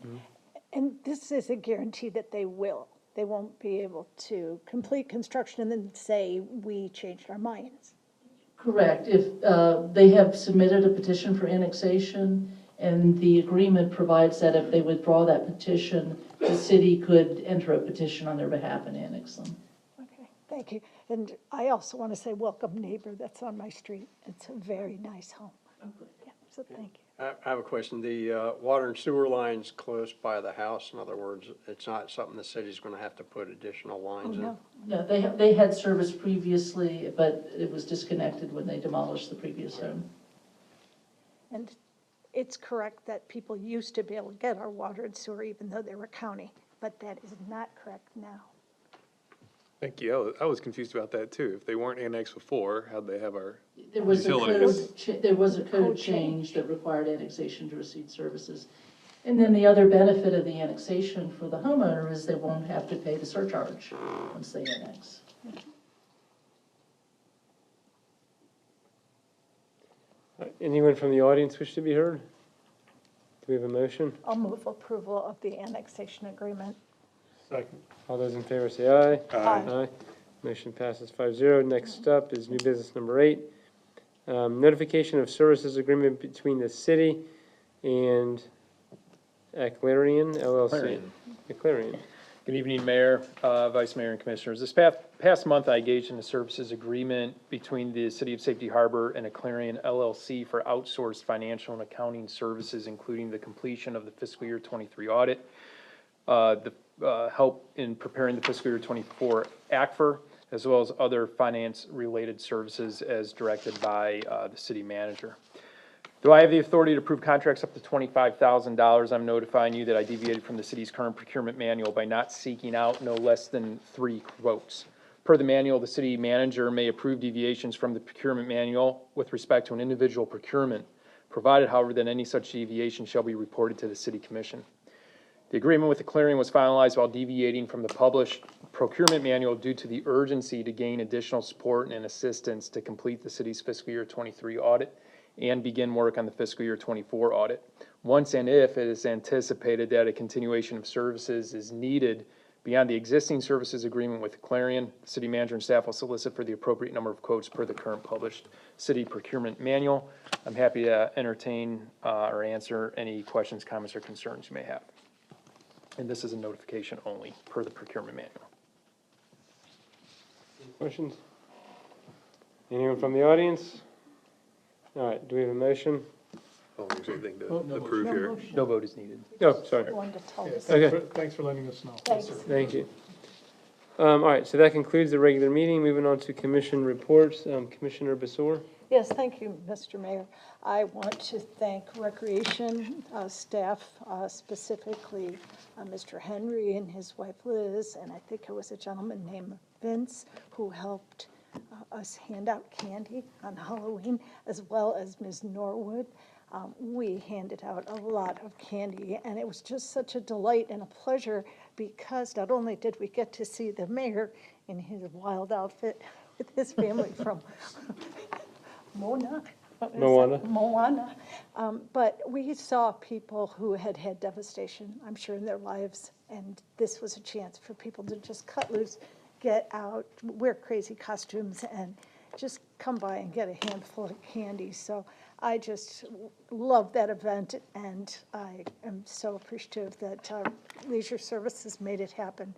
And this is a guarantee that they will. They won't be able to complete construction and then say, we changed our minds. Correct. If they have submitted a petition for annexation, and the agreement provides that if they withdraw that petition, the city could enter a petition on their behalf and annex them. Okay, thank you. And I also want to say welcome neighbor that's on my street. It's a very nice home. Yeah, so thank you. I have a question. The water and sewer line's close by the house. In other words, it's not something the city's going to have to put additional lines in. No, they had service previously, but it was disconnected when they demolished the previous home. And it's correct that people used to be able to get our water and sewer even though they were county, but that is not correct now. Thank you. I was confused about that too. If they weren't annexed before, how'd they have our There was utilities? a code change that required annexation to receive services. And then the other benefit of the annexation for the homeowner is they won't have to pay the surcharge once they annex. Anyone from the audience wish to be heard? Do we have a motion? I'll move approval of the annexation agreement. Second. All those in favor say aye. Aye. Motion passes 5-0. Next up is new business number 8. Notification of services agreement between the city and Aclarion LLC. Aclarion. Good evening, Mayor, Vice Mayor, and Commissioners. This past month, I engaged in a services agreement between the City of Safety Harbor and Aclarion LLC for outsourced financial and accounting services, including the completion of the fiscal year 23 audit, help in preparing the fiscal year 24 ACFR, as well as other finance-related services as directed by the city manager. Do I have the authority to approve contracts up to $25,000? I'm notifying you that I deviated from the city's current procurement manual by not seeking out no less than 3 quotes. Per the manual, the city manager may approve deviations from the procurement manual with respect to an individual procurement, provided, however, that any such deviation shall be reported to the city commission. The agreement with Aclarion was finalized while deviating from the published procurement manual due to the urgency to gain additional support and assistance to complete the city's fiscal year 23 audit and begin work on the fiscal year 24 audit. Once and if it is anticipated that a continuation of services is needed beyond the existing services agreement with Aclarion, the city manager and staff will solicit for the appropriate number of quotes per the current published city procurement manual. I'm happy to entertain or answer any questions, comments, or concerns you may have. And this is a notification only per the procurement manual. Questions? Anyone from the audience? All right, do we have a motion? Oh, there's anything to approve here. No vote is needed. Oh, sorry. One to tell us. Okay. Thanks for letting us know. Thanks. Thank you. All right, so that concludes the regular meeting. Moving on to commission reports. Commissioner Basur. Yes, thank you, Mr. Mayor. I want to thank Recreation staff, specifically Mr. Henry and his wife Liz, and I think it was a gentleman named Vince who helped us hand out candy on Halloween, as well as Ms. Norwood. We handed out a lot of candy, and it was just such a delight and a pleasure because not only did we get to see the mayor in his wild outfit with his family from Moana, but we saw people who had had devastation, I'm sure, in their lives, and this was a chance for people to just cut loose, get out, wear crazy costumes, and just come by and get a handful of candy. So I just love that event, and I am so appreciative that Leisure Services made it happen.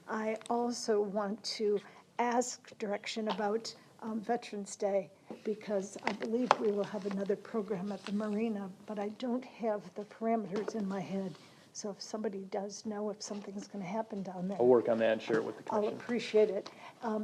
I also want to ask direction about Veterans Day, because I believe we will have another program at the marina, but I don't have the parameters in my head. So if somebody does know if something's going to happen down there, I'll work on that and share it with the I'll commission. appreciate it,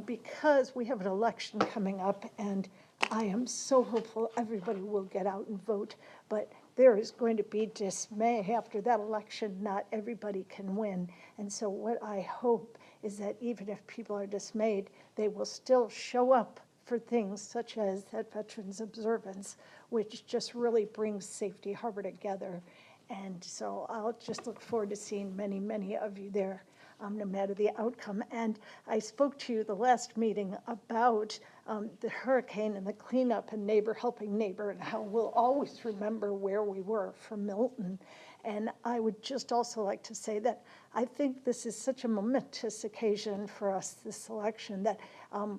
because we have an election coming up, and I am so hopeful everybody will get out and vote, but there is going to be dismay after that election. Not everybody can win, and so what I hope is that even if people are dismayed, they will still show up for things such as that Veterans Observance, which just really brings Safety Harbor together. And so I'll just look forward to seeing many, many of you there, no matter the outcome. And I spoke to you the last meeting about the hurricane and the cleanup and neighbor helping neighbor, and how we'll always remember where we were from Milton. And I would just also like to say that I think this is such a momentous occasion for us, this election, that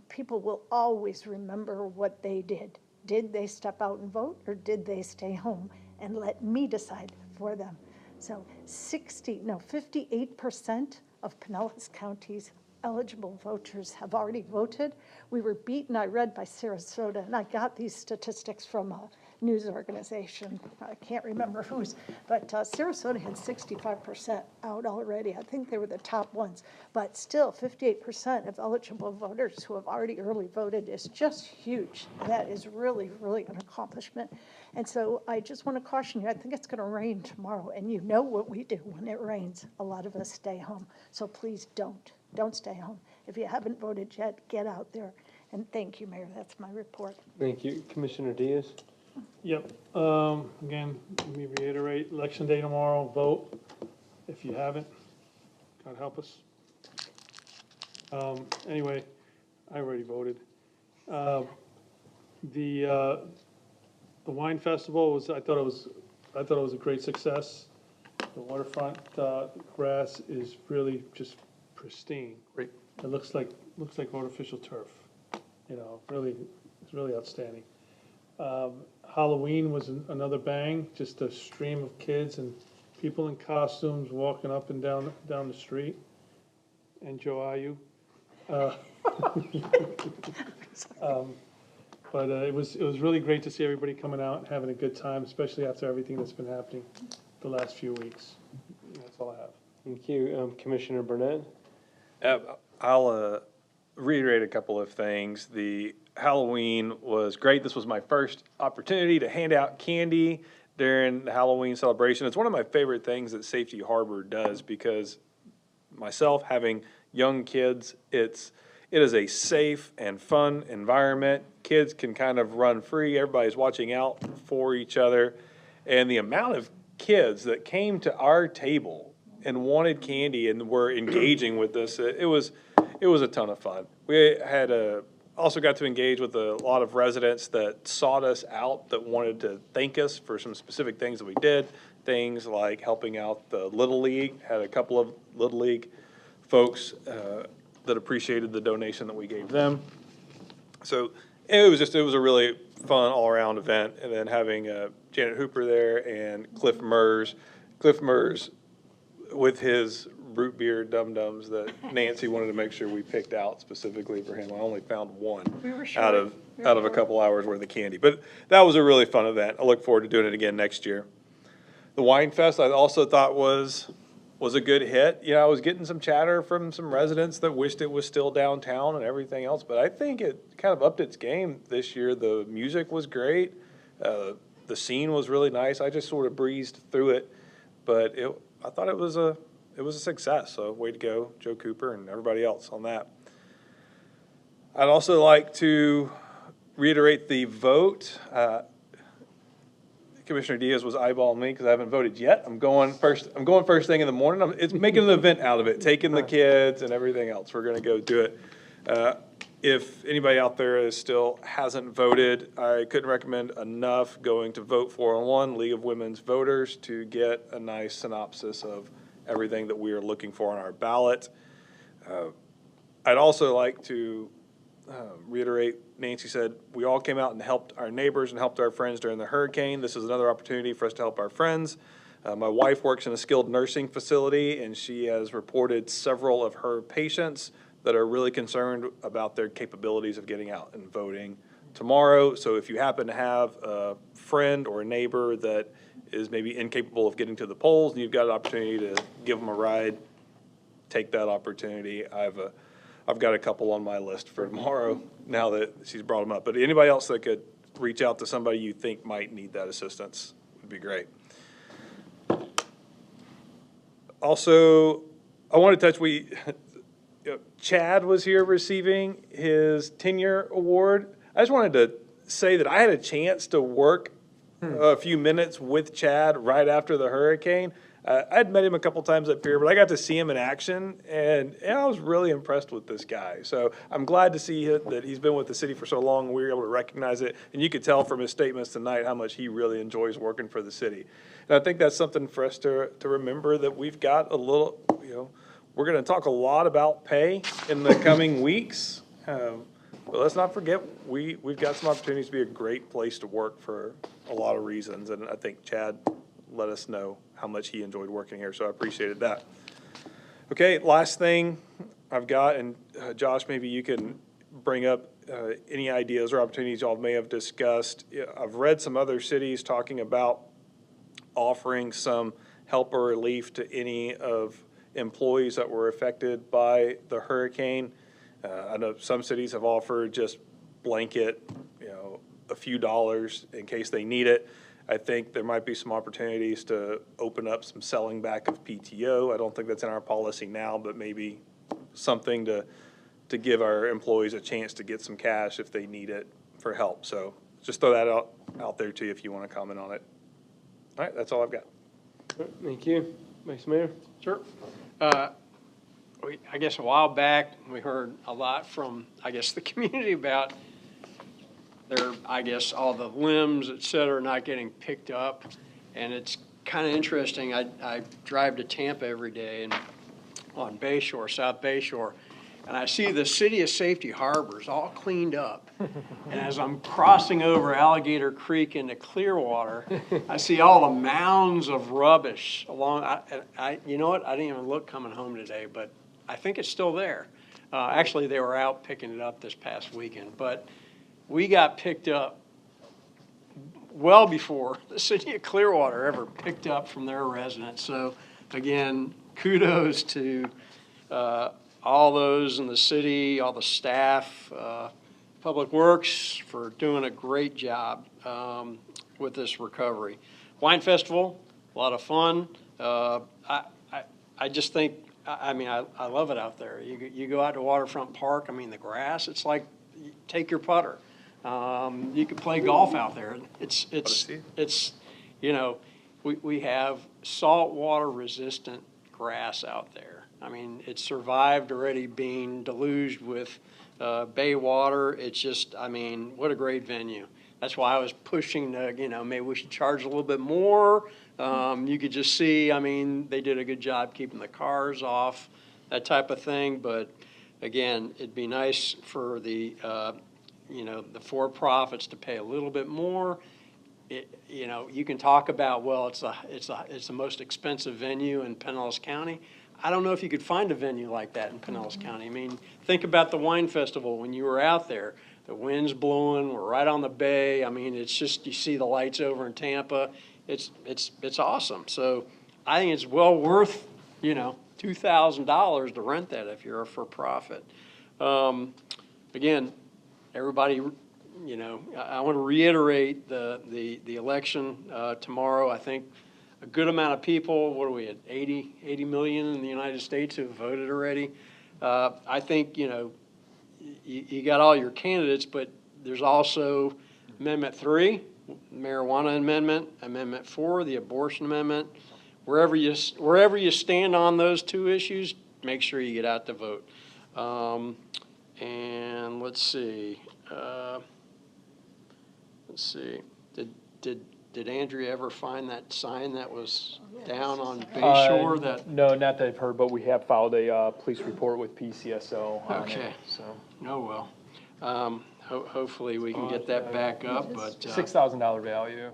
people will always remember what they did. Did they step out and vote, or did they stay home and let me decide for them? So 58% of Pinellas County's eligible voters have already voted. We were beaten, I read, by Sarasota, and I got these statistics from a news organization. I can't remember whose, but Sarasota had 65% out already. I think they were the top ones, but still 58% of eligible voters who have already early voted is just huge. That is really, really an accomplishment. And so I just want to caution you, I think it's going to rain tomorrow, and you know what we do when it rains. A lot of us stay home. So please don't stay home. If you haven't voted yet, get out there. And thank you, Mayor. That's my report. Thank you. Commissioner Diaz? Yep. Again, let me reiterate, election day tomorrow, vote if you haven't. God help us. Anyway, I already voted. The wine festival was, I thought it was a great success. The waterfront grass is really just pristine. Great. It looks like artificial turf. You know, really, it's really outstanding. Halloween was another bang, just a stream of kids and people in costumes walking up and down the street. And Joe Ayu. But it was really great to see everybody coming out and having a good time, especially after everything that's been happening the last few weeks. That's all I have. Thank you. Commissioner Burnett? I'll reiterate a couple of things. The Halloween was great. This was my first opportunity to hand out candy during the Halloween celebration. It's one of my favorite things that Safety Harbor does, because myself having young kids, it is a safe and fun environment. Kids can kind of run free. Everybody's watching out for each other. And the amount of kids that came to our table and wanted candy and were engaging with us, it was a ton of fun. We had also got to engage with a lot of residents that sought us out, that wanted to thank us for some specific things that we did. Things like helping out the Little League. Had a couple of Little League folks that appreciated the donation that we gave them. So it was a really fun all-around event. And then having Janet Hooper there and Cliff Mers with his root beer dum-dums that Nancy wanted to make sure we picked out specifically for him. I only found one out of a couple hours worth of candy. But that was a really fun event. I look forward to doing it again next year. The Wine Fest I also thought was a good hit. You know, I was getting some chatter from some residents that wished it was still downtown and everything else, but I think it kind of upped its game this year. The music was great. The scene was really nice. I just sort of breezed through it, but I thought it was a success. So way to go, Joe Cooper and everybody else on that. I'd also like to reiterate the vote. Commissioner Diaz was eyeballing me because I haven't voted yet. I'm going first thing in the morning. It's making an event out of it, taking the kids and everything else. We're going to go do it. If anybody out there still hasn't voted, I couldn't recommend enough going to Vote 401, League of Women's Voters, to get a nice synopsis of everything that we are looking for on our ballot. I'd also like to reiterate, Nancy said, we all came out and helped our neighbors and helped our friends during the hurricane. This is another opportunity for us to help our friends. My wife works in a skilled nursing facility, and she has reported several of her patients that are really concerned about their capabilities of getting out and voting tomorrow. So if you happen to have a friend or a neighbor that is maybe incapable of getting to the polls and you've got an opportunity to give them a ride, take that opportunity. I've got a couple on my list for tomorrow now that she's brought them up. But anybody else that could reach out to somebody you think might need that assistance would be great. Also, I want to touch, Chad was here receiving his tenure award. I just wanted to say that I had a chance to work a few minutes with Chad right after the hurricane. I'd met him a couple times up here, but I got to see him in action, and I was really impressed with this guy. So I'm glad to see that he's been with the city for so long, and we were able to recognize it. And you could tell from his statements tonight how much he really enjoys working for the city. And I think that's something for us to remember, that we've got a little, we're going to talk a lot about pay in the coming weeks. But let's not forget, we've got some opportunities to be a great place to work for a lot of reasons. And I think Chad let us know how much he enjoyed working here, so I appreciated that. Okay, last thing I've got, and Josh, maybe you can bring up any ideas or opportunities y'all may have discussed. I've read some other cities talking about offering some help or relief to any of employees that were affected by the hurricane. I know some cities have offered just blanket, a few dollars in case they need it. I think there might be some opportunities to open up some selling back of PTO. I don't think that's in our policy now, but maybe something to give our employees a chance to get some cash if they need it for help. So just throw that out there too if you want to comment on it. All right, that's all I've got. Thank you. Vice Mayor? Sure. I guess a while back, we heard a lot from, the community about all the limbs, et cetera, not getting picked up. And it's kind of interesting. I drive to Tampa every day and on Bayshore, South Bayshore, and I see the city of Safety Harbors all cleaned up. And as I'm crossing over Alligator Creek into Clearwater, I see all the mounds of rubbish along. You know what? I didn't even look coming home today, but I think it's still there. Actually, they were out picking it up this past weekend, but we got picked up well before the city of Clearwater ever picked up from their residents. So again, kudos to all those in the city, all the staff, Public Works for doing a great job with this recovery. Wine Festival, a lot of fun. I just think, I love it out there. You go out to Waterfront Park, the grass, it's like, take your putter. You can play golf out there. We have saltwater resistant grass out there. It survived already being deluged with bay water. It's just, what a great venue. That's why I was pushing to, maybe we should charge a little bit more. You could just see, they did a good job keeping the cars off, that type of thing. But again, it'd be nice for the the for-profits to pay a little bit more. You can talk about, well, it's the most expensive venue in Pinellas County. I don't know if you could find a venue like that in Pinellas County. Think about the Wine Festival when you were out there. The wind's blowing, we're right on the bay. It's just, you see the lights over in Tampa. It's awesome. So I think it's well worth, $2,000 to rent that if you're a for-profit. Again, everybody, I want to reiterate the election tomorrow. I think a good amount of people, what are we at, 80 million in the United States who have voted already. I think, you got all your candidates, but there's also Amendment 3, marijuana amendment, Amendment 4, the abortion amendment. Wherever you stand on those two issues, make sure you get out to vote. And let's see. Did Andrea ever find that sign that was down on Bayshore? No, not that I've heard, but we have filed a police report with PCSO on Okay. it. So. Oh, well. Hopefully we can get that back up, but. $6,000 value,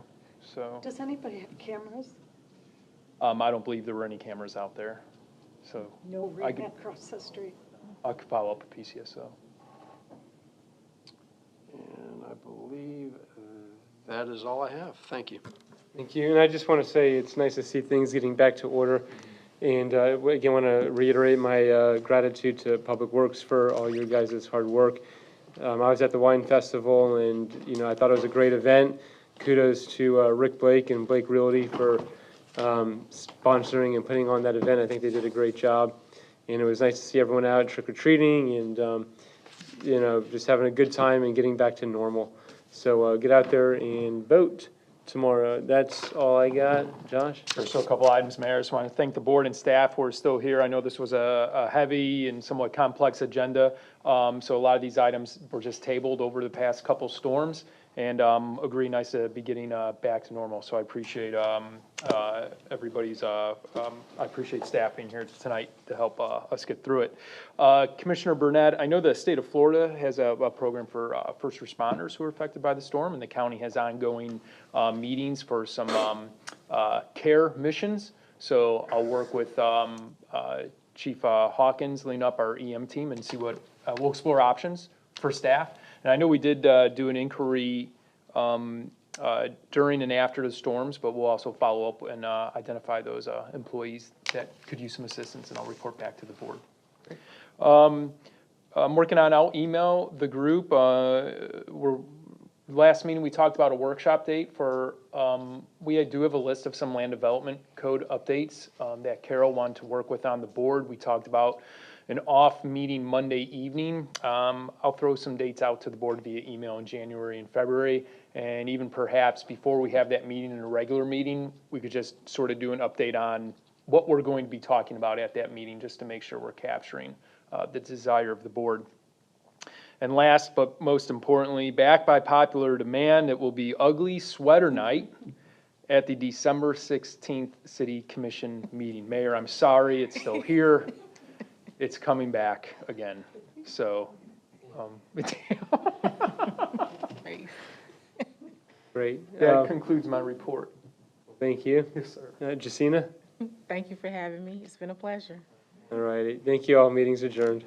so. Does anybody have cameras? I don't believe there were any cameras out there, so. No, right across the street. I could follow up with PCSO. And I believe that is all I have. Thank you. Thank you, and I just want to say it's nice to see things getting back to order. And again, want to reiterate my gratitude to Public Works for all your guys' hard work. I was at the Wine Festival, and I thought it was a great event. Kudos to Rick Blake and Blake Realty for sponsoring and putting on that event. I think they did a great job, and it was nice to see everyone out trick-or-treating and just having a good time and getting back to normal. So get out there and vote tomorrow. That's all I got. Josh? There's still a couple items, Mayor. I just want to thank the board and staff who are still here. I know this was a heavy and somewhat complex agenda, so a lot of these items were just tabled over the past couple storms, and agree nice to be getting back to normal. So I appreciate everybody's, I appreciate staff being here tonight to help us get through it. Commissioner Burnett, I know the state of Florida has a program for first responders who are affected by the storm, and the county has ongoing meetings for some care missions. So I'll work with Chief Hawkins, lean up our EM team, and see what, we'll explore options for staff. And I know we did do an inquiry during and after the storms, but we'll also follow up and identify those employees that could use some assistance, and I'll report back to the board. I'm working on, I'll email the group. Last meeting, we talked about a workshop date for, we do have a list of some land development code updates that Carol wanted to work with on the board. We talked about an off meeting Monday evening. I'll throw some dates out to the board via email in January and February, and even perhaps before we have that meeting in a regular meeting, we could just sort of do an update on what we're going to be talking about at that meeting, just to make sure we're capturing the desire of the board. And last but most importantly, back by popular demand, it will be Ugly Sweater Night at the December 16th City Commission meeting. Mayor, I'm sorry, it's still here. It's coming back again, so. Great. That concludes my report. Thank you. Yes, sir. Jacina? Thank you for having me. It's been a pleasure. All righty. Thank you all. Meeting's adjourned.